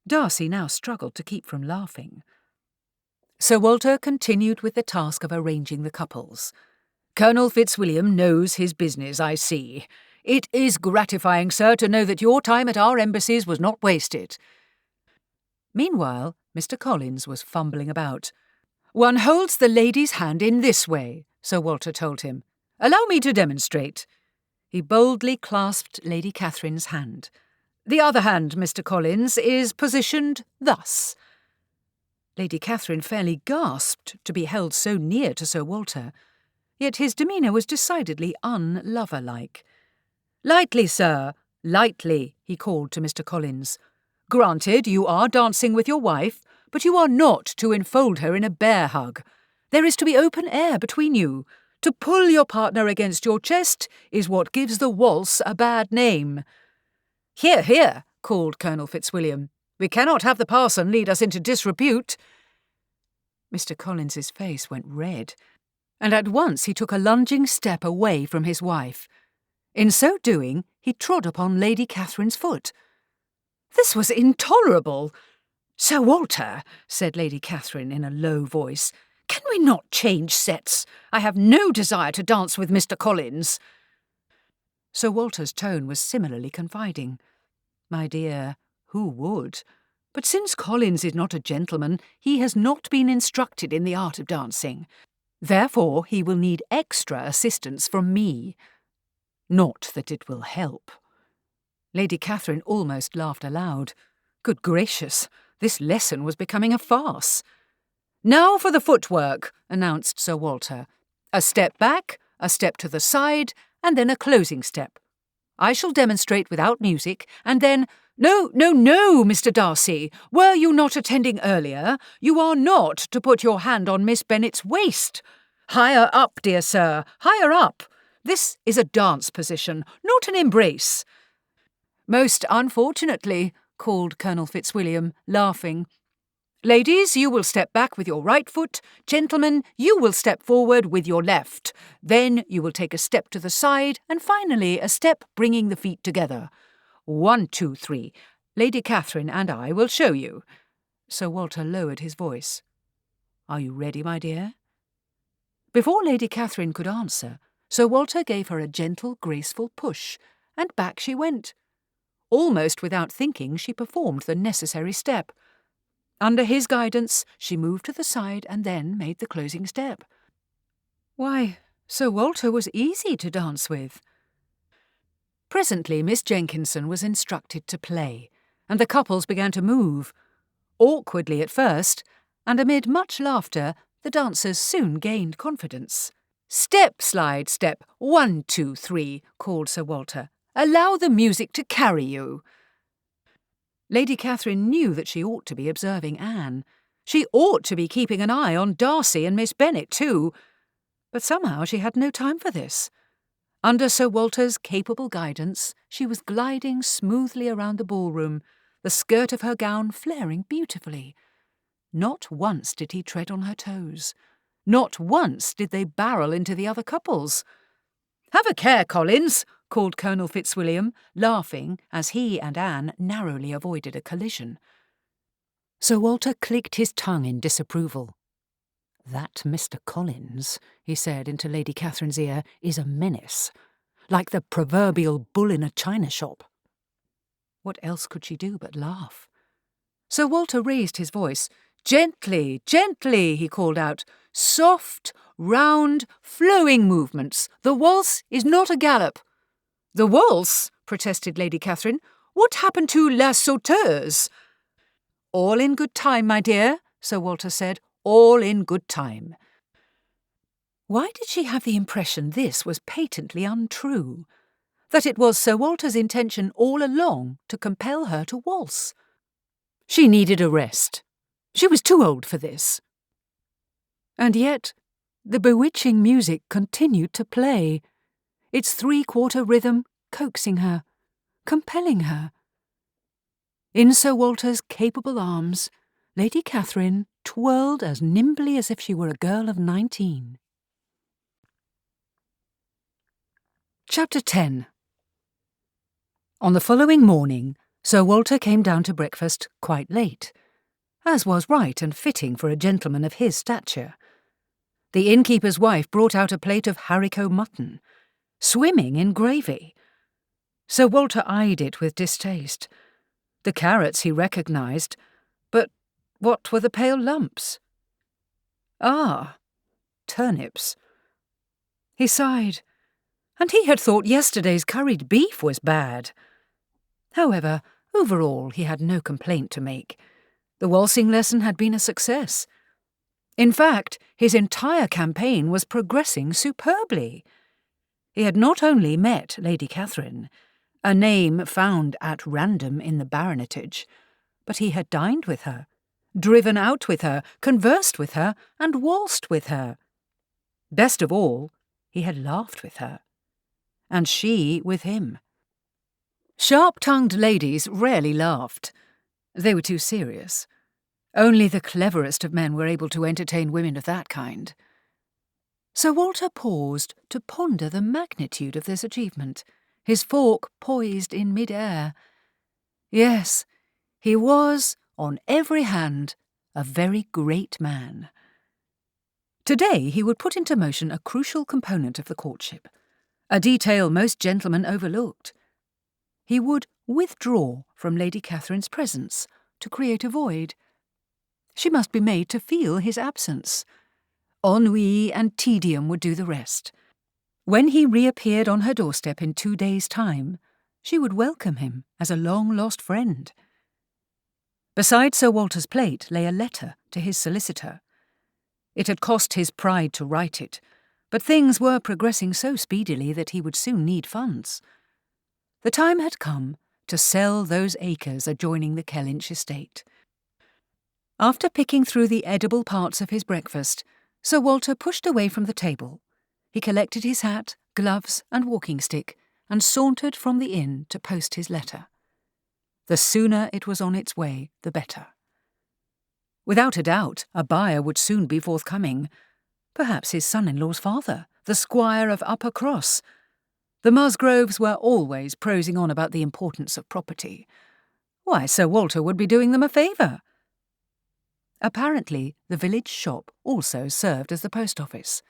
Darcy now struggled to keep from laughing. Sir Walter continued with the task of arranging the couples. Colonel Fitzwilliam knows his business, I see. It is gratifying, sir, to know that your time at our embassies was not wasted. Meanwhile, Mr. Collins was fumbling about. One holds the lady's hand in this way, Sir Walter told him. Allow me to demonstrate. He boldly clasped Lady Catherine's hand. The other hand, Mr. Collins, is positioned thus. Lady Catherine fairly gasped to be held so near to Sir Walter. Yet his demeanour was decidedly unlover-like. Lightly, sir, lightly, he called to Mr. Collins. Granted, you are dancing with your wife, but you are not to enfold her in a bear hug. There is to be open air between you. To pull your partner against your chest is what gives the waltz a bad name." "Hear, hear," called Colonel Fitzwilliam. "We cannot have the parson lead us into disrepute." Mr. Collins's face went red, and at once he took a lunging step away from his wife. In so doing, he trod upon Lady Catherine's foot. This was intolerable. "Sir Walter," said Lady Catherine in a low voice, "can we not change sets? I have no desire to dance with Mr. Collins." Sir Walter's tone was similarly confiding. "My dear, who would? But since Collins is not a gentleman, he has not been instructed in the art of dancing. Therefore he will need extra assistance from me. Not that it will help." Lady Catherine almost laughed aloud. Good gracious, this lesson was becoming a farce. "Now for the footwork," announced Sir Walter. "A step back, a step to the side, and then a closing step. I shall demonstrate without music, and then— No, Mr. Darcy. Were you not attending earlier? You are not to put your hand on Miss Bennet's waist. Higher up, dear sir, higher up. This is a dance position, not an embrace." "Most unfortunately," called Colonel Fitzwilliam, laughing. "Ladies, you will step back with your right foot. Gentlemen, you will step forward with your left. Then you will take a step to the side, and finally a step bringing the feet together. 1, 2, 3. Lady Catherine and I will show you." Sir Walter lowered his voice. "Are you ready, my dear?" Before Lady Catherine could answer, Sir Walter gave her a gentle, graceful push, and back she went. Almost without thinking, she performed the necessary step. Under his guidance, she moved to the side and then made the closing step. Why, Sir Walter was easy to dance with. Presently Miss Jenkinson was instructed to play, and the couples began to move. Awkwardly at first, and amid much laughter, the dancers soon gained confidence. "Step, slide, step, 1, 2, 3, called Sir Walter. "Allow the music to carry you." Lady Catherine knew that she ought to be observing Anne. She ought to be keeping an eye on Darcy and Miss Bennet too. But somehow she had no time for this. Under Sir Walter's capable guidance, she was gliding smoothly around the ballroom, the skirt of her gown flaring beautifully. Not once did he tread on her toes. Not once did they barrel into the other couples. "Have a care, Collins," called Colonel Fitzwilliam, laughing as he and Anne narrowly avoided a collision. Sir Walter clicked his tongue in disapproval. "That Mr. Collins," he said into Lady Catherine's ear, "is a menace, like the proverbial bull in a china shop." What else could she do but laugh? Sir Walter raised his voice. "Gently, gently," he called out. "Soft, round, flowing movements. The waltz is not a gallop." "The waltz?" protested Lady Catherine. "What happened to La Sauteuse?" "All in good time, my dear," Sir Walter said. "All in good time." Why did she have the impression this was patently untrue? That it was Sir Walter's intention all along to compel her to waltz? She needed a rest. She was too old for this. And yet the bewitching music continued to play, its three-quarter rhythm coaxing her, compelling her. In Sir Walter's capable arms, Lady Catherine twirled as nimbly as if she were a girl of 19. Chapter 10. On the following morning, Sir Walter came down to breakfast quite late, as was right and fitting for a gentleman of his stature. The innkeeper's wife brought out a plate of haricot mutton, swimming in gravy. Sir Walter eyed it with distaste. The carrots he recognised, but what were the pale lumps? Ah, turnips. He sighed, and he had thought yesterday's curried beef was bad. However, overall he had no complaint to make. The waltzing lesson had been a success. In fact, his entire campaign was progressing superbly. He had not only met Lady Catherine, a name found at random in the baronetage, but he had dined with her, driven out with her, conversed with her, and waltzed with her. Best of all, He had laughed with her, and she with him. Sharp-tongued ladies rarely laughed. They were too serious. Only the cleverest of men were able to entertain women of that kind. Sir Walter paused to ponder the magnitude of this achievement, his fork poised in mid-air. Yes, he was, on every hand, a very great man. Today he would put into motion a crucial component of the courtship, a detail most gentlemen overlooked. He would withdraw from Lady Catherine's presence to create a void. She must be made to feel his absence. Ennui and tedium would do the rest. When he reappeared on her doorstep in 2 days' time, she would welcome him as a long-lost friend. Beside Sir Walter's plate lay a letter to his solicitor. It had cost his pride to write it, but things were progressing so speedily that he would soon need funds. The time had come to sell those acres adjoining the Kellynch estate. After picking through the edible parts of his breakfast, Sir Walter pushed away from the table. He collected his hat, gloves, and walking stick, and sauntered from the inn to post his letter. The sooner it was on its way, the better. Without a doubt, a buyer would soon be forthcoming. Perhaps his son-in-law's father, the Squire of Upper Cross. The Musgroves were always prosing on about the importance of property. Why, Sir Walter would be doing them a favour. Apparently, the village shop also served as the post office.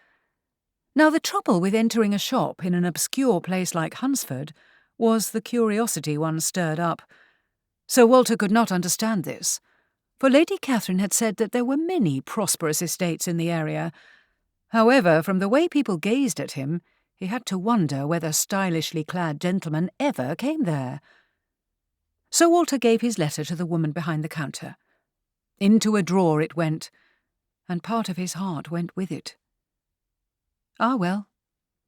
Now, the trouble with entering a shop in an obscure place like Hunsford was the curiosity one stirred up. Sir Walter could not understand this, for Lady Catherine had said that there were many prosperous estates in the area. However, from the way people gazed at him, he had to wonder whether stylishly clad gentlemen ever came there. Sir Walter gave his letter to the woman behind the counter. Into a drawer it went, and part of his heart went with it. Ah, well,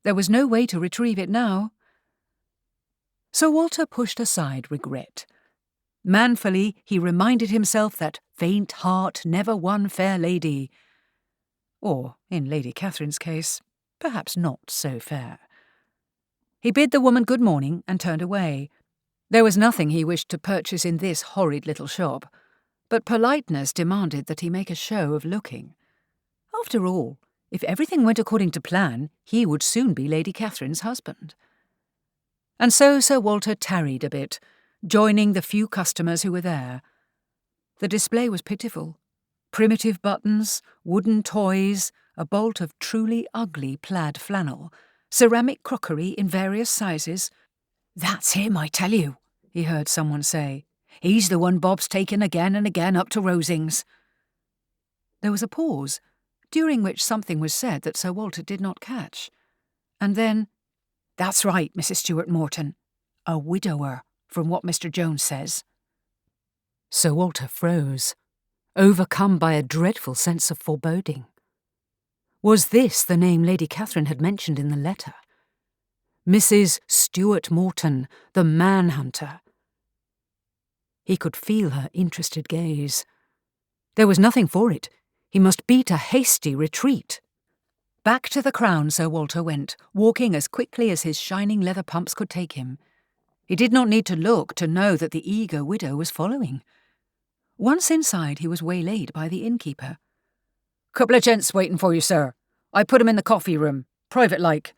there was no way to retrieve it now. Sir Walter pushed aside regret. Manfully, he reminded himself that faint heart never won fair lady. Or, in Lady Catherine's case, perhaps not so fair. He bid the woman good morning and turned away. There was nothing he wished to purchase in this horrid little shop, but politeness demanded that he make a show of looking. After all, if everything went according to plan, he would soon be Lady Catherine's husband. And so Sir Walter tarried a bit, joining the few customers who were there. The display was pitiful. Primitive buttons, wooden toys, a bolt of truly ugly plaid flannel, ceramic crockery in various sizes. "That's him, I tell you," he heard someone say. "He's the one Bob's taken again and again up to Rosings." There was a pause, during which something was said that Sir Walter did not catch. And then, "That's right, Mrs. Stuart Morton. A widower, from what Mr. Jones says." Sir Walter froze, overcome by a dreadful sense of foreboding. Was this the name Lady Catherine had mentioned in the letter? Mrs. Stuart Morton, the manhunter. He could feel her interested gaze. There was nothing for it. He must beat a hasty retreat. Back to the Crown Sir Walter went, walking as quickly as his shining leather pumps could take him. He did not need to look to know that the eager widow was following. Once inside, he was waylaid by the innkeeper. "Couple of gents waiting for you, sir. I put 'em in the coffee room, private-like."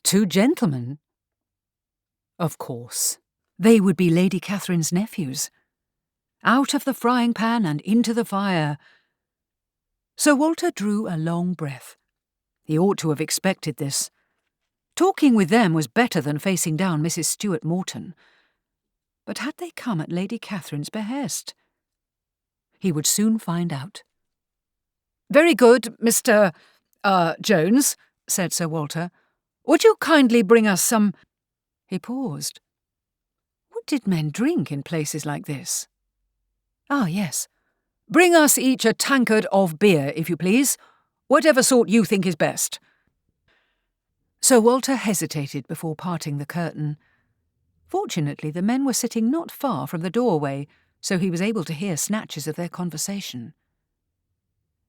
2 gentlemen? Of course. They would be Lady Catherine's nephews. Out of the frying pan and into the fire. Sir Walter drew a long breath. He ought to have expected this. Talking with them was better than facing down Mrs. Stuart Morton. But had they come at Lady Catherine's behest? He would soon find out. "Very good, Mr. Jones," said Sir Walter. "Would you kindly bring us some—" He paused. What did men drink in places like this? Ah, yes. "Bring us each a tankard of beer, if you please. Whatever sort you think is best." Sir Walter hesitated before parting the curtain. Fortunately, the men were sitting not far from the doorway, so he was able to hear snatches of their conversation.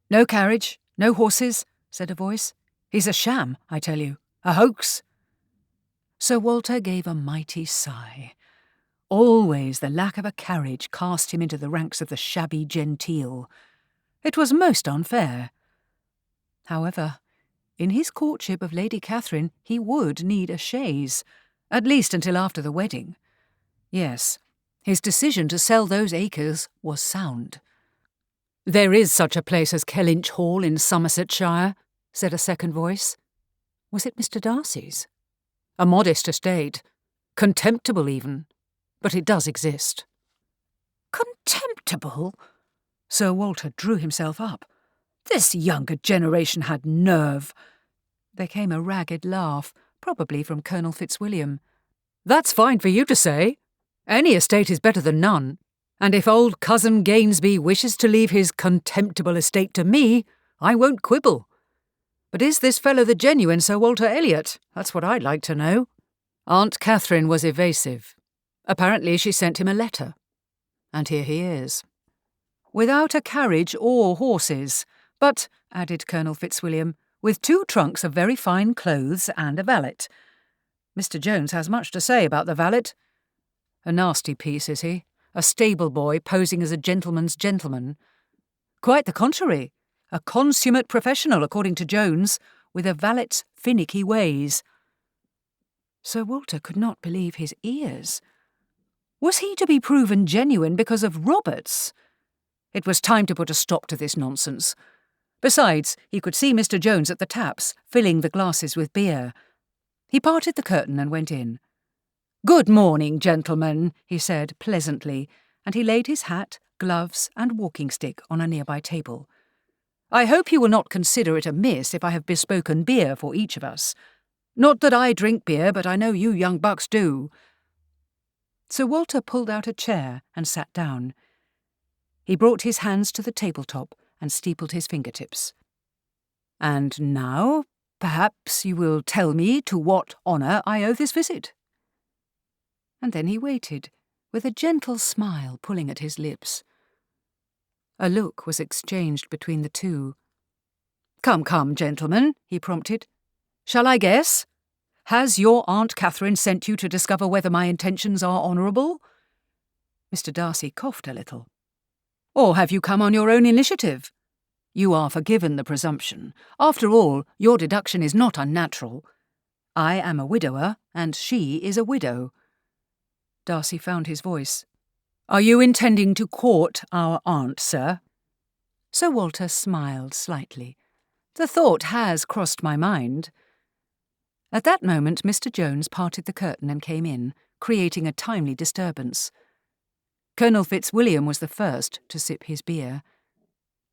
"No carriage, no horses," said a voice. He's a sham, I tell you, a hoax." Sir Walter gave a mighty sigh. Always the lack of a carriage cast him into the ranks of the shabby genteel. It was most unfair. However, in his courtship of Lady Catherine he would need a chaise, at least until after the wedding. Yes, his decision to sell those acres was sound. "There is such a place as Kellynch Hall in Somersetshire," said a second voice. Was it Mr. Darcy's? "A modest estate, contemptible even, but it does exist." "Contemptible?" Sir Walter drew himself up. "This younger generation had nerve." There came a ragged laugh, probably from Colonel Fitzwilliam. "That's fine for you to say. Any estate is better than none, and if old cousin Gainsby wishes to leave his contemptible estate to me, I won't quibble. But is this fellow the genuine Sir Walter Elliot? That's what I'd like to know." Aunt Catherine was evasive. Apparently she sent him a letter. And here he is. "Without a carriage or horses, but," added Colonel Fitzwilliam, "with 2 trunks of very fine clothes and a valet. Mr. Jones has much to say about the valet. A nasty piece, is he? A stable boy posing as a gentleman's gentleman. Quite the contrary. A consummate professional, according to Jones, with a valet's finicky ways." Sir Walter could not believe his ears. Was he to be proven genuine because of Roberts? It was time to put a stop to this nonsense. Besides, he could see Mr. Jones at the taps, filling the glasses with beer. He parted the curtain and went in. "Good morning, gentlemen," he said pleasantly, and he laid his hat, gloves, and walking stick on a nearby table. "I hope you will not consider it amiss if I have bespoken beer for each of us. Not that I drink beer, but I know you young bucks do." Sir Walter pulled out a chair and sat down. He brought his hands to the tabletop and steepled his fingertips. "And now, perhaps you will tell me to what honour I owe this visit?" And then he waited, with a gentle smile pulling at his lips. A look was exchanged between the two. "Come, come, gentlemen," he prompted. "Shall I guess? Has your Aunt Catherine sent you to discover whether my intentions are honourable?" Mr. Darcy coughed a little. "Or have you come on your own initiative? You are forgiven the presumption. After all, your deduction is not unnatural. I am a widower, and she is a widow." Darcy found his voice. "Are you intending to court our aunt, sir?" Sir Walter smiled slightly. "The thought has crossed my mind." At that moment Mr. Jones parted the curtain and came in, creating a timely disturbance. Colonel Fitzwilliam was the first to sip his beer.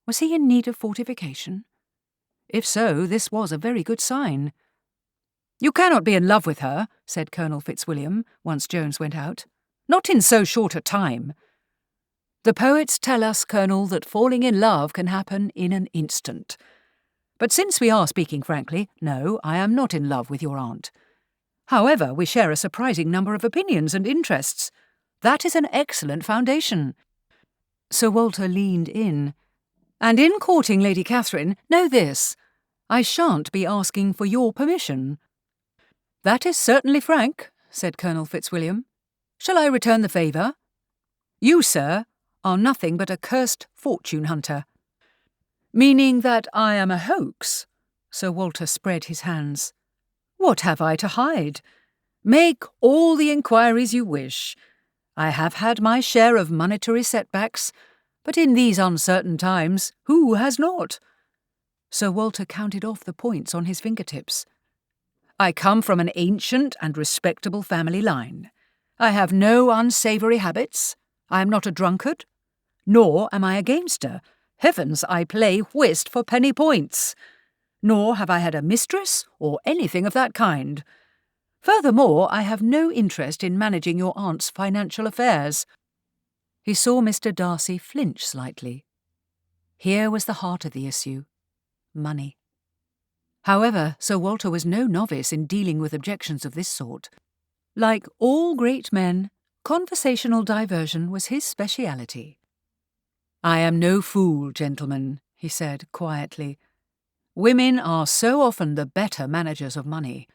Was he in need of fortification? If so, this was a very good sign. "You cannot be in love with her," said Colonel Fitzwilliam, once Jones went out. "Not in so short a time. The poets tell us, Colonel, that falling in love can happen in an instant. But since we are speaking frankly, no, I am not in love with your aunt. However, we share a surprising number of opinions and interests. That is an excellent foundation." Sir Walter leaned in. "And in courting Lady Catherine, know this, I shan't be asking for your permission." "That is certainly frank," said Colonel Fitzwilliam. "Shall I return the favour? You, sir, are nothing but a cursed fortune-hunter." "Meaning that I am a hoax?" Sir Walter spread his hands. "What have I to hide? Make all the inquiries you wish. I have had my share of monetary setbacks, but in these uncertain times, who has not?" Sir Walter counted off the points on his fingertips. "I come from an ancient and respectable family line. I have no unsavoury habits. I am not a drunkard. Nor am I a gamester. Heavens, I play whist for penny points. Nor have I had a mistress or anything of that kind. Furthermore, I have no interest in managing your aunt's financial affairs." He saw Mr. Darcy flinch slightly. Here was the heart of the issue. Money. However, Sir Walter was no novice in dealing with objections of this sort. Like all great men, conversational diversion was his speciality. "I am no fool, gentlemen," he said quietly. Women are so often the better managers of money.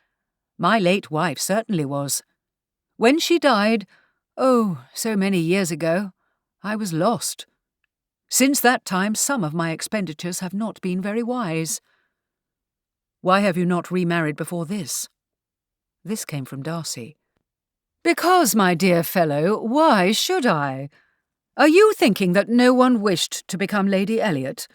My late wife certainly was. When she died, oh, so many years ago, I was lost. Since that time, some of my expenditures have not been very wise. Why have you not remarried before this? This came from Darcy. Because, my dear fellow, why should I? Are you thinking that no one wished to become Lady Elliot?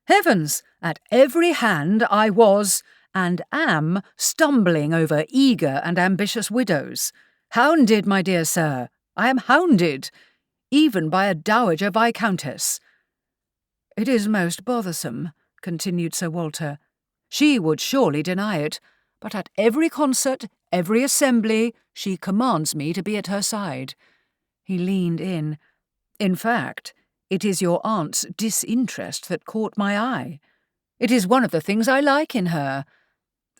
Heavens, at every hand I was, and am, stumbling over eager and ambitious widows. Hounded, my dear sir, I am hounded, even by a dowager viscountess. It is most bothersome, continued Sir Walter. She would surely deny it, but at every concert, every assembly, she commands me to be at her side. He leaned in. In fact, it is your aunt's disinterest that caught my eye. It is one of the things I like in her.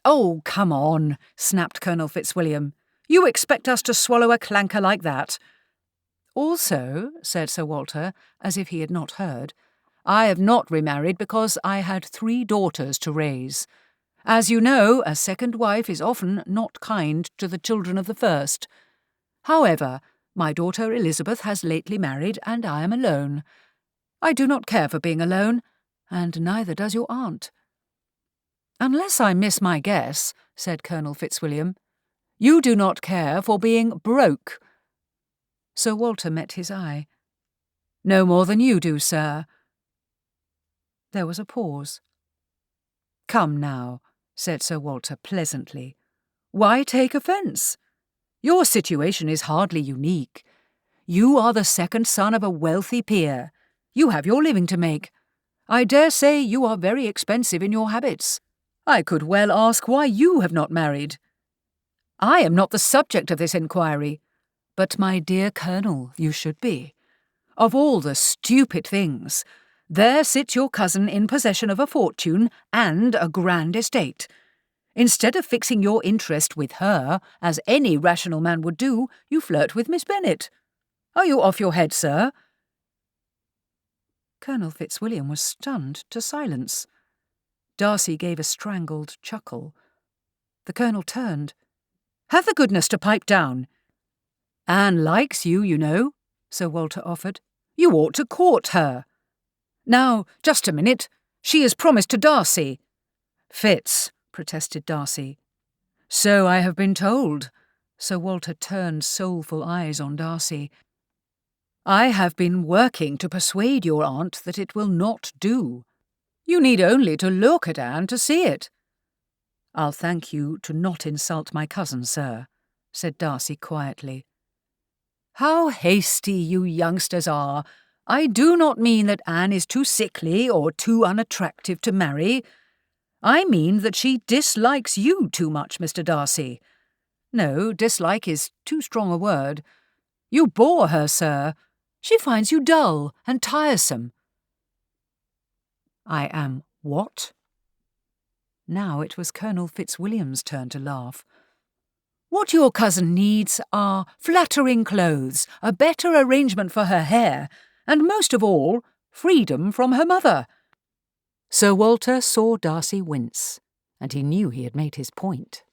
Oh, come on, snapped Colonel Fitzwilliam. You expect us to swallow a clanker like that? Also, said Sir Walter, as if he had not heard, I have not remarried because I had 3 daughters to raise. As you know, a second wife is often not kind to the children of the first. However, my daughter Elizabeth has lately married, and I am alone. I do not care for being alone, and neither does your aunt. Unless I miss my guess, said Colonel Fitzwilliam, you do not care for being broke. Sir Walter met his eye. No more than you do, sir. There was a pause. Come now, said Sir Walter pleasantly. Why take offence? Your situation is hardly unique. You are the second son of a wealthy peer. You have your living to make. I dare say you are very expensive in your habits. I could well ask why you have not married. I am not the subject of this inquiry, but, my dear Colonel, you should be. Of all the stupid things, there sits your cousin in possession of a fortune and a grand estate. Instead of fixing your interest with her, as any rational man would do, you flirt with Miss Bennet. Are you off your head, sir? Colonel Fitzwilliam was stunned to silence. Darcy gave a strangled chuckle. The Colonel turned. Have the goodness to pipe down. Anne likes you, you know, Sir Walter offered. You ought to court her. Now, just a minute. She is promised to Darcy. Fitz, protested Darcy. So I have been told. Sir Walter turned soulful eyes on Darcy. I have been working to persuade your aunt that it will not do. You need only to look at Anne to see it. I'll thank you to not insult my cousin, sir, said Darcy quietly. How hasty you youngsters are. I do not mean that Anne is too sickly or too unattractive to marry. I mean that she dislikes you too much, Mr. Darcy. No, dislike is too strong a word. You bore her, sir. She finds you dull and tiresome. I am what? Now it was Colonel Fitzwilliam's turn to laugh. What your cousin needs are flattering clothes, a better arrangement for her hair, and most of all, freedom from her mother. Sir Walter saw Darcy wince, and he knew he had made his point.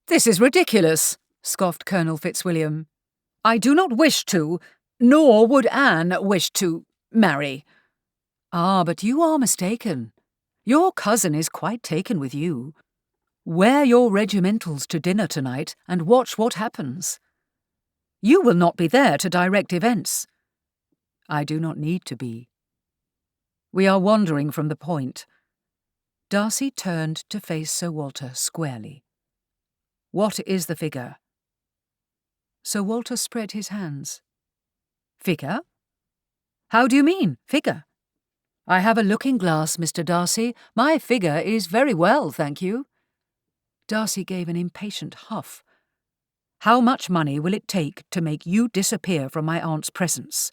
This is ridiculous, scoffed Colonel Fitzwilliam. I do not wish to, nor would Anne wish to, marry. Ah, but you are mistaken. Your cousin is quite taken with you. Wear your regimentals to dinner tonight and watch what happens. You will not be there to direct events. I do not need to be. We are wandering from the point. Darcy turned to face Sir Walter squarely. What is the figure? Sir Walter spread his hands. Figure? How do you mean, figure? I have a looking-glass, Mr. Darcy. My figure is very well, thank you. Darcy gave an impatient huff. How much money will it take to make you disappear from my aunt's presence?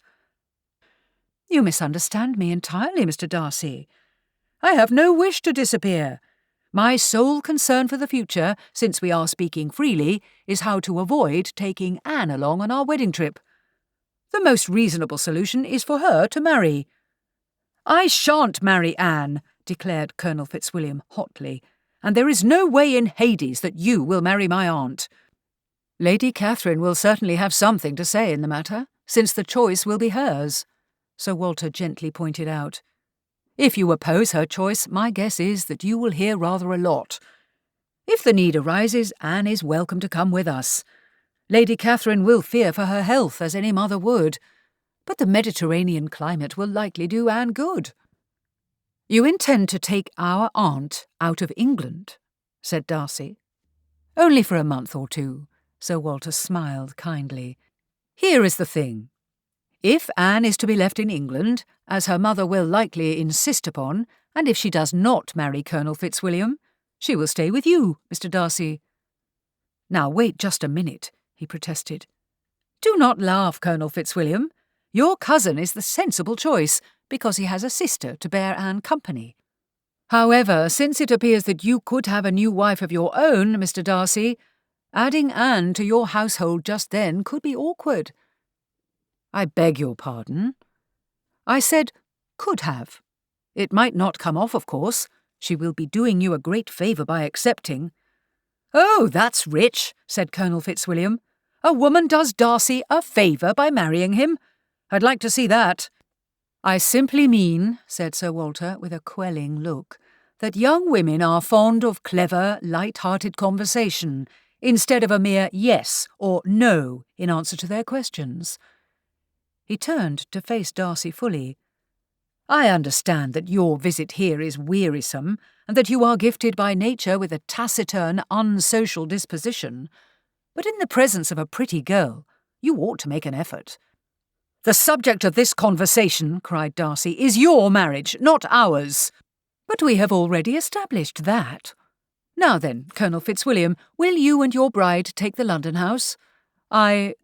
You misunderstand me entirely, Mr. Darcy. I have no wish to disappear. My sole concern for the future, since we are speaking freely, is how to avoid taking Anne along on our wedding trip. The most reasonable solution is for her to marry. I shan't marry Anne, declared Colonel Fitzwilliam hotly, "and there is no way in Hades that you will marry my aunt. Lady Catherine will certainly have something to say in the matter, since the choice will be hers," Sir Walter gently pointed out. "If you oppose her choice, my guess is that you will hear rather a lot. If the need arises, Anne is welcome to come with us. Lady Catherine will fear for her health, as any mother would, but the Mediterranean climate will likely do Anne good." "You intend to take our aunt out of England?" said Darcy. "Only for a month or two," Sir Walter smiled kindly. "Here is the thing. If Anne is to be left in England, as her mother will likely insist upon, and if she does not marry Colonel Fitzwilliam, she will stay with you, Mr. Darcy." "Now wait just a minute," he protested. "Do not laugh, Colonel Fitzwilliam. Your cousin is the sensible choice, because he has a sister to bear Anne company. However, since it appears that you could have a new wife of your own, Mr. Darcy, adding Anne to your household just then could be awkward." "I beg your pardon?" "I said could have. It might not come off, of course. She will be doing you a great favour by accepting." "Oh, that's rich," said Colonel Fitzwilliam. "A woman does Darcy a favour by marrying him. I'd like to see that." "I simply mean," said Sir Walter with a quelling look, "that young women are fond of clever, light-hearted conversation, instead of a mere yes or no in answer to their questions." He turned to face Darcy fully. "I understand that your visit here is wearisome, and that you are gifted by nature with a taciturn, unsocial disposition, but in the presence of a pretty girl, you ought to make an effort." "The subject of this conversation," cried Darcy, "is your marriage, not ours." "But we have already established that. Now then, Colonel Fitzwilliam, will you and your bride take the London house? I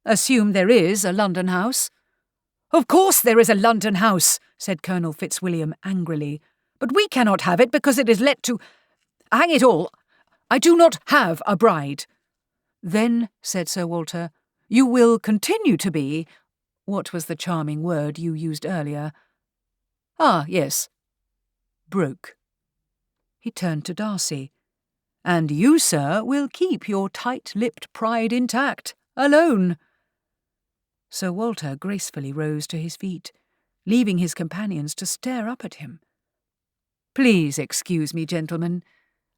assume there is a London house?" "Of course there is a London house," said Colonel Fitzwilliam angrily, "but we cannot have it because it is let to— Hang it all, I do not have a bride." "Then," said Sir Walter, "you will continue to be— what was the charming word you used earlier?" "Ah, yes. Broke." He turned to Darcy. "And you, sir, will keep your tight-lipped pride intact, alone." Sir Walter gracefully rose to his feet, leaving his companions to stare up at him. "Please excuse me, gentlemen.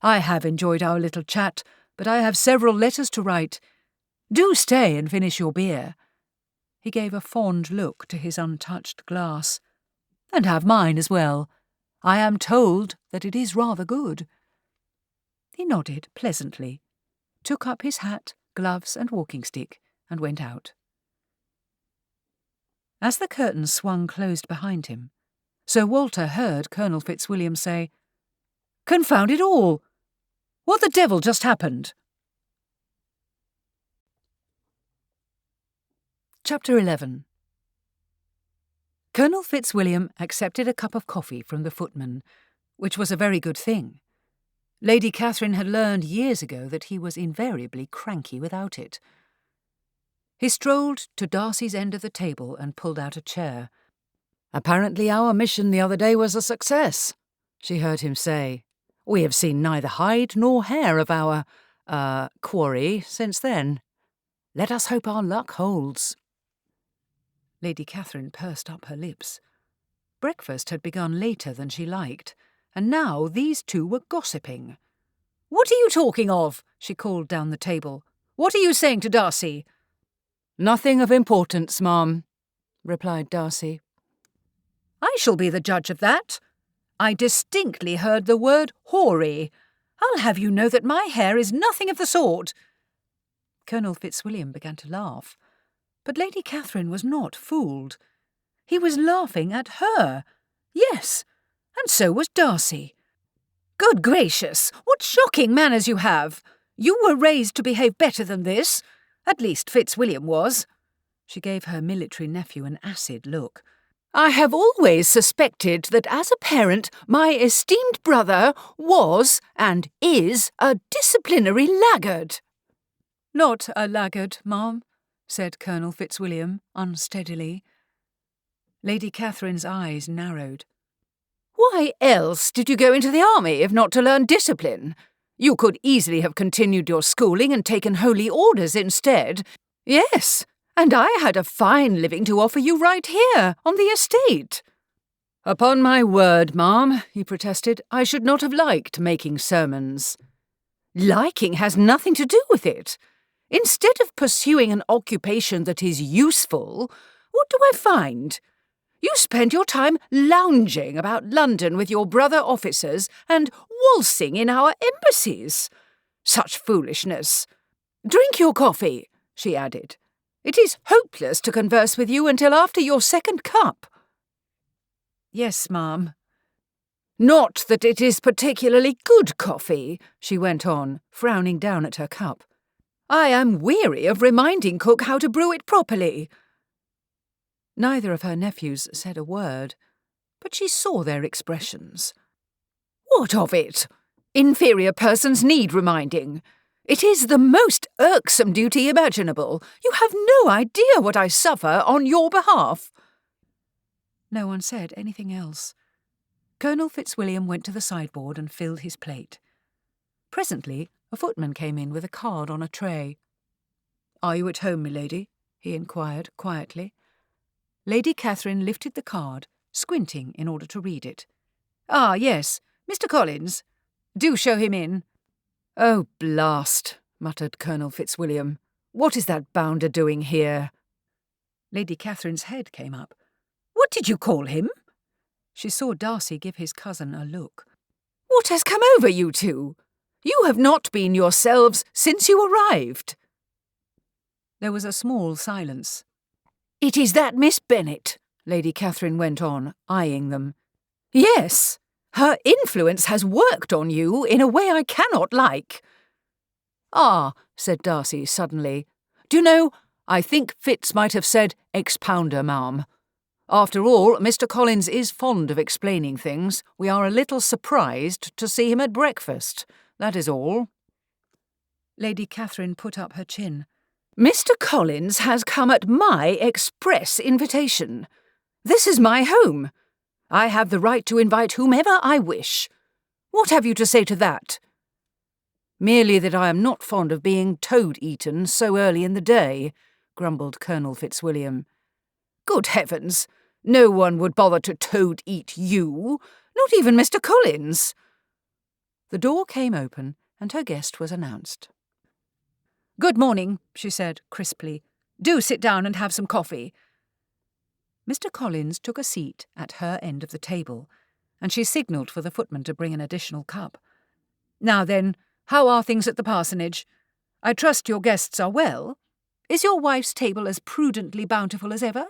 I have enjoyed our little chat, but I have several letters to write. Do stay and finish your beer." He gave a fond look to his untouched glass. "And have mine as well. I am told that it is rather good." He nodded pleasantly, took up his hat, gloves and walking-stick, and went out. As the curtain swung closed behind him, Sir Walter heard Colonel Fitzwilliam say, "Confound it all! What the devil just happened?" Chapter 11. Colonel Fitzwilliam accepted a cup of coffee from the footman, which was a very good thing. Lady Catherine had learned years ago that he was invariably cranky without it. He strolled to Darcy's end of the table and pulled out a chair. "Apparently our mission the other day was a success," she heard him say. "We have seen neither hide nor hair of our, quarry since then. Let us hope our luck holds." Lady Catherine pursed up her lips. Breakfast had begun later than she liked, and now these two were gossiping. "What are you talking of?" she called down the table. "What are you saying to Darcy?" "Nothing of importance, ma'am," replied Darcy. "I shall be the judge of that. I distinctly heard the word hoary. I'll have you know that my hair is nothing of the sort." Colonel Fitzwilliam began to laugh, but Lady Catherine was not fooled. He was laughing at her. Yes, and so was Darcy. "Good gracious, what shocking manners you have! You were raised to behave better than this. At least Fitzwilliam was." She gave her military nephew an acid look. "I have always suspected that as a parent my esteemed brother was and is a disciplinary laggard." "Not a laggard, ma'am," said Colonel Fitzwilliam unsteadily. Lady Catherine's eyes narrowed. Why else did you go into the army if not to learn discipline? You could easily have continued your schooling and taken holy orders instead. Yes, and I had a fine living to offer you right here, on the estate. Upon my word, ma'am, he protested, I should not have liked making sermons. Liking has nothing to do with it. Instead of pursuing an occupation that is useful, what do I find? You spend your time lounging about London with your brother officers and waltzing in our embassies. Such foolishness. Drink your coffee, she added. It is hopeless to converse with you until after your second cup. Yes, ma'am. Not that it is particularly good coffee, she went on, frowning down at her cup. I am weary of reminding cook how to brew it properly. Neither of her nephews said a word, but she saw their expressions. What of it? Inferior persons need reminding. It is the most irksome duty imaginable. You have no idea what I suffer on your behalf. No one said anything else. Colonel Fitzwilliam went to the sideboard and filled his plate. Presently, a footman came in with a card on a tray. "Are you at home, milady?" he inquired quietly. Lady Catherine lifted the card, squinting in order to read it. "Ah, yes, Mr. Collins. Do show him in." "Oh, blast," muttered Colonel Fitzwilliam. "What is that bounder doing here?" Lady Catherine's head came up. "What did you call him?" She saw Darcy give his cousin a look. "What has come over you two? You have not been yourselves since you arrived." There was a small silence. "It is that Miss Bennet," Lady Catherine went on, eyeing them. "Yes, her influence has worked on you in a way I cannot like." "Ah," said Darcy suddenly. "Do you know, I think Fitz might have said expounder, ma'am. After all, Mr. Collins is fond of explaining things. We are a little surprised to see him at breakfast. That is all." Lady Catherine put up her chin. "Mr. Collins has come at my express invitation. This is my home. I have the right to invite whomever I wish. What have you to say to that?" "Merely that I am not fond of being toad-eaten so early in the day," grumbled Colonel Fitzwilliam. "Good heavens! No one would bother to toad-eat you, not even Mr. Collins." The door came open, and her guest was announced. "Good morning," she said crisply. "Do sit down and have some coffee." Mr. Collins took a seat at her end of the table, and she signalled for the footman to bring an additional cup. "Now then, how are things at the parsonage? I trust your guests are well. Is your wife's table as prudently bountiful as ever?"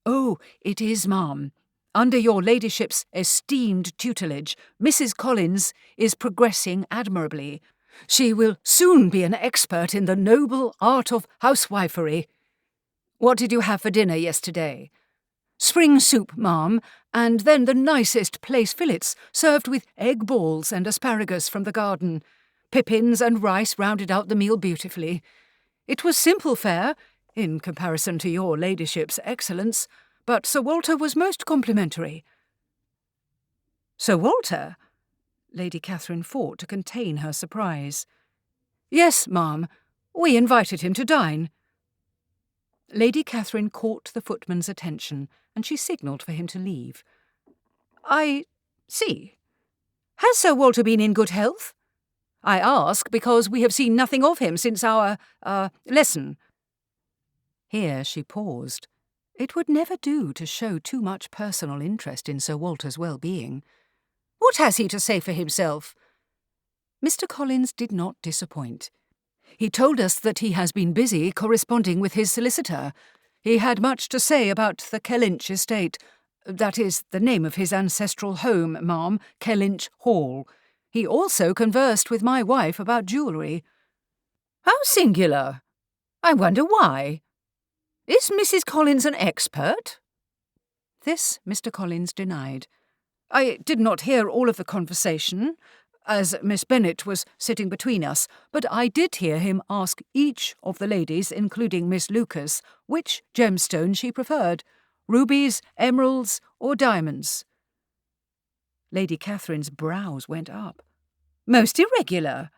"Oh, it is, ma'am. Under your ladyship's esteemed tutelage, Mrs. Collins is progressing admirably. She will soon be an expert in the noble art of housewifery. What did you have for dinner yesterday?" "Spring soup, ma'am, and then the nicest place fillets, served with egg balls and asparagus from the garden. Pippins and rice rounded out the meal beautifully. It was simple fare, in comparison to your ladyship's excellence, but Sir Walter was most complimentary." "Sir Walter?" Lady Catherine fought to contain her surprise. "Yes, ma'am. We invited him to dine." Lady Catherine caught the footman's attention, and she signalled for him to leave. "I see. Has Sir Walter been in good health? I ask because we have seen nothing of him since our lesson." Here she paused. It would never do to show too much personal interest in Sir Walter's well-being. "What has he to say for himself?" Mr. Collins did not disappoint. "He told us that he has been busy corresponding with his solicitor. He had much to say about the Kellynch estate. That is the name of his ancestral home, ma'am, Kellynch Hall. He also conversed with my wife about jewellery." "How singular! I wonder why. Is Mrs. Collins an expert?" This Mr. Collins denied. "I did not hear all of the conversation, as Miss Bennet was sitting between us, but I did hear him ask each of the ladies, including Miss Lucas, which gemstone she preferred, rubies, emeralds, or diamonds." Lady Catherine's brows went up. "Most irregular."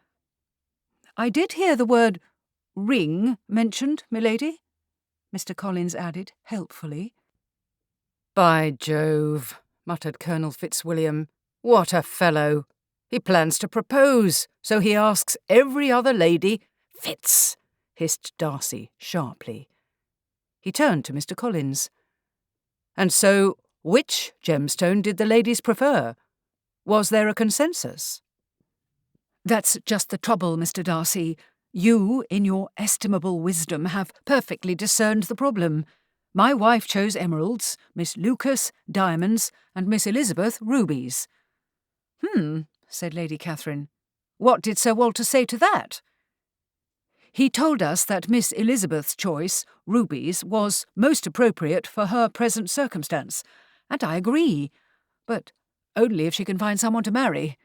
"I did hear the word ring mentioned, milady," Mr. Collins added, helpfully. "By Jove," muttered Colonel Fitzwilliam, "what a fellow! He plans to propose, so he asks every other lady—" "Fitz!" hissed Darcy sharply. He turned to Mr. Collins. "And so, which gemstone did the ladies prefer? Was there a consensus?" "That's just the trouble, Mr. Darcy. You, in your estimable wisdom, have perfectly discerned the problem. My wife chose emeralds, Miss Lucas diamonds, and Miss Elizabeth rubies." Said Lady Catherine. "What did Sir Walter say to that?" "He told us that Miss Elizabeth's choice, rubies, was most appropriate for her present circumstance, and I agree, but only if she can find someone to marry."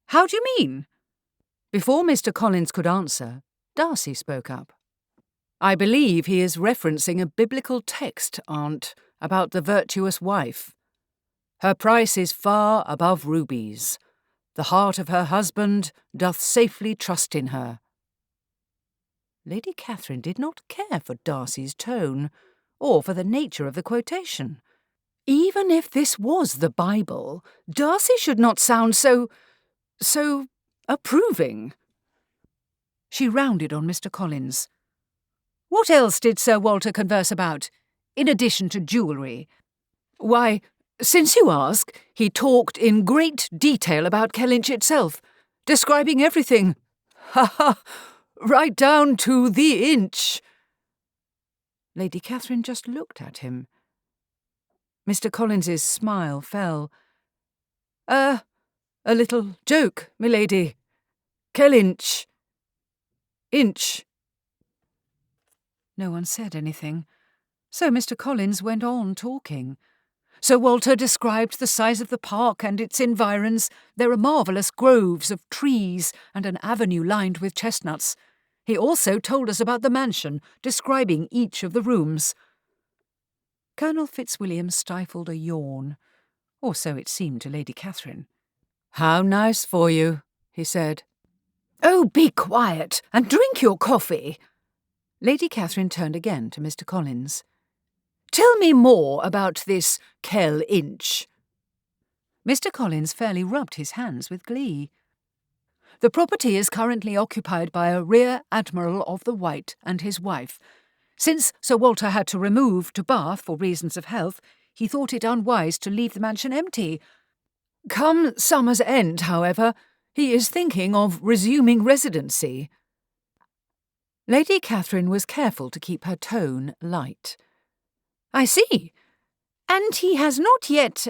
"How do you mean?" Before Mr. Collins could answer, Darcy spoke up. "I believe he is referencing a biblical text, Aunt, about the virtuous wife. Her price is far above rubies. The heart of her husband doth safely trust in her." Lady Catherine did not care for Darcy's tone, or for the nature of the quotation. Even if this was the Bible, Darcy should not sound so approving. She rounded on Mr. Collins. "What else did Sir Walter converse about, in addition to jewellery?" "Why, since you ask, he talked in great detail about Kellynch itself, describing everything. Right down to the inch." Lady Catherine just looked at him. Mr. Collins's smile fell. A little joke, milady. Kellynch. Inch." No one said anything, so Mr. Collins went on talking. Sir Walter described the size of the park and its environs. There are marvellous groves of trees and an avenue lined with chestnuts. He also told us about the mansion, describing each of the rooms. Colonel Fitzwilliam stifled a yawn, or so it seemed to Lady Catherine. "How nice for you," he said. "Oh, be quiet and drink your coffee." Lady Catherine turned again to Mr. Collins. "Tell me more about this Kellynch." Mr. Collins fairly rubbed his hands with glee. "The property is currently occupied by a Rear Admiral of the White and his wife. Since Sir Walter had to remove to Bath for reasons of health, he thought it unwise to leave the mansion empty. Come summer's end, however, he is thinking of resuming residency." Lady Catherine was careful to keep her tone light. "I see. And he has not yet,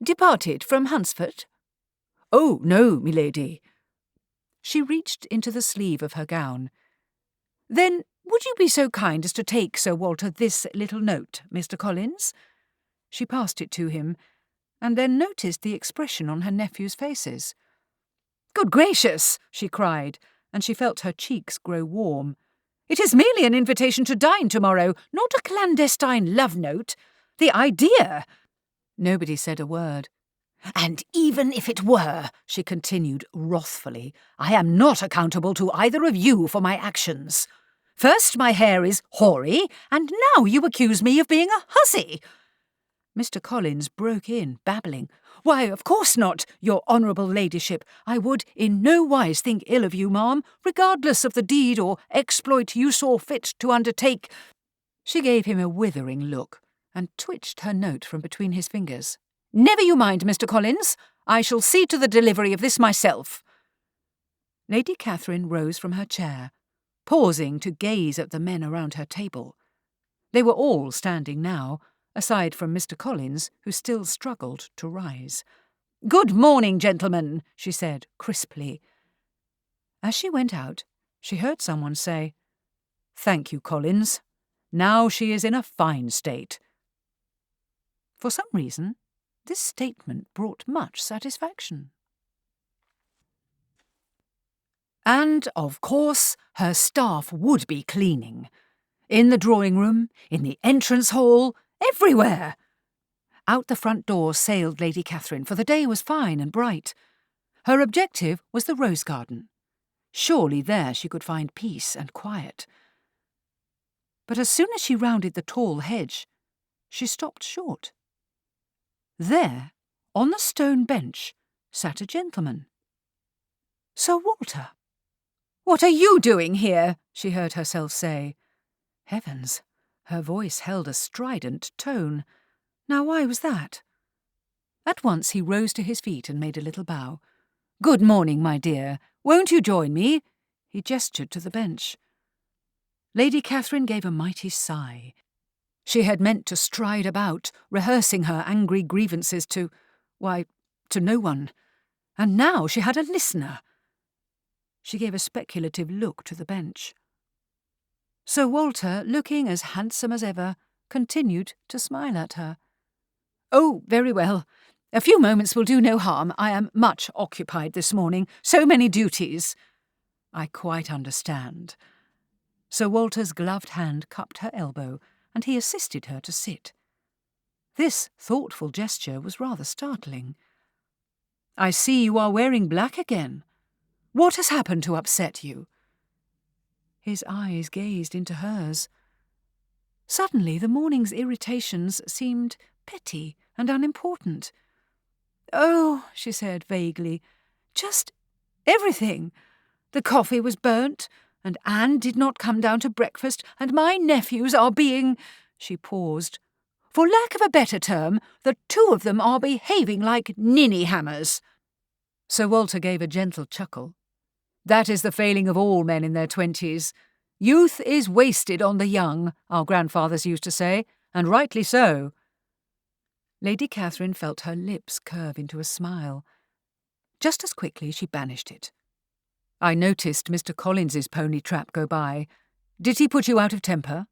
departed from Hunsford?" "Oh, no, milady." She reached into the sleeve of her gown. "Then would you be so kind as to take Sir Walter this little note, Mr. Collins?" She passed it to him, and then noticed the expression on her nephew's faces. "Good gracious!" she cried, and she felt her cheeks grow warm. "It is merely an invitation to dine tomorrow, not a clandestine love note. The idea!" Nobody said a word. "And even if it were," she continued wrathfully, "I am not accountable to either of you for my actions. First my hair is hoary, and now you accuse me of being a hussy." Mr. Collins broke in, babbling. "Why, of course not, your honourable ladyship. I would in no wise think ill of you, ma'am, regardless of the deed or exploit you saw fit to undertake." She gave him a withering look, and twitched her note from between his fingers. "Never you mind, Mr. Collins. I shall see to the delivery of this myself." Lady Catherine rose from her chair, pausing to gaze at the men around her table. They were all standing now, aside from Mr. Collins, who still struggled to rise. "Good morning, gentlemen," she said crisply. As she went out, she heard someone say, "Thank you, Collins. Now she is in a fine state." For some reason, this statement brought much satisfaction. And, of course, her staff would be cleaning. In the drawing-room, in the entrance hall, everywhere. Out the front door sailed Lady Catherine, for the day was fine and bright. Her objective was the rose garden. Surely there she could find peace and quiet. But as soon as she rounded the tall hedge, she stopped short. There, on the stone bench, sat a gentleman. Sir Walter. "What are you doing here?" she heard herself say. Heavens, her voice held a strident tone. Now why was that? At once he rose to his feet and made a little bow. "Good morning, my dear. Won't you join me?" He gestured to the bench. Lady Catherine gave a mighty sigh. She had meant to stride about, rehearsing her angry grievances to no one. And now she had a listener. She gave a speculative look to the bench. Sir Walter, looking as handsome as ever, continued to smile at her. "Oh, very well. A few moments will do no harm. I am much occupied this morning. So many duties." "I quite understand." Sir Walter's gloved hand cupped her elbow, and he assisted her to sit. This thoughtful gesture was rather startling. "I see you are wearing black again. What has happened to upset you?" His eyes gazed into hers. Suddenly the morning's irritations seemed petty and unimportant. "Oh," she said vaguely, "just everything. The coffee was burnt, and Anne did not come down to breakfast, and my nephews are being—" She paused. "For lack of a better term, the two of them are behaving like ninny-hammers." Sir Walter gave a gentle chuckle. "That is the failing of all men in their 20s. Youth is wasted on the young, our grandfathers used to say, and rightly so." Lady Catherine felt her lips curve into a smile. Just as quickly she banished it. "I noticed Mr. Collins's pony trap go by. Did he put you out of temper?"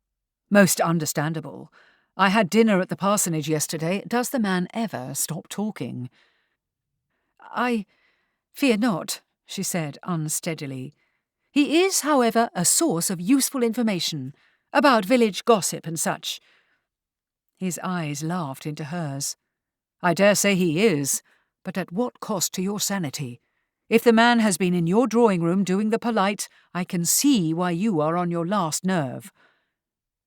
"Most understandable. I had dinner at the parsonage yesterday. Does the man ever stop talking?" "I fear not," she said unsteadily. "He is, however, a source of useful information, about village gossip and such." His eyes laughed into hers. "I dare say he is, but at what cost to your sanity? If the man has been in your drawing-room doing the polite, I can see why you are on your last nerve."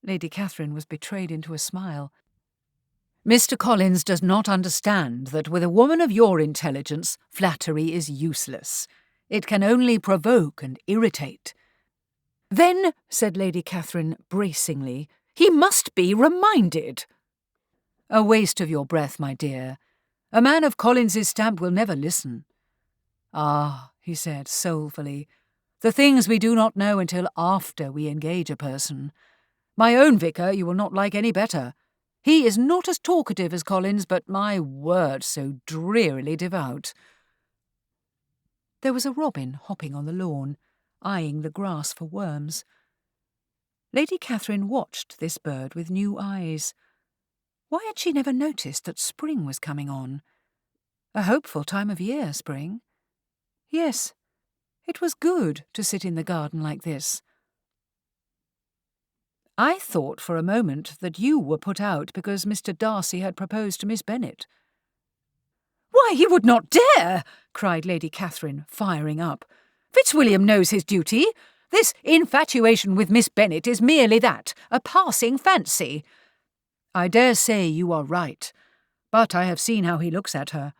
Lady Catherine was betrayed into a smile. "Mr. Collins does not understand that with a woman of your intelligence, flattery is useless. It can only provoke and irritate." "Then," said Lady Catherine bracingly, "he must be reminded." "A waste of your breath, my dear. A man of Collins's stamp will never listen." "Ah," he said soulfully, "the things we do not know until after we engage a person. My own vicar you will not like any better. He is not as talkative as Collins, but my word, so drearily devout." There was a robin hopping on the lawn, eyeing the grass for worms. Lady Catherine watched this bird with new eyes. Why had she never noticed that spring was coming on? A hopeful time of year, spring. Yes, it was good to sit in the garden like this. "I thought for a moment that you were put out because Mr. Darcy had proposed to Miss Bennet." "Why, he would not dare!" cried Lady Catherine, firing up. "Fitzwilliam knows his duty. This infatuation with Miss Bennet is merely that, a passing fancy." "I dare say you are right, but I have seen how he looks at her."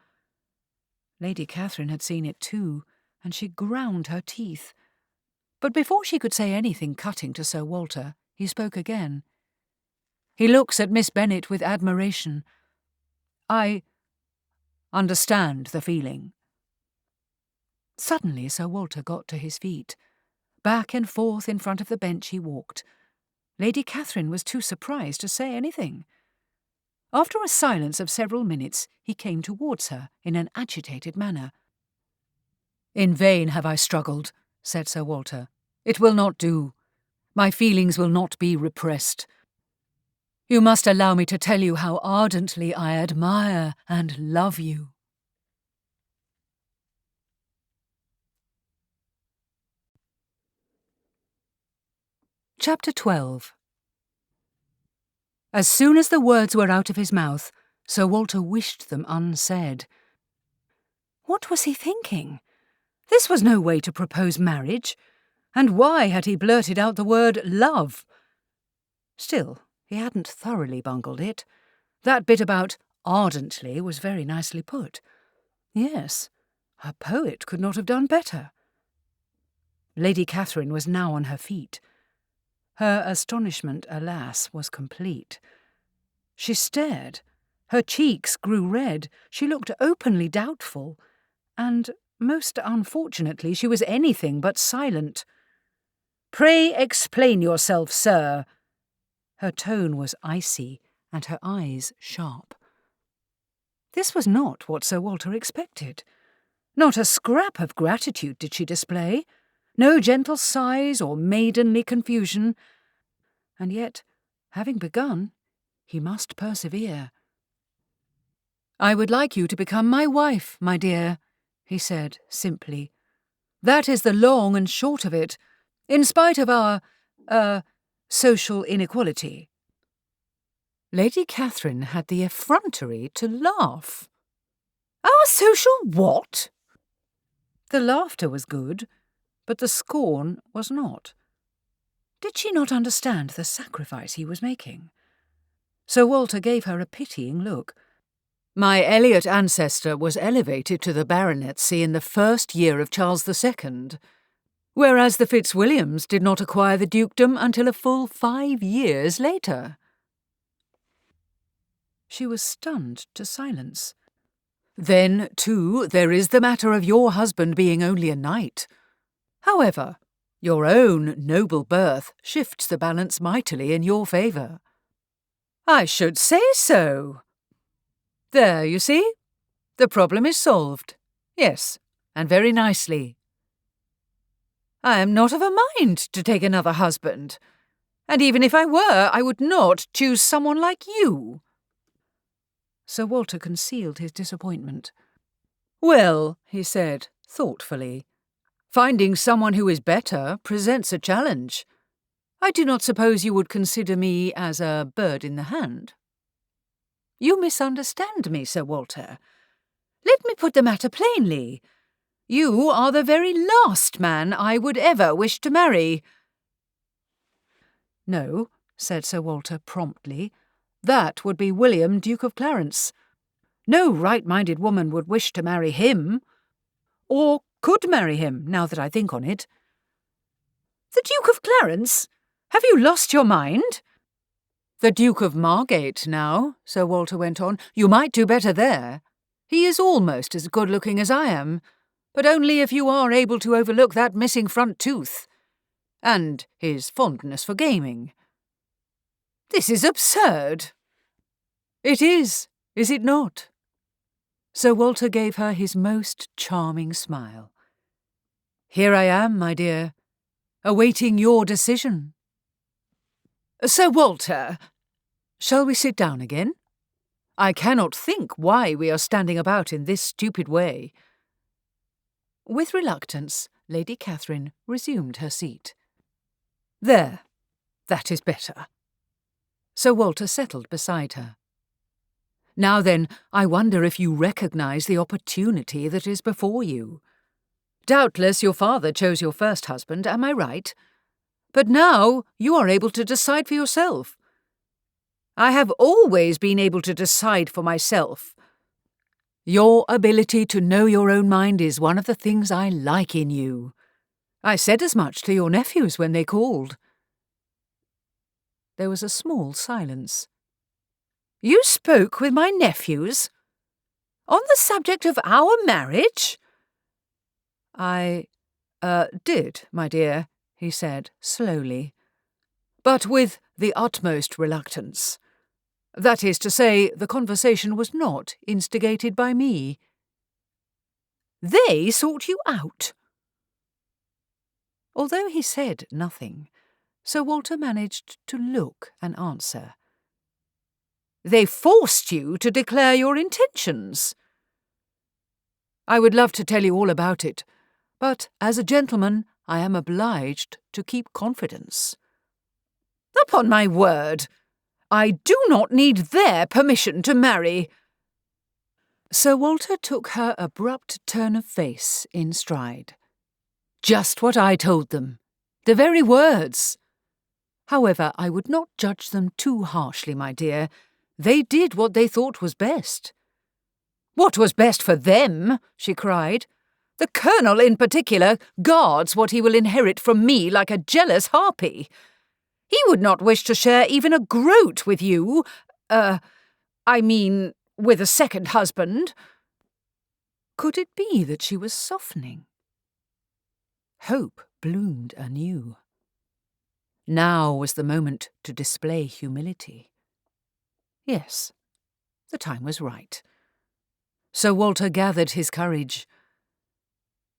Lady Catherine had seen it too, and she ground her teeth. But before she could say anything cutting to Sir Walter, he spoke again. "He looks at Miss Bennet with admiration. I understand the feeling." Suddenly Sir Walter got to his feet. Back and forth in front of the bench he walked. Lady Catherine was too surprised to say anything. After a silence of several minutes, he came towards her in an agitated manner. "In vain have I struggled," said Sir Walter. "It will not do. My feelings will not be repressed. You must allow me to tell you how ardently I admire and love you." Chapter 12. As soon as the words were out of his mouth, Sir Walter wished them unsaid. What was he thinking? This was no way to propose marriage, and why had he blurted out the word love? Still, he hadn't thoroughly bungled it. That bit about ardently was very nicely put. Yes, a poet could not have done better. Lady Catherine was now on her feet. Her astonishment, alas, was complete. She stared. Her cheeks grew red. She looked openly doubtful. And, most unfortunately, she was anything but silent. "Pray explain yourself, sir." Her tone was icy, and her eyes sharp. This was not what Sir Walter expected. Not a scrap of gratitude did she display, no gentle sighs or maidenly confusion. And yet, having begun, he must persevere. "I would like you to become my wife, my dear," he said simply. "That is the long and short of it, in spite of our, social inequality." Lady Catherine had the effrontery to laugh. "Our social what?" The laughter was good, but the scorn was not. Did she not understand the sacrifice he was making? Sir Walter gave her a pitying look. "My Elliot ancestor was elevated to the baronetcy in the first year of Charles II, whereas the Fitzwilliams did not acquire the dukedom until a full 5 years later." She was stunned to silence. "Then, too, there is the matter of your husband being only a knight. However, your own noble birth shifts the balance mightily in your favour." "I should say so." "There, you see. The problem is solved. Yes, and very nicely." "I am not of a mind to take another husband, and even if I were, I would not choose someone like you." Sir Walter concealed his disappointment. "Well," he said, thoughtfully, "finding someone who is better presents a challenge. I do not suppose you would consider me as a bird in the hand." "You misunderstand me, Sir Walter. Let me put the matter plainly. You are the very last man I would ever wish to marry." "No," said Sir Walter promptly. "That would be William, Duke of Clarence. No right-minded woman would wish to marry him. Or could marry him, now that I think on it." "The Duke of Clarence? Have you lost your mind?" "The Duke of Margate, now," Sir Walter went on. "You might do better there. He is almost as good-looking as I am, but only if you are able to overlook that missing front tooth. And his fondness for gaming." "This is absurd." "It is it not?" Sir Walter gave her his most charming smile. "Here I am, my dear, awaiting your decision." "Sir Walter, shall we sit down again? I cannot think why we are standing about in this stupid way." With reluctance, Lady Catherine resumed her seat. "There, that is better." Sir Walter settled beside her. "Now then, I wonder if you recognise the opportunity that is before you. Doubtless your father chose your first husband, am I right? But now you are able to decide for yourself." "I have always been able to decide for myself." "Your ability to know your own mind is one of the things I like in you. I said as much to your nephews when they called." There was a small silence. "You spoke with my nephews? On the subject of our marriage?" "I did, my dear," he said slowly, "but with the utmost reluctance. That is to say, the conversation was not instigated by me." "They sought you out?" Although he said nothing, Sir Walter managed to look an answer. "They forced you to declare your intentions?" "I would love to tell you all about it, but as a gentleman I am obliged to keep confidence." "Upon my word, I do not need their permission to marry." Sir Walter took her abrupt turn of face in stride. "Just what I told them. The very words. However, I would not judge them too harshly, my dear. They did what they thought was best." "What was best for them?" she cried. "The Colonel in particular guards what he will inherit from me like a jealous harpy. He would not wish to share even a groat with you, I mean, with a second husband." Could it be that she was softening? Hope bloomed anew. Now was the moment to display humility. Yes, the time was right. Sir Walter gathered his courage.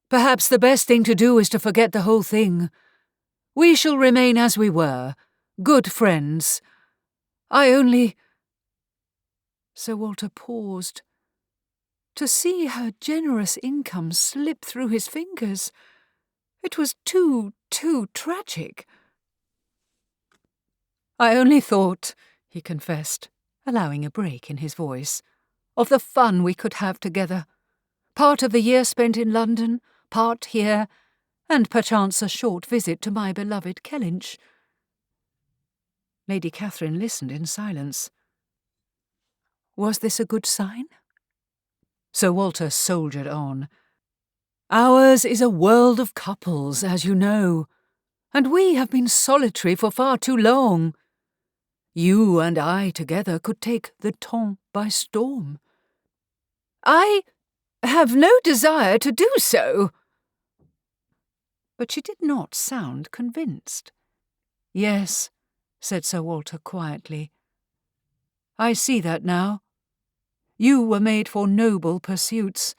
"Perhaps the best thing to do is to forget the whole thing. We shall remain as we were, good friends. I only—" Sir Walter paused. To see her generous income slip through his fingers, it was too tragic. "I only thought," he confessed, allowing a break in his voice, "of the fun we could have together. Part of the year spent in London, part here, and perchance a short visit to my beloved Kellynch." Lady Catherine listened in silence. Was this a good sign? Sir Walter soldiered on. "Ours is a world of couples, as you know, and we have been solitary for far too long. You and I together could take the temps by storm." "I have no desire to do so." But she did not sound convinced. "Yes," said Sir Walter quietly. "I see that now. You were made for noble pursuits,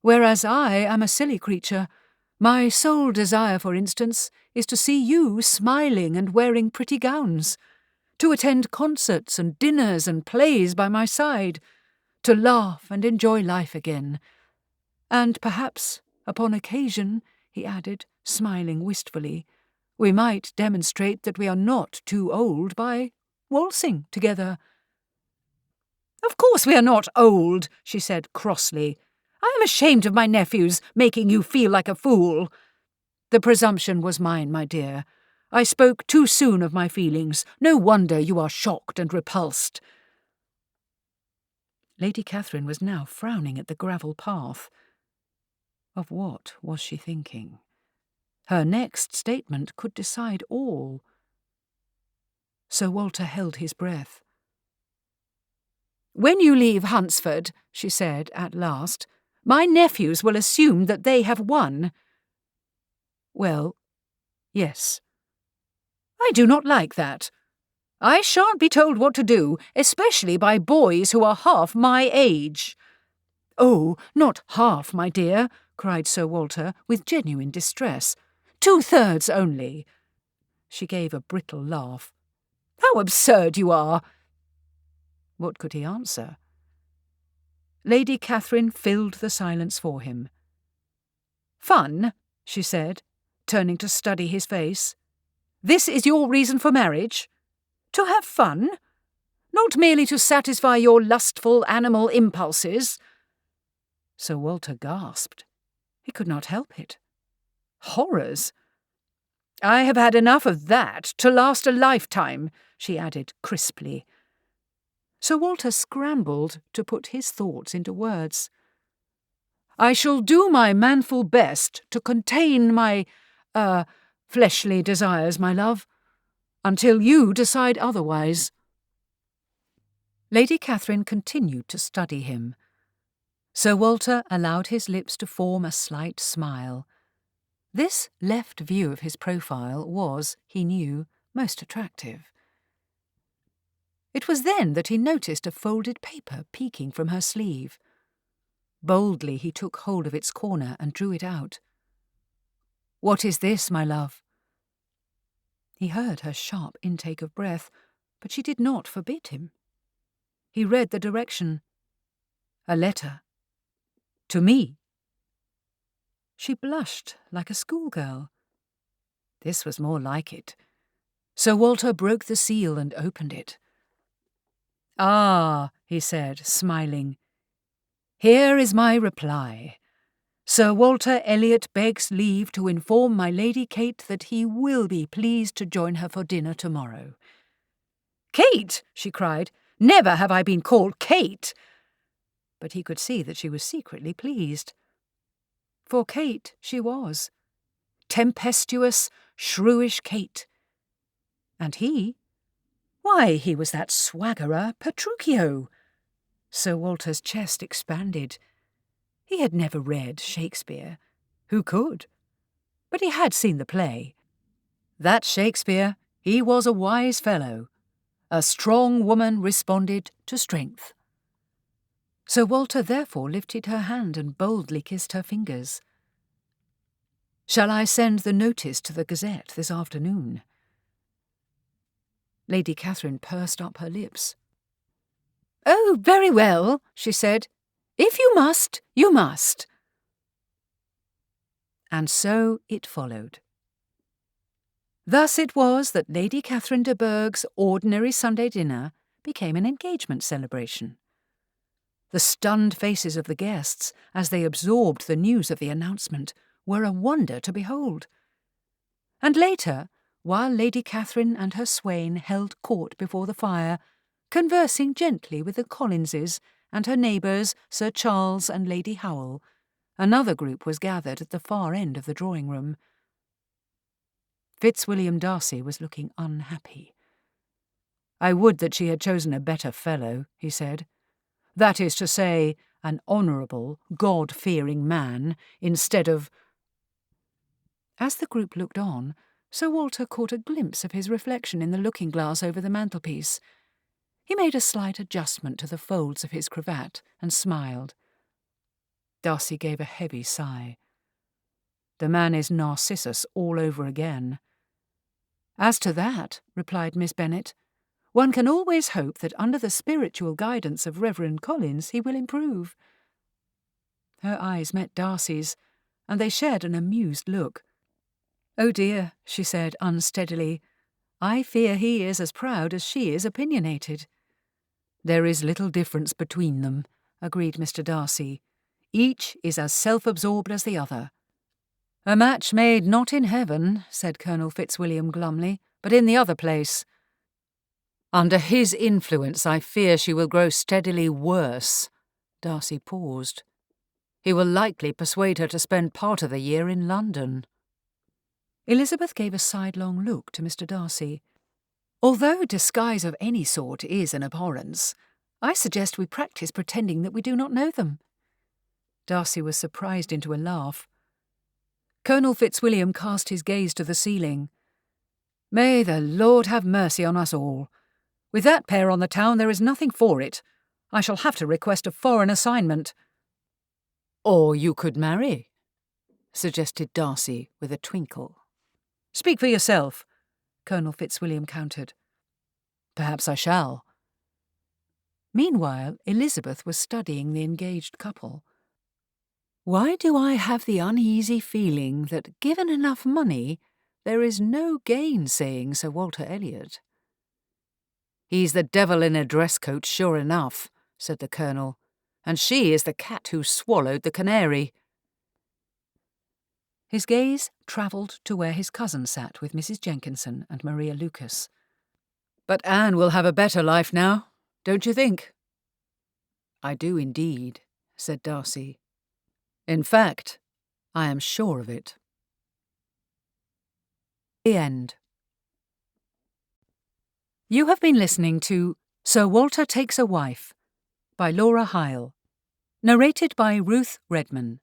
whereas I am a silly creature. My sole desire, for instance, is to see you smiling and wearing pretty gowns, to attend concerts and dinners and plays by my side, to laugh and enjoy life again. And perhaps, upon occasion," he added, smiling wistfully, "we might demonstrate that we are not too old by waltzing together." "Of course we are not old," she said crossly. "I am ashamed of my nephews making you feel like a fool." "The presumption was mine, my dear. I spoke too soon of my feelings. No wonder you are shocked and repulsed." Lady Catherine was now frowning at the gravel path. Of what was she thinking? Her next statement could decide all. Sir Walter held his breath. "When you leave Hunsford," she said at last, "my nephews will assume that they have won." "Well, yes." "I do not like that. I shan't be told what to do, especially by boys who are half my age." "Oh, not half, my dear," cried Sir Walter with genuine distress. "2/3 only." She gave a brittle laugh. "How absurd you are!" What could he answer? Lady Catherine filled the silence for him. "Fun," she said, turning to study his face. "This is your reason for marriage? To have fun? Not merely to satisfy your lustful animal impulses?" Sir Walter gasped. He could not help it. Horrors! "I have had enough of that to last a lifetime," she added crisply. Sir Walter scrambled to put his thoughts into words. "I shall do my manful best to contain my, fleshly desires, my love, until you decide otherwise." Lady Catherine continued to study him. Sir Walter allowed his lips to form a slight smile. This left view of his profile was, he knew, most attractive. It was then that he noticed a folded paper peeking from her sleeve. Boldly he took hold of its corner and drew it out. "What is this, my love?" He heard her sharp intake of breath, but she did not forbid him. He read the direction. "A letter. To me." She blushed like a schoolgirl. This was more like it. Sir Walter broke the seal and opened it. "Ah," he said, smiling. "Here is my reply. Sir Walter Elliot begs leave to inform my Lady Kate that he will be pleased to join her for dinner tomorrow." "Kate!" she cried. "Never have I been called Kate!" But he could see that she was secretly pleased. For Kate she was. Tempestuous, shrewish Kate. And he? Why, he was that swaggerer Petruchio. Sir Walter's chest expanded. He had never read Shakespeare. Who could? But he had seen the play. That Shakespeare, he was a wise fellow. A strong woman responded to strength. Sir Walter therefore lifted her hand and boldly kissed her fingers. "Shall I send the notice to the Gazette this afternoon?" Lady Catherine pursed up her lips. "Oh, very well," she said. "If you must, you must." And so it followed. Thus it was that Lady Catherine de Bourgh's ordinary Sunday dinner became an engagement celebration. The stunned faces of the guests, as they absorbed the news of the announcement, were a wonder to behold. And later, while Lady Catherine and her swain held court before the fire, conversing gently with the Collinses and her neighbours Sir Charles and Lady Howell, another group was gathered at the far end of the drawing-room. Fitzwilliam Darcy was looking unhappy. "I would that she had chosen a better fellow," he said. "That is to say, an honourable, God-fearing man, instead of—" As the group looked on, Sir Walter caught a glimpse of his reflection in the looking-glass over the mantelpiece. He made a slight adjustment to the folds of his cravat and smiled. Darcy gave a heavy sigh. "The man is Narcissus all over again." "As to that," replied Miss Bennet, "one can always hope that under the spiritual guidance of Reverend Collins he will improve." Her eyes met Darcy's, and they shared an amused look. "Oh dear," she said unsteadily, "I fear he is as proud as she is opinionated." "There is little difference between them," agreed Mr. Darcy. "Each is as self-absorbed as the other." "A match made not in heaven," said Colonel Fitzwilliam glumly, "but in the other place. Under his influence I fear she will grow steadily worse." Darcy paused. "He will likely persuade her to spend part of the year in London." Elizabeth gave a sidelong look to Mr. Darcy. "Although disguise of any sort is an abhorrence, I suggest we practise pretending that we do not know them." Darcy was surprised into a laugh. Colonel Fitzwilliam cast his gaze to the ceiling. "May the Lord have mercy on us all. With that pair on the town there is nothing for it. I shall have to request a foreign assignment." "Or you could marry," suggested Darcy with a twinkle. "Speak for yourself," Colonel Fitzwilliam countered. "Perhaps I shall." Meanwhile, Elizabeth was studying the engaged couple. "Why do I have the uneasy feeling that, given enough money, there is no gainsaying Sir Walter Elliot?" "He's the devil in a dress-coat, sure enough," said the Colonel, "and she is the cat who swallowed the canary." His gaze travelled to where his cousin sat with Mrs. Jenkinson and Maria Lucas. "But Anne will have a better life now, don't you think?" "I do indeed," said Darcy. "In fact, I am sure of it." The end. You have been listening to Sir Walter Takes a Wife by Laura Hile, narrated by Ruth Redman.